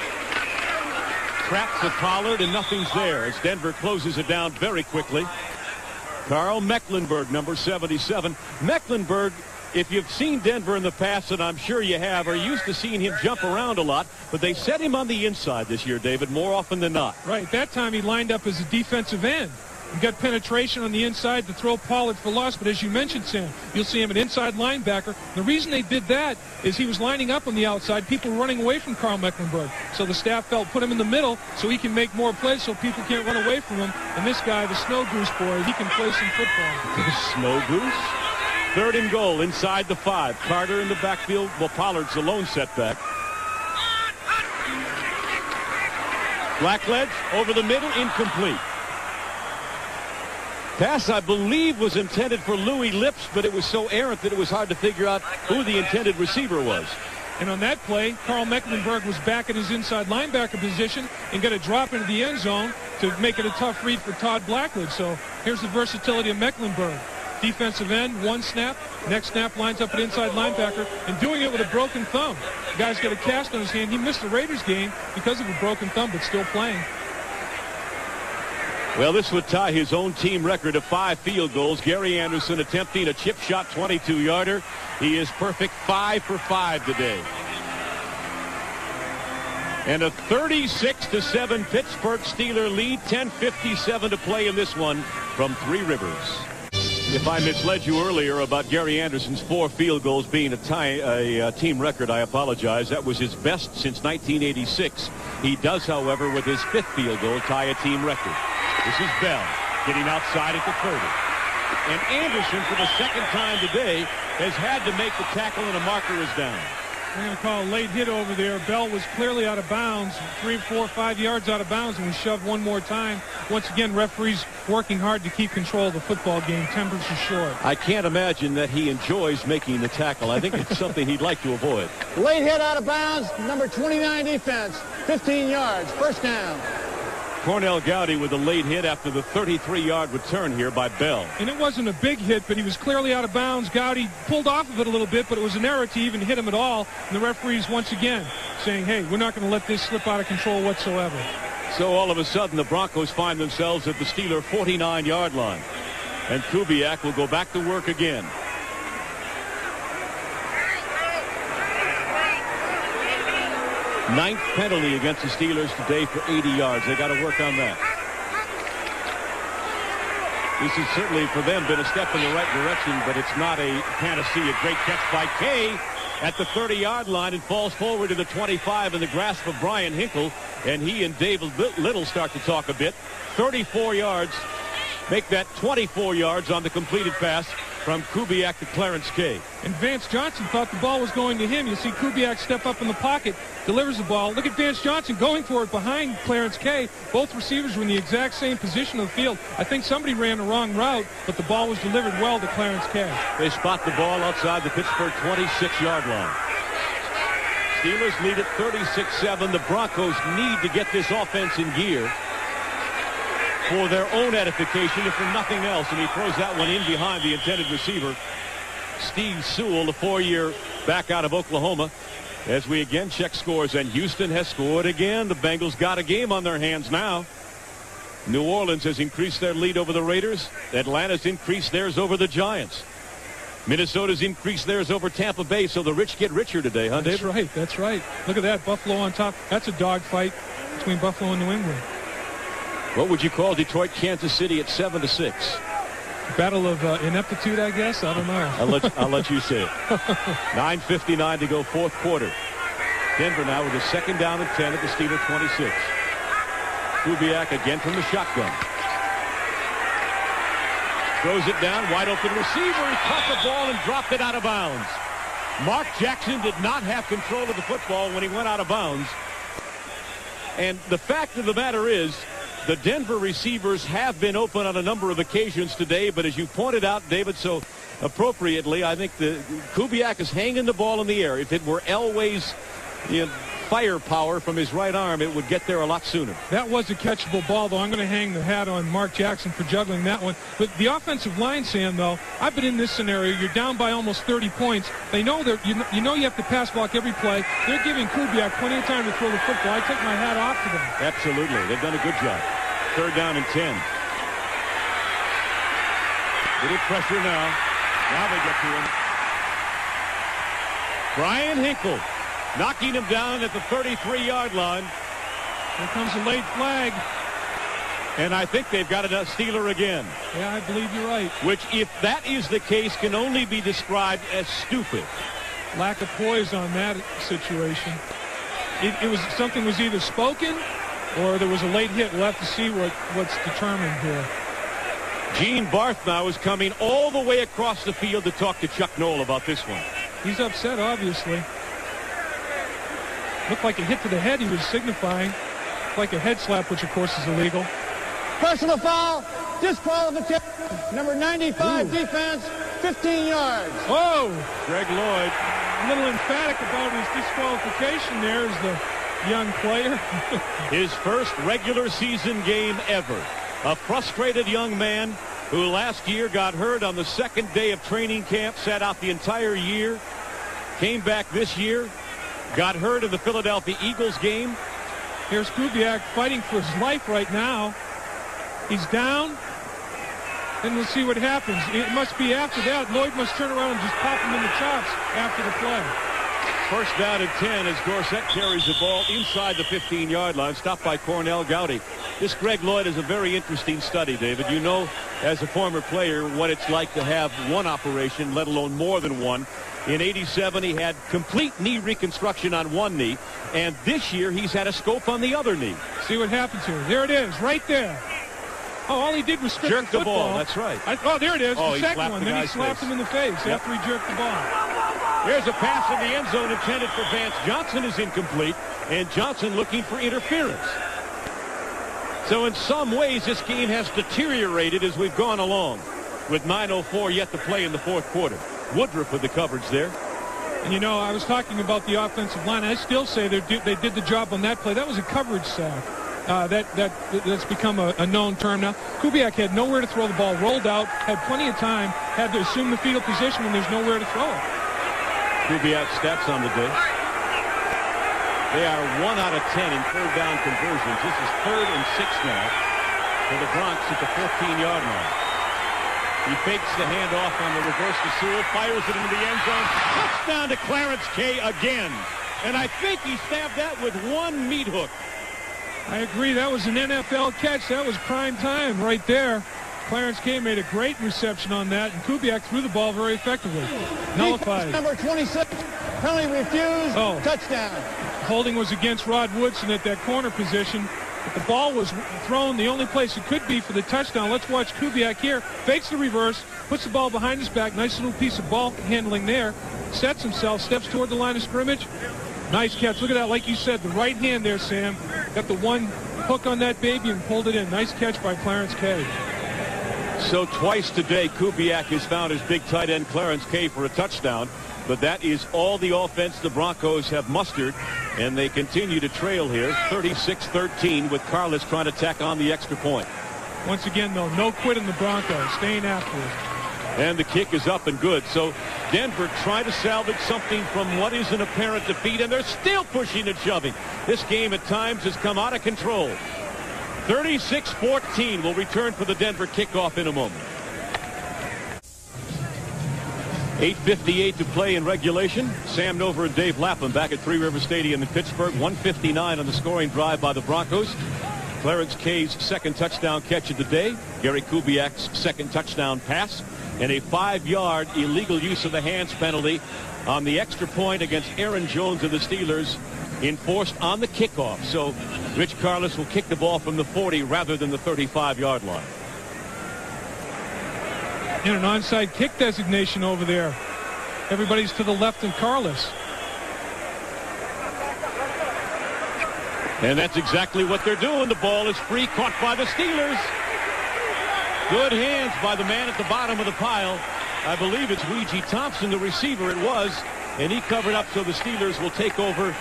Traps at Pollard, and nothing's there as Denver closes it down very quickly. Carl Mecklenburg, number 77. Mecklenburg, if you've seen Denver in the past, and I'm sure you have, are used to seeing him jump around a lot, but they set him on the inside this year, David, more often than not.
Right. That time he lined up as a defensive end. He got penetration on the inside to throw Pollard for loss, but as you mentioned, Sam, you'll see him an inside linebacker. The reason they did that is he was lining up on the outside, people running away from Carl Mecklenburg. So the staff felt put him in the middle so he can make more plays so people can't run away from him. And this guy, the Snow Goose boy, he can play some football.
Snow Goose? Third and goal inside the 5. Carter in the backfield. Well, Pollard's the lone setback. Blackledge over the middle, incomplete. Pass, I believe, was intended for Louis Lips, but it was so errant that it was hard to figure out who the intended receiver was.
And on that play, Carl Mecklenburg was back in his inside linebacker position and got a drop into the end zone to make it a tough read for Todd Blackledge. So here's the versatility of Mecklenburg. Defensive end, one snap, next snap lines up at inside linebacker, and doing it with a broken thumb. The guy's got a cast on his hand. He missed the Raiders game because of a broken thumb, but still playing.
Well, this would tie his own team record of 5 field goals. Gary Anderson attempting a chip shot 22-yarder. He is perfect 5 for 5 today. And a 36-7 Pittsburgh Steeler lead. 10:57 to play in this one from Three Rivers. If I misled you earlier about Gary Anderson's 4 field goals being a team record, I apologize. That was his best since 1986. He does, however, with his 5th field goal, tie a team record. This is Bell getting outside at the 30. And Anderson, for the second time today, has had to make the tackle, and a marker is down.
We're going to call a late hit over there. Bell was clearly out of bounds, 3, 4, 5 yards out of bounds, and we shoved one more time. Once again, referees working hard to keep control of the football game. Tempers are short.
I can't imagine that he enjoys making the tackle. I think it's something he'd like to avoid.
Late hit out of bounds, number 29 defense, 15 yards, first down.
Cornell Gowdy with a late hit after the 33-yard return here by Bell.
And it wasn't a big hit, but he was clearly out of bounds. Gowdy pulled off of it a little bit, but it was an error to even hit him at all. And the referees once again saying, hey, we're not going to let this slip out of control whatsoever.
So all of a sudden the Broncos find themselves at the Steeler 49-yard line. And Kubiak will go back to work again. 9th penalty against the Steelers today for 80 yards. They got to work on that. This has certainly for them been a step in the right direction, but it's not a panacea. A great catch by Kay at the 30-yard line and falls forward to the 25 in the grasp of Brian Hinkle, and he and David Little start to talk a bit. 34 yards, make that 24 yards on the completed pass from Kubiak to Clarence Kay.
And Vance Johnson thought the ball was going to him. You see Kubiak step up in the pocket, delivers the ball. Look at Vance Johnson going for it behind Clarence Kay. Both receivers were in the exact same position of the field. I think somebody ran the wrong route, but the ball was delivered well to Clarence Kay.
They spot the ball outside the Pittsburgh 26-yard line. Steelers lead at 36-7. The Broncos need to get this offense in gear for their own edification, if for nothing else. And he throws that one in behind the intended receiver, Steve Sewell, the 4-year back out of Oklahoma. As we again check scores, and Houston has scored again. The Bengals got a game on their hands now. New Orleans has increased their lead over the Raiders. Atlanta's increased theirs over the Giants. Minnesota's increased theirs over Tampa Bay, so the rich get richer today, huh, David?
That's right, that's right. Look at that, Buffalo on top. That's a dogfight between Buffalo and New England.
What would you call Detroit, Kansas City at 7-6?
Battle of ineptitude, I guess. I don't know.
I'll let you say it. 9:59 to go, fourth quarter. Denver now with a 2nd down and 10 at the Steelers 26. Kubiak again from the shotgun. Throws it down, wide open receiver. He caught the ball and dropped it out of bounds. Mark Jackson did not have control of the football when he went out of bounds. And the fact of the matter is, the Denver receivers have been open on a number of occasions today, but as you pointed out, David, so appropriately, I think the Kubiak is hanging the ball in the air. If it were Elway's firepower from his right arm, it would get there a lot sooner.
That was a catchable ball, though. I'm going to hang the hat on Mark Jackson for juggling that one. But the offensive line, Sam, though, I've been in this scenario. You're down by almost 30 points. They know that you know you have to pass block every play. They're giving Kubiak plenty of time to throw the football. I take my hat off to them.
Absolutely. They've done a good job. 3rd down and 10. Little pressure now. Now they get to him. Brian Hinkle knocking him down at the 33-yard line.
Here comes a late flag.
And I think they've got a Steeler again.
Yeah, I believe you're right.
Which, if that is the case, can only be described as stupid.
Lack of poise on that situation. It was something was either spoken or there was a late hit. We'll have to see what's determined here.
Gene Barth now is coming all the way across the field to talk to Chuck Noll about this one.
He's upset, obviously. Looked like a hit to the head he was signifying. Like a head slap, which, of course, is illegal.
Personal foul, disqualification. Number 95
Ooh.
Defense, 15 yards.
Oh!
Greg Lloyd.
A little emphatic about his disqualification there as the young player.
His first regular season game ever. A frustrated young man who last year got hurt on the 2nd day of training camp, sat out the entire year, came back this year, got hurt in the Philadelphia Eagles game.
Here's Kubiak fighting for his life right now. He's down. And we'll see what happens. It must be after that. Lloyd must turn around and just pop him in the chops after the play.
1st down and 10 as Dorsett carries the ball inside the 15-yard line, stopped by Cornell Gowdy. This Greg Lloyd is a very interesting study, David. You know, as a former player, what it's like to have one operation, let alone more than one. In '87, he had complete knee reconstruction on one knee, and this year he's had a scope on the other knee.
See what happens here. There it is, right there. Oh, all he did was strip
jerk
the
ball. That's right.
Oh, there it is,
oh,
the second one. Then he slapped him in the face after he jerked the ball.
Here's a pass in the end zone intended for Vance Johnson is incomplete, and Johnson looking for interference. So in some ways, this game has deteriorated as we've gone along, with 9:04 yet to play in the 4th quarter. Woodruff with the coverage there.
And, you know, I was talking about the offensive line. I still say they did the job on that play. That was a coverage sack. That's become a known term now. Kubiak had nowhere to throw the ball, rolled out, had plenty of time, had to assume the fetal position when there's nowhere to throw it.
Kubiak's stats on the day. They are 1 out of 10 in 3rd down conversions. This is 3rd and 6 now for the Bronx at the 14-yard line. He fakes the handoff on the reverse to Sewell, fires it into the end zone. Touchdown to Clarence Kay again. And I think he stabbed that with one meat hook.
I agree. That was an NFL catch. That was prime time right there. Clarence Kay made a great reception on that, and Kubiak threw the ball very effectively. Nullified.
Number 26, penalty refused, touchdown.
Holding was against Rod Woodson at that corner position. But the ball was thrown the only place it could be for the touchdown. Let's watch Kubiak here. Fakes the reverse, puts the ball behind his back. Nice little piece of ball handling there. Sets himself, steps toward the line of scrimmage. Nice catch. Look at that. Like you said, the right hand there, Sam. Got the one hook on that baby and pulled it in. Nice catch by Clarence Kay.
So twice today, Kubiak has found his big tight end Clarence Kay for a touchdown. But that is all the offense the Broncos have mustered, and they continue to trail here 36-13 with Carlos trying to tack on the extra point.
Once again, though, no quit in the Broncos, staying after it.
And the kick is up and good. So Denver trying to salvage something from what is an apparent defeat, and they're still pushing and shoving. This game at times has come out of control. 36-14 will return for the Denver kickoff in a moment. 8:58 to play in regulation. Sam Nover and Dave Lapham back at Three River Stadium in Pittsburgh. 1:59 on the scoring drive by the Broncos. Clarence Kay's second touchdown catch of the day. Gary Kubiak's second touchdown pass. And a 5-yard illegal use of the hands penalty on the extra point against Aaron Jones of the Steelers enforced on the kickoff. So Rich Carlos will kick the ball from the 40 rather than the 35-yard line.
And an onside kick designation over there. Everybody's to the left of Carlos.
And that's exactly what they're doing. The ball is free, caught by the Steelers. Good hands by the man at the bottom of the pile. I believe it's Ouija Thompson, the receiver it was. And he covered up so the Steelers will take over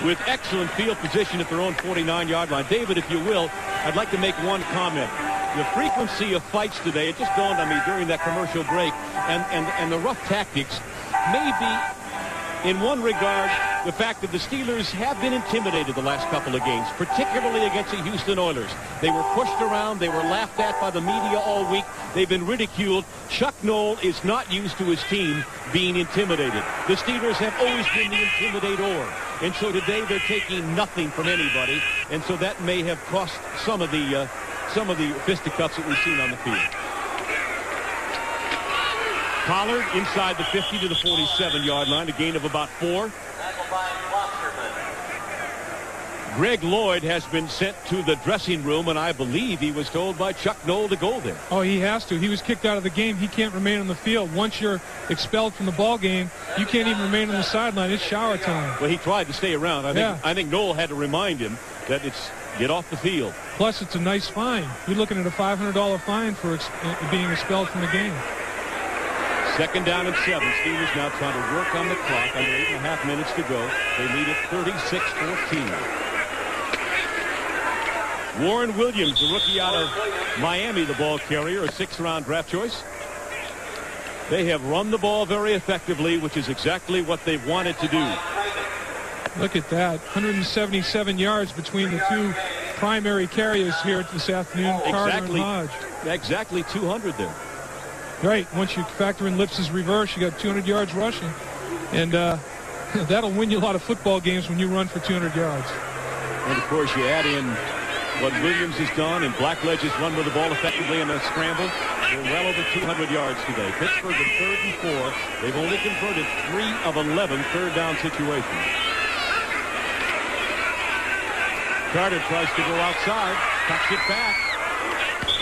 with excellent field position at their own 49-yard line. David, if you will, I'd like to make one comment. The frequency of fights today, it just dawned on me during that commercial break, and the rough tactics may be, in one regard, the fact that the Steelers have been intimidated the last couple of games, particularly against the Houston Oilers. They were pushed around. They were laughed at by the media all week. They've been ridiculed. Chuck Noll is not used to his team being intimidated. The Steelers have always been the intimidator. And so today they're taking nothing from anybody. And so that may have cost some of the fisticuffs that we've seen on the field. Pollard inside the 50 to the 47-yard line, a gain of about 4. Greg Lloyd has been sent to the dressing room, and I believe he was told by Chuck Noll to go there.
Oh, he has to. He was kicked out of the game. He can't remain on the field. Once you're expelled from the ball game, you can't even remain on the sideline. It's shower time.
Well, he tried to stay around. I think Noll had to remind him that it's get off the field.
Plus, it's a nice fine. You're looking at a $500 fine for being expelled from the game.
Second down and 7. Steelers now trying to work on the clock under 8.5 minutes to go. They lead it 36-14. Warren Williams, the rookie out of Miami, the ball carrier, a 6th-round draft choice. They have run the ball very effectively, which is exactly what they've wanted to do.
Look at that. 177 yards between the two primary carriers here this afternoon, Carter and Hodge.
Exactly 200 there.
Right. Once you factor in Lipps' reverse, you got 200 yards rushing. And that'll win you a lot of football games when you run for 200 yards.
And, of course, you add in what Williams has done, and Blackledge has run with the ball effectively in a scramble. They're well over 200 yards today. Pittsburgh in 3rd and 4. They've only converted 3 of 11 third-down situations. Carter tries to go outside, cuts it back.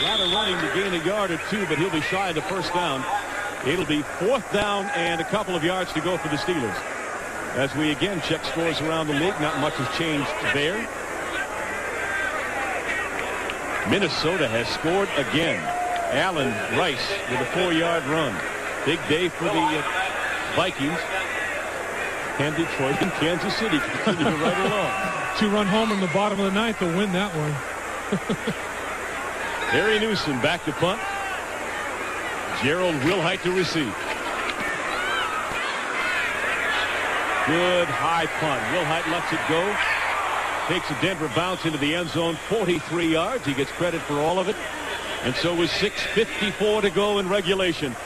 Rather running to gain a yard or 2, but he'll be shy of the first down. It'll be 4th down and a couple of yards to go for the Steelers. As we again check scores around the league, not much has changed there. Minnesota has scored again. Allen Rice with a 4-yard run. Big day for the Vikings. And Detroit and Kansas City continue right along.
2-run homer in the bottom of the 9th. They'll win that one.
Harry Newsom back to punt. Gerald Wilhite to receive. Good high punt. Wilhite lets it go. Takes a Denver bounce into the end zone, 43 yards. He gets credit for all of it. And so with 6:54 to go in regulation.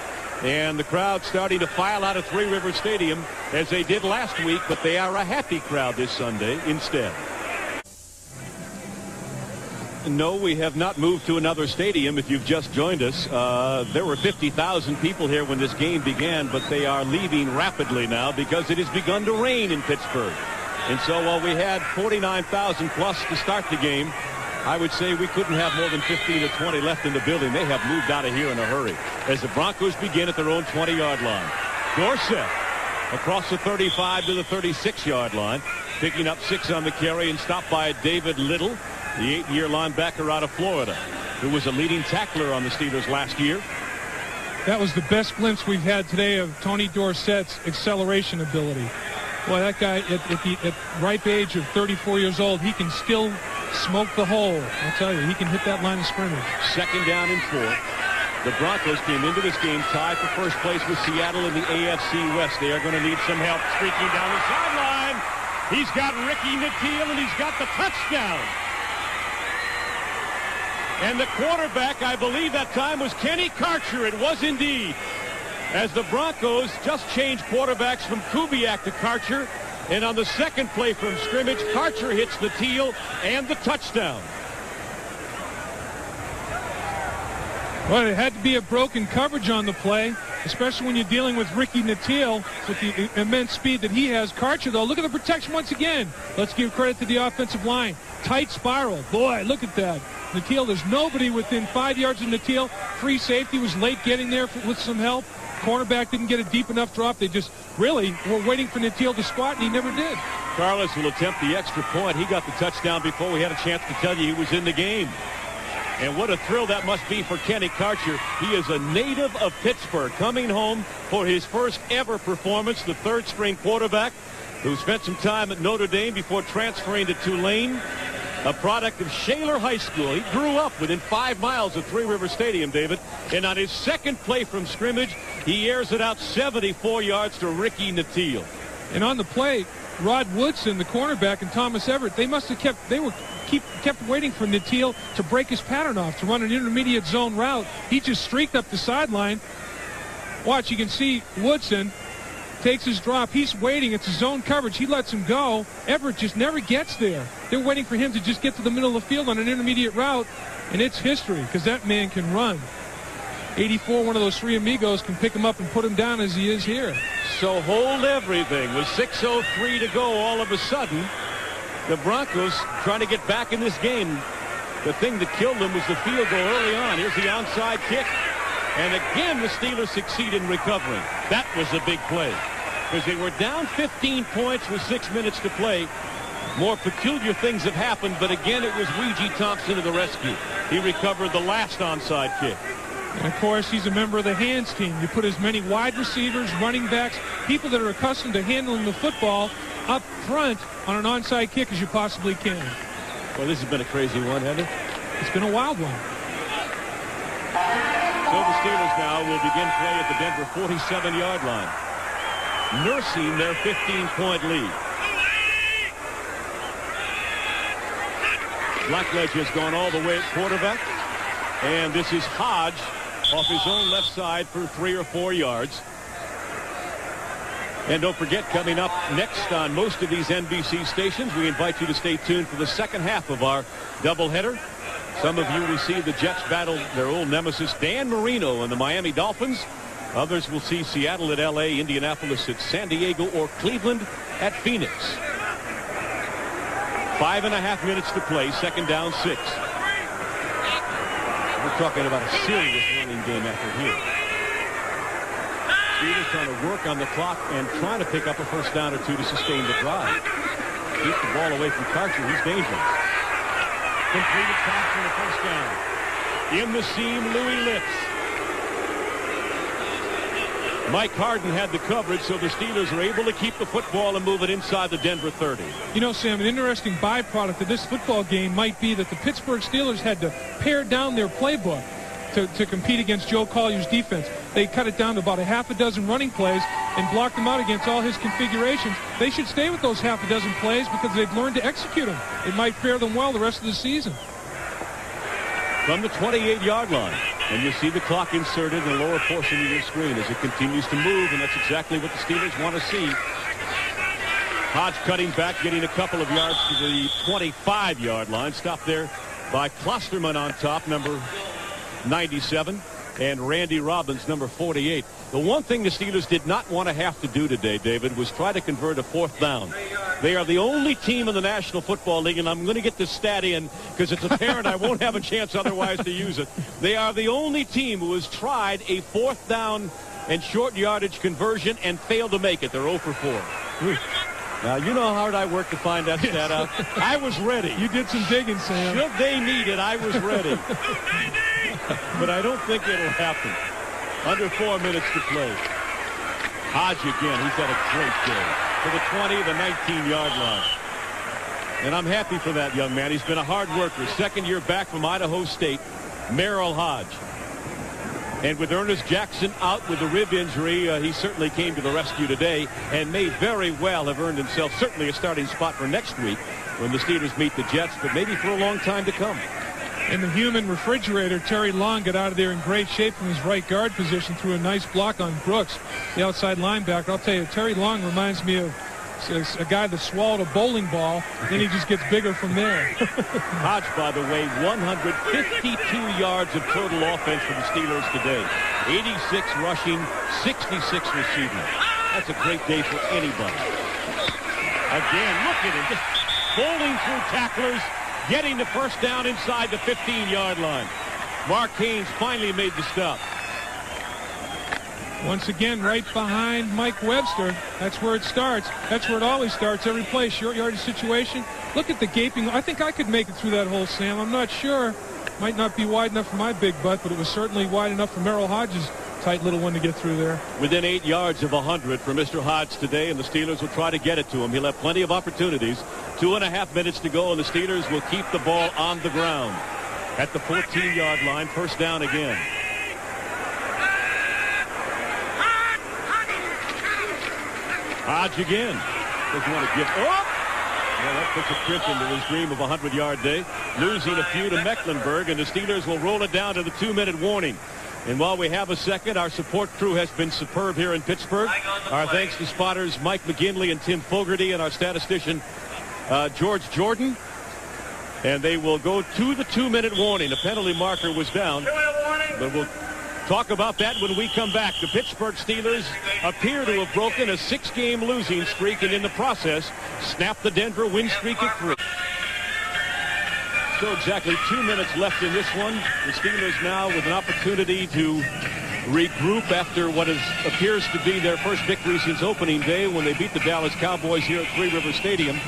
And the crowd starting to file out of Three River Stadium as they did last week, but they are a happy crowd this Sunday instead. No, we have not moved to another stadium if you've just joined us. There were 50,000 people here when this game began, but they are leaving rapidly now because it has begun to rain in Pittsburgh. And so while we had 49,000 plus to start the game, I would say we couldn't have more than 15 or 20 left in the building. They have moved out of here in a hurry as the Broncos begin at their own 20-yard line. Dorsett across the 35 to the 36-yard line, picking up 6 on the carry and stopped by David Little, the 8-year linebacker out of Florida, who was a leading tackler on the Steelers last year.
That was the best glimpse we've had today of Tony Dorsett's acceleration ability. Boy, that guy at ripe age of 34 years old, he can still smoke the hole. I'll tell you, he can hit that line of scrimmage. 2nd down and 4. The Broncos came into this game tied for first place with Seattle in the AFC West. They are going to need some help streaking down the sideline. He's got Ricky Nattiel, and he's got the touchdown. And the quarterback, I believe that time, was Kenny Karcher. It was indeed. As the Broncos just changed quarterbacks from Kubiak to Karcher. And on the second play from scrimmage, Karcher hits Nattiel and the touchdown. Well, it had to be a broken coverage on the play, especially when you're dealing with Ricky Nattiel with the immense speed that he has. Karcher, though, look at the protection once again. Let's give credit to the offensive line. Tight spiral. Boy, look at that. Nattiel, there's nobody within 5 yards of Nattiel. Free safety was late getting there with some help. Cornerback didn't get a deep enough drop. They just really were waiting for Nattiel to squat, and he never did.
Carlos will attempt the extra point. He got the touchdown before we had a chance to tell you he was in the game. And what a thrill that must be for Kenny Karcher. He is a native of Pittsburgh, coming home for his first ever performance, the third-string quarterback who spent some time at Notre Dame before transferring to Tulane, a product of Shaler High School. He grew up within 5 miles of Three River Stadium, David. And on his second play from scrimmage, he airs it out 74 yards to Ricky Nattiel.
And on the play, Rod Woodson, the cornerback, and Thomas Everett, they must have kept waiting for Nattiel to break his pattern off, to run an intermediate zone route. He just streaked up the sideline. Watch, you can see Woodson takes his drop. He's waiting. It's a zone coverage. He lets him go. Everett just never gets there. They're waiting for him to just get to the middle of the field on an intermediate route, and it's history because that man can run. 84, one of those three amigos, can pick him up and put him down as he is here.
So hold everything. With 6:03 to go, all of a sudden, the Broncos trying to get back in this game. The thing that killed them was the field goal early on. Here's the onside kick. And again, the Steelers succeed in recovering. That was a big play because they were down 15 points with 6 minutes to play. More peculiar things have happened, but again, it was Weegee Thompson to the rescue. He recovered the last onside kick.
And, of course, he's a member of the hands team. You put as many wide receivers, running backs, people that are accustomed to handling the football up front on an onside kick as you possibly can.
Well, this has been a crazy one, hasn't it?
It's been a wild one.
So the Steelers now will begin play at the Denver 47-yard line, nursing their 15-point lead. Blackledge has gone all the way at quarterback, and this is Hodge off his own left side for 3 or 4 yards. And don't forget, coming up next on most of these NBC stations, we invite you to stay tuned for the second half of our doubleheader. Some of you will see the Jets battle their old nemesis Dan Marino and the Miami Dolphins. Others will see Seattle at L.A., Indianapolis at San Diego, or Cleveland at Phoenix. 5.5 minutes to play, second down 6. We're talking about a serious running game after here. Steelers trying to work on the clock and trying to pick up a first down or two to sustain the drive. Keep the ball away from Karcher. He's dangerous. Completed pass for the first down. In the seam, Louis Litz. Mike Harden had the coverage, so the Steelers are able to keep the football and move it inside the Denver 30.
You know, Sam, an interesting byproduct of this football game might be that the Pittsburgh Steelers had to pare down their playbook to compete against Joe Collier's defense. They cut it down to about a half a dozen running plays and blocked them out against all his configurations. They should stay with those half a dozen plays because they've learned to execute them. It might fare them well the rest of the season.
From the 28-yard line, And you see the clock inserted in the lower portion of your screen as it continues to move, and that's exactly what the Steelers want to see. Hodge cutting back, getting a couple of yards to the 25-yard line. Stopped there by Klosterman on top, number 97, and Randy Robbins, number 48. The one thing the Steelers did not want to have to do today, David, was try to convert a fourth down. They are the only team in the National Football League, and I'm going to get this stat in because it's apparent I won't have a chance otherwise to use it. They are the only team who has tried a fourth down and short yardage conversion and failed to make it. They're 0 for 4. Now, you know how hard I worked to find that stat out. I was ready.
You did some digging, Sam.
Should they need it, I was ready. But I don't think it'll happen. Under 4 minutes to play. Hodge again. He's had a great day. To the 20, the 19-yard line. And I'm happy for that young man. He's been a hard worker. Second year back from Idaho State, Merrill Hodge. And with Ernest Jackson out with a rib injury, he certainly came to the rescue today and may very well have earned himself certainly a starting spot for next week when the Steelers meet the Jets, but maybe for a long time to come.
In the human refrigerator, Terry Long got out of there in great shape from his right guard position through a nice block on Brooks, the outside linebacker. I'll tell you, Terry Long reminds me of a guy that swallowed a bowling ball, then he just gets bigger from there.
Hodge, by the way, 152 yards of total offense for the Steelers today. 86 rushing, 66 receiving. That's a great day for anybody. Again, look at him, just bowling through tacklers, getting the first down inside the 15-yard line. Mark Haynes finally made the stop.
Once again, right behind Mike Webster. That's where it starts. That's where it always starts. Every play, short yardage situation. Look at the gaping. I think I could make it through that hole, Sam. I'm not sure. Might not be wide enough for my big butt, but it was certainly wide enough for Merrill Hodge's tight little one to get through there.
Within 8 yards of 100 for Mr. Hodge today, and the Steelers will try to get it to him. He'll have plenty of opportunities. 2.5 minutes to go, and the Steelers will keep the ball on the ground at the 14-yard line. First down again. Hodge again. Doesn't want to give up. Well, that puts a crimp into his dream of a 100-yard day. Losing a few to Mecklenburg, and the Steelers will roll it down to the 2-minute warning. And while we have a second, our support crew has been superb here in Pittsburgh. Our thanks to spotters Mike McGinley and Tim Fogarty and our statistician George Jordan. And they will go to the 2-minute warning. The penalty marker was down, but we'll talk about that when we come back. The Pittsburgh Steelers appear to have broken a 6-game losing streak, and in the process, snapped the Denver win streak at 3. So exactly 2 minutes left in this one. The Steelers now with an opportunity to regroup after what appears to be their first victory since opening day when they beat the Dallas Cowboys here at Three River Stadium.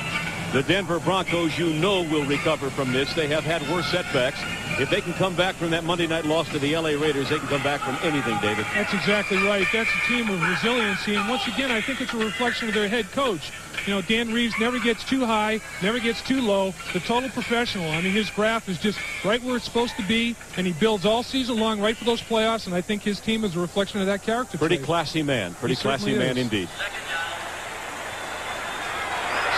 The Denver Broncos, you know, will recover from this. They have had worse setbacks. If they can come back from that Monday night loss to the L.A. Raiders, they can come back from anything, David.
That's exactly right. That's a team of resiliency. And once again, I think it's a reflection of their head coach. You know, Dan Reeves never gets too high, never gets too low. The total professional. I mean, his graph is just right where it's supposed to be, and he builds all season long right for those playoffs, and I think his team is a reflection of that character.
Pretty classy man. Pretty classy man indeed.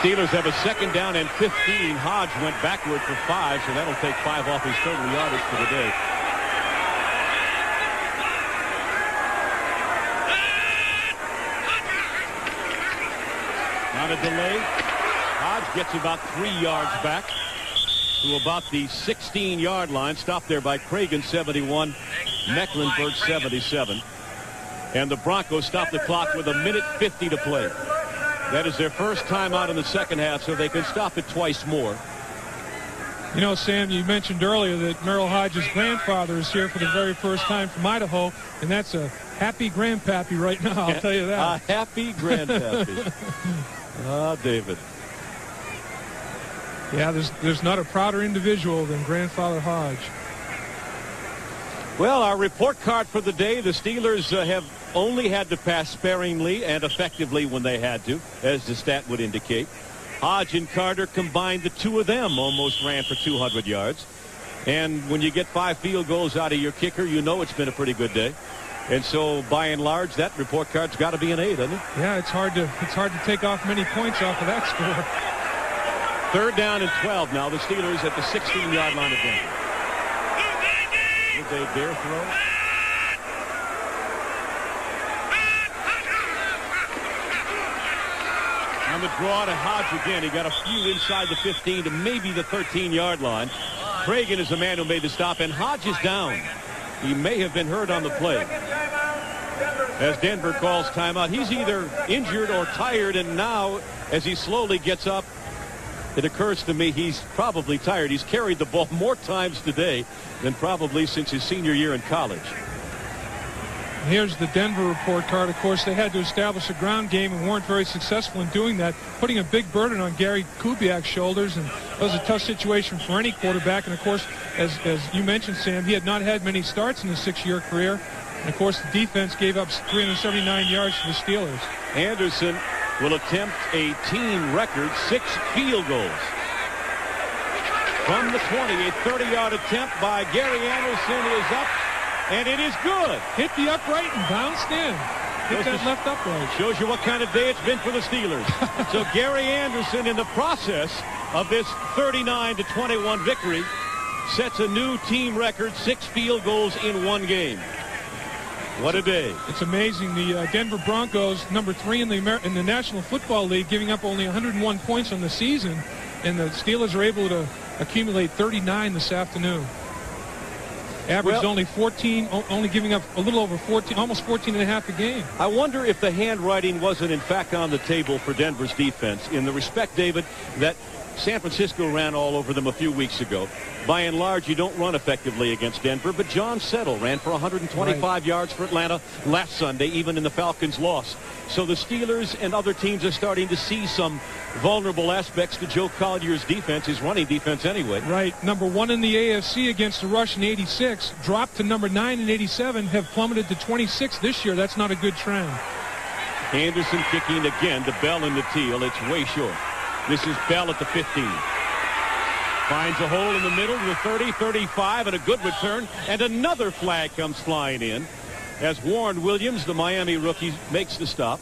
Steelers have a second down and 15. Hodge went backward for 5, so that'll take 5 off his total yardage for the day. Not a delay. Hodge gets about 3 yards back to about the 16-yard line. Stopped there by Cragen, 71, Mecklenburg, 77. And the Broncos stop the clock with 1:50 to play. That is their first time out in the second half, so they can stop it twice more.
You know, Sam, you mentioned earlier that Merrill Hodge's grandfather is here for the very first time from Idaho, and that's a happy grandpappy right now, I'll tell you that.
A happy grandpappy. Ah, David.
Yeah, there's not a prouder individual than Grandfather Hodge.
Well, our report card for the day, the Steelers have only had to pass sparingly and effectively when they had to, as the stat would indicate. Hodge and Carter combined, the two of them almost ran for 200 yards. And when you get 5 field goals out of your kicker, you know it's been a pretty good day. And so, by and large, that report card's got to be an A, doesn't it?
Yeah, it's hard to take off many points off of that score.
Third down and 12 now. The Steelers at the 16-yard line of Denver. Would they dare throw? On the draw to Hodge again. He got a few inside the 15 to maybe the 13-yard line. Cragen is the man who made the stop, and Hodge is down. He may have been hurt on the play. As Denver calls timeout, he's either injured or tired, and now as he slowly gets up, it occurs to me he's probably tired. He's carried the ball more times today than probably since his senior year in college.
Here's the Denver report card. Of course, they had to establish a ground game and weren't very successful in doing that, putting a big burden on Gary Kubiak's shoulders, and it was a tough situation for any quarterback. And of course, as you mentioned, Sam, he had not had many starts in his 6-year career. And of course, the defense gave up 379 yards to the Steelers.
Anderson will attempt a team record 6 field goals. From the 20, a 30-yard attempt by Gary Anderson is up, and it is good.
Hit the upright and bounced in. Hit that left upright.
Shows you what kind of day it's been for the Steelers. So Gary Anderson, in the process of this 39-21 victory, sets a new team record, 6 field goals in one game. What a day.
It's amazing. The Denver Broncos, number 3 in the National Football League, giving up only 101 points on the season, and the Steelers are able to accumulate 39 this afternoon. Averaged only 14, only giving up a little over 14, almost 14 and a half a game.
I wonder if the handwriting wasn't in fact on the table for Denver's defense, in the respect, David, that San Francisco ran all over them a few weeks ago. By and large, you don't run effectively against Denver, but John Settle ran for 125 yards for Atlanta last Sunday, even in the Falcons' loss. So the Steelers and other teams are starting to see some vulnerable aspects to Joe Collier's defense, his running defense anyway.
Right. Number 1 in the AFC against the rush in 86, dropped to number 9 in 87, have plummeted to 26 this year. That's not a good trend.
Anderson kicking again to Bell in the teal. It's way short. This is Bell at the 15. Finds a hole in the middle to the 30, 35, and a good return. And another flag comes flying in as Warren Williams, the Miami rookie, makes the stop.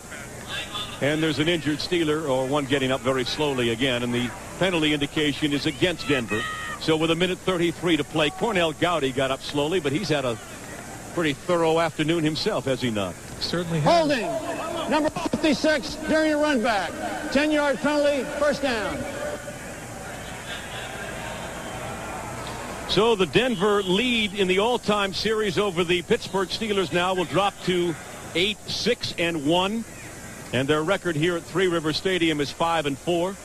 And there's an injured Steeler, or one getting up very slowly again. And the penalty indication is against Denver. So with 1:33 to play, Cornell Gowdy got up slowly, but he's had a pretty thorough afternoon himself, has he not?
Certainly has.
Holding, number 56 during a run back. 10-yard penalty, first down.
So the Denver lead in the all-time series over the Pittsburgh Steelers now will drop to 8-6-1. And their record here at Three River Stadium is 5-4.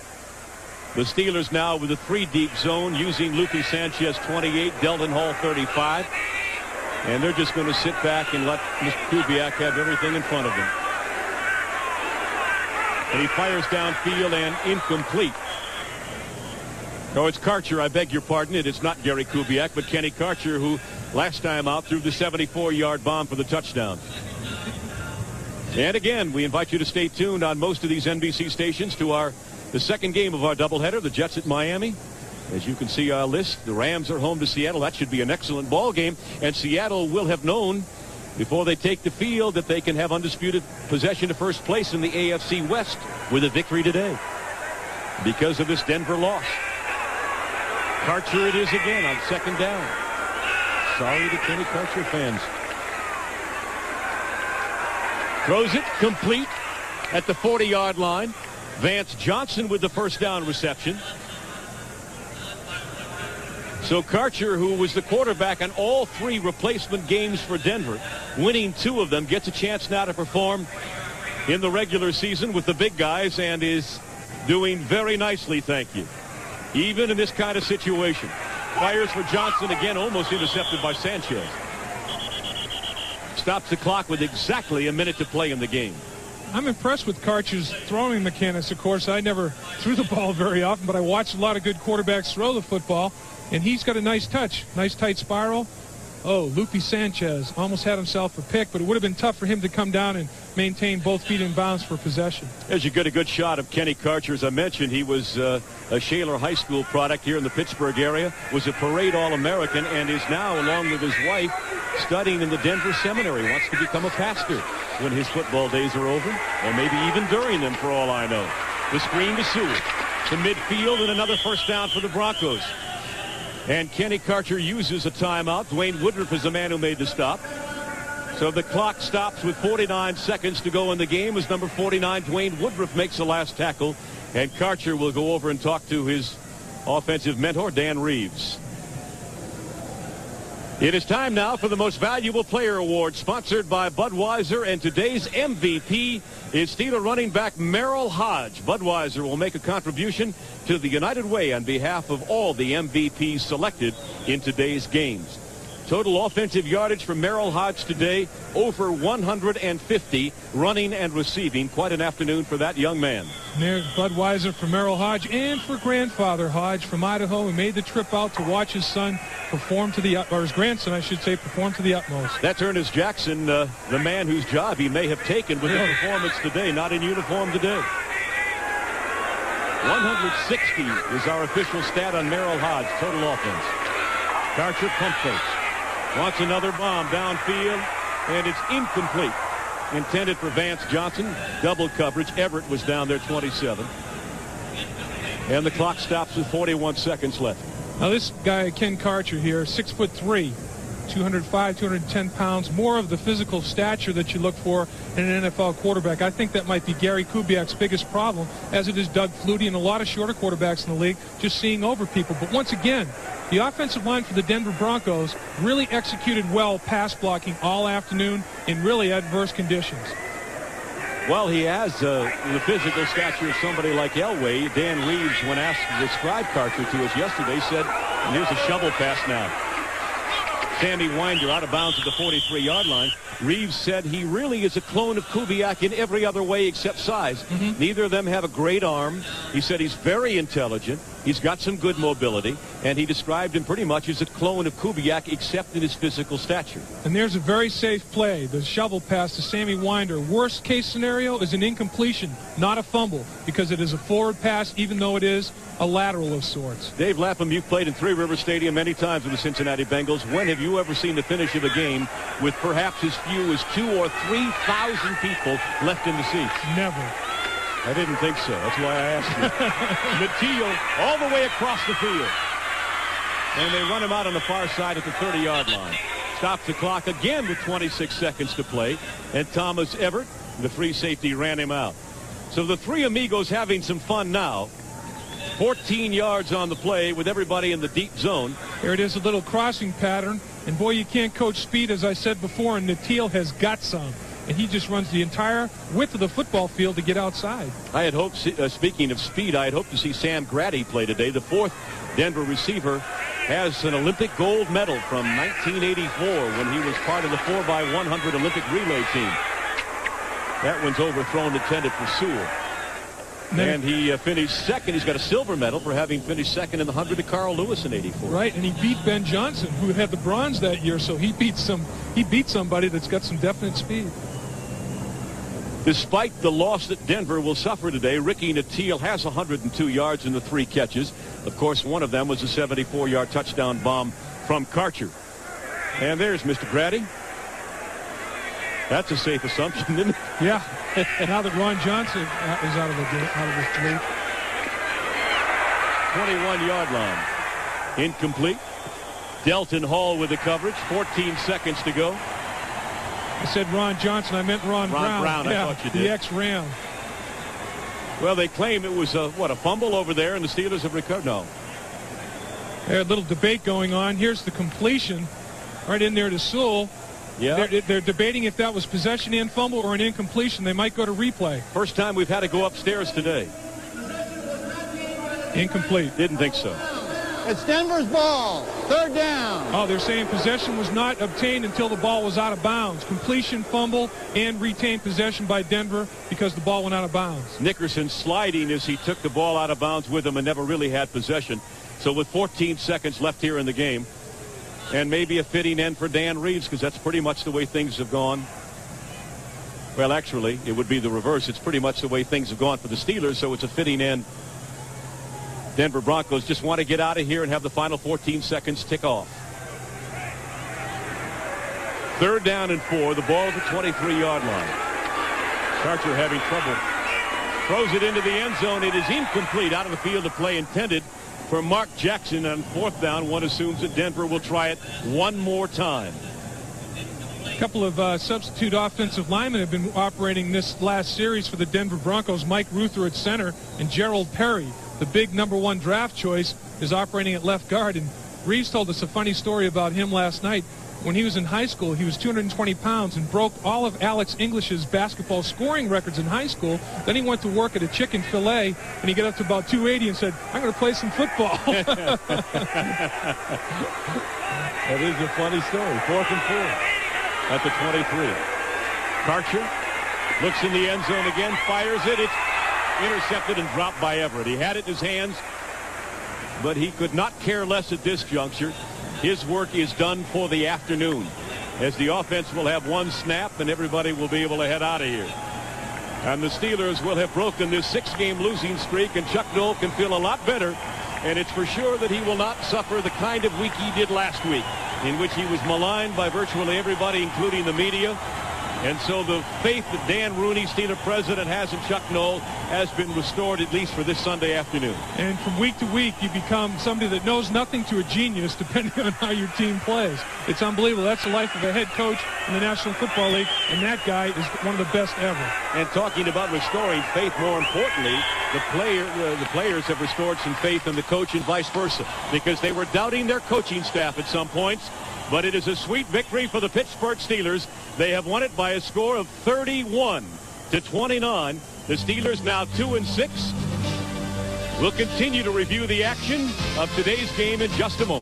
The Steelers now with a 3-deep zone using Lupe Sanchez 28, Delton Hall 35. And they're just going to sit back and let Mr. Kubiak have everything in front of them. And he fires downfield and incomplete. Oh, it's Karcher. I beg your pardon. It's not Gary Kubiak, but Kenny Karcher, who last time out threw the 74-yard bomb for the touchdown. And again, we invite you to stay tuned on most of these NBC stations to the second game of our doubleheader, the Jets at Miami. As you can see our list, the Rams are home to Seattle. That should be an excellent ball game. And Seattle will have known before they take the field that they can have undisputed possession of first place in the AFC West with a victory today because of this Denver loss. Karcher it is again on second down. Sorry to Kenny Karcher fans. Throws it complete at the 40-yard line. Vance Johnson with the first down reception. So Karcher, who was the quarterback on all 3 replacement games for Denver, winning 2 of them, gets a chance now to perform in the regular season with the big guys and is doing very nicely, thank you. Even in this kind of situation. Fires for Johnson again, almost intercepted by Sanchez. Stops the clock with exactly a minute to play in the game.
I'm impressed with Karcher's throwing mechanics. Of course, I never threw the ball very often, but I watched a lot of good quarterbacks throw the football, and he's got a nice touch, nice tight spiral. Oh, Lupe Sanchez almost had himself a pick, but it would have been tough for him to come down and maintain both feet in bounds for possession.
As you get a good shot of Kenny Karcher, as I mentioned, he was a Shaler High School product here in the Pittsburgh area, was a parade All-American, and is now, along with his wife, studying in the Denver Seminary. Wants to become a pastor when his football days are over, or maybe even during them, for all I know. The screen to Seward. To midfield, and another first down for the Broncos. And Kenny Karcher uses a timeout. Dwayne Woodruff is the man who made the stop. So the clock stops with 49 seconds to go in the game as number 49, Dwayne Woodruff, makes the last tackle. And Karcher will go over and talk to his offensive mentor, Dan Reeves. It is time now for the Most Valuable Player Award, sponsored by Budweiser, and today's MVP is Steeler running back Merrill Hodge. Budweiser will make a contribution to the United Way on behalf of all the MVPs selected in today's games. Total offensive yardage for Merrill Hodge today, over 150 running and receiving. Quite an afternoon for that young man.
Budweiser for Merrill Hodge and for grandfather Hodge from Idaho, who made the trip out to watch his son perform to the, or his grandson, I should say, perform to the utmost.
That's Ernest Jackson, the man whose job he may have taken with the performance today, not in uniform today. 160 is our official stat on Merrill Hodge, total offense. Karcher pump fakes. Wants another bomb downfield, and it's incomplete. Intended for Vance Johnson. Double coverage. Everett was down there, 27. And the clock stops with 41 seconds left.
Now this guy, Ken Karcher here, 6'3", 205, 210 pounds, more of the physical stature that you look for in an NFL quarterback. I think that might be Gary Kubiak's biggest problem, as it is Doug Flutie and a lot of shorter quarterbacks in the league, just seeing over people. But once again, the offensive line for the Denver Broncos really executed well pass blocking all afternoon in really adverse conditions.
Well, he has the physical stature of somebody like Elway. Dan Reeves, when asked to describe Karcher to us yesterday, said, and here's a shovel pass now. Sammy Winder out of bounds at the 43-yard line. Reeves said he really is a clone of Kubiak in every other way except size. Neither of them have a great arm. He said he's very intelligent. He's got some good mobility, and he described him pretty much as a clone of Kubiak except in his physical stature.
And there's a very safe play, the shovel pass to Sammy Winder. Worst case scenario is an incompletion, not a fumble, because it is a forward pass, even though it is a lateral of sorts.
Dave Lapham, you've played in Three River Stadium many times with the Cincinnati Bengals. When have you ever seen the finish of a game with perhaps as few as 2,000 or 3,000 people left in the seats?
Never.
I didn't think so. That's why I asked you. Mateo all the way across the field. And they run him out on the far side at the 30-yard line. Stops the clock again with 26 seconds to play. And Thomas Everett, the free safety, ran him out. So the three amigos having some fun now. 14 yards on the play with everybody in the deep zone.
Here it is, a little crossing pattern. And boy, you can't coach speed, as I said before, and Natil has got some. And he just runs the entire width of the football field to get outside. I had hoped,
speaking of speed, I had hoped to see Sam Grady play today. The fourth Denver receiver has an Olympic gold medal from 1984 when he was part of the 4x100 Olympic relay team. That one's overthrown, intended for Sewell. And he finished second. He's got a silver medal for having finished second in the 100 to Carl Lewis in 84.
Right, and he beat Ben Johnson, who had the bronze that year, so he beat somebody that's got some definite speed.
Despite the loss that Denver will suffer today, Ricky Natil has 102 yards in the 3 catches. Of course, one of them was a 74-yard touchdown bomb from Karcher. And there's Mr. Grady. That's a safe assumption, isn't it?
Yeah. Now that Ron Johnson is out of the league.
21-yard line. Incomplete. Delton Hall with the coverage. 14 seconds to go.
I said Ron Johnson. I meant Ron Brown.
Yeah, I thought you did.
The ex-Ram.
Well, they claim it was a fumble over there, and the Steelers have recovered. No.
There's a little debate going on. Here's the completion right in there to Sewell.
Yeah.
They're debating if that was possession and fumble or an incompletion. They might go to replay.
First time we've had to go upstairs today.
Incomplete.
Didn't think so.
It's Denver's ball. 3rd down.
Oh, they're saying possession was not obtained until the ball was out of bounds. Completion, fumble, and retained possession by Denver because the ball went out of bounds.
Nickerson sliding as he took the ball out of bounds with him and never really had possession. So with 14 seconds left here in the game, and maybe a fitting end for Dan Reeves, because that's pretty much the way things have gone. Well, actually, it would be the reverse. It's pretty much the way things have gone for the Steelers, so it's a fitting end. Denver Broncos just want to get out of here and have the final 14 seconds tick off. 3rd down and 4. The ball at the 23-yard line. Karcher having trouble. Throws it into the end zone. It is incomplete. Out of the field of play intended for Mark Jackson on 4th down. One assumes that Denver will try it one more time.
A couple of substitute offensive linemen have been operating this last series for the Denver Broncos. Mike Ruther at center and Gerald Perry, the big #1 draft choice, is operating at left guard. And Reeves told us a funny story about him last night. When he was in high school, he was 220 pounds and broke all of Alex English's basketball scoring records in high school. Then he went to work at a chicken fillet, and he got up to about 280 and said, I'm going to play some football.
That is a funny story. 4th and 4 at the 23. Karcher looks in the end zone again, fires it. It's intercepted and dropped by Everett. He had it in his hands, but he could not care less at this juncture. His work is done for the afternoon, as the offense will have one snap and everybody will be able to head out of here. And the Steelers will have broken this 6-game losing streak, and Chuck Noll can feel a lot better. And it's for sure that he will not suffer the kind of week he did last week, in which he was maligned by virtually everybody, including the media. And so the faith that Dan Rooney, Steeler president, has in Chuck Noll has been restored, at least for this Sunday afternoon.
And from week to week, you become somebody that knows nothing to a genius, depending on how your team plays. It's unbelievable. That's the life of a head coach in the National Football League, and that guy is one of the best ever.
And talking about restoring faith, more importantly, the players have restored some faith in the coach and vice versa, because they were doubting their coaching staff at some points. But it is a sweet victory for the Pittsburgh Steelers. They have won it by a score of 31-29. The Steelers now 2-6. We'll continue to review the action of today's game in just a moment.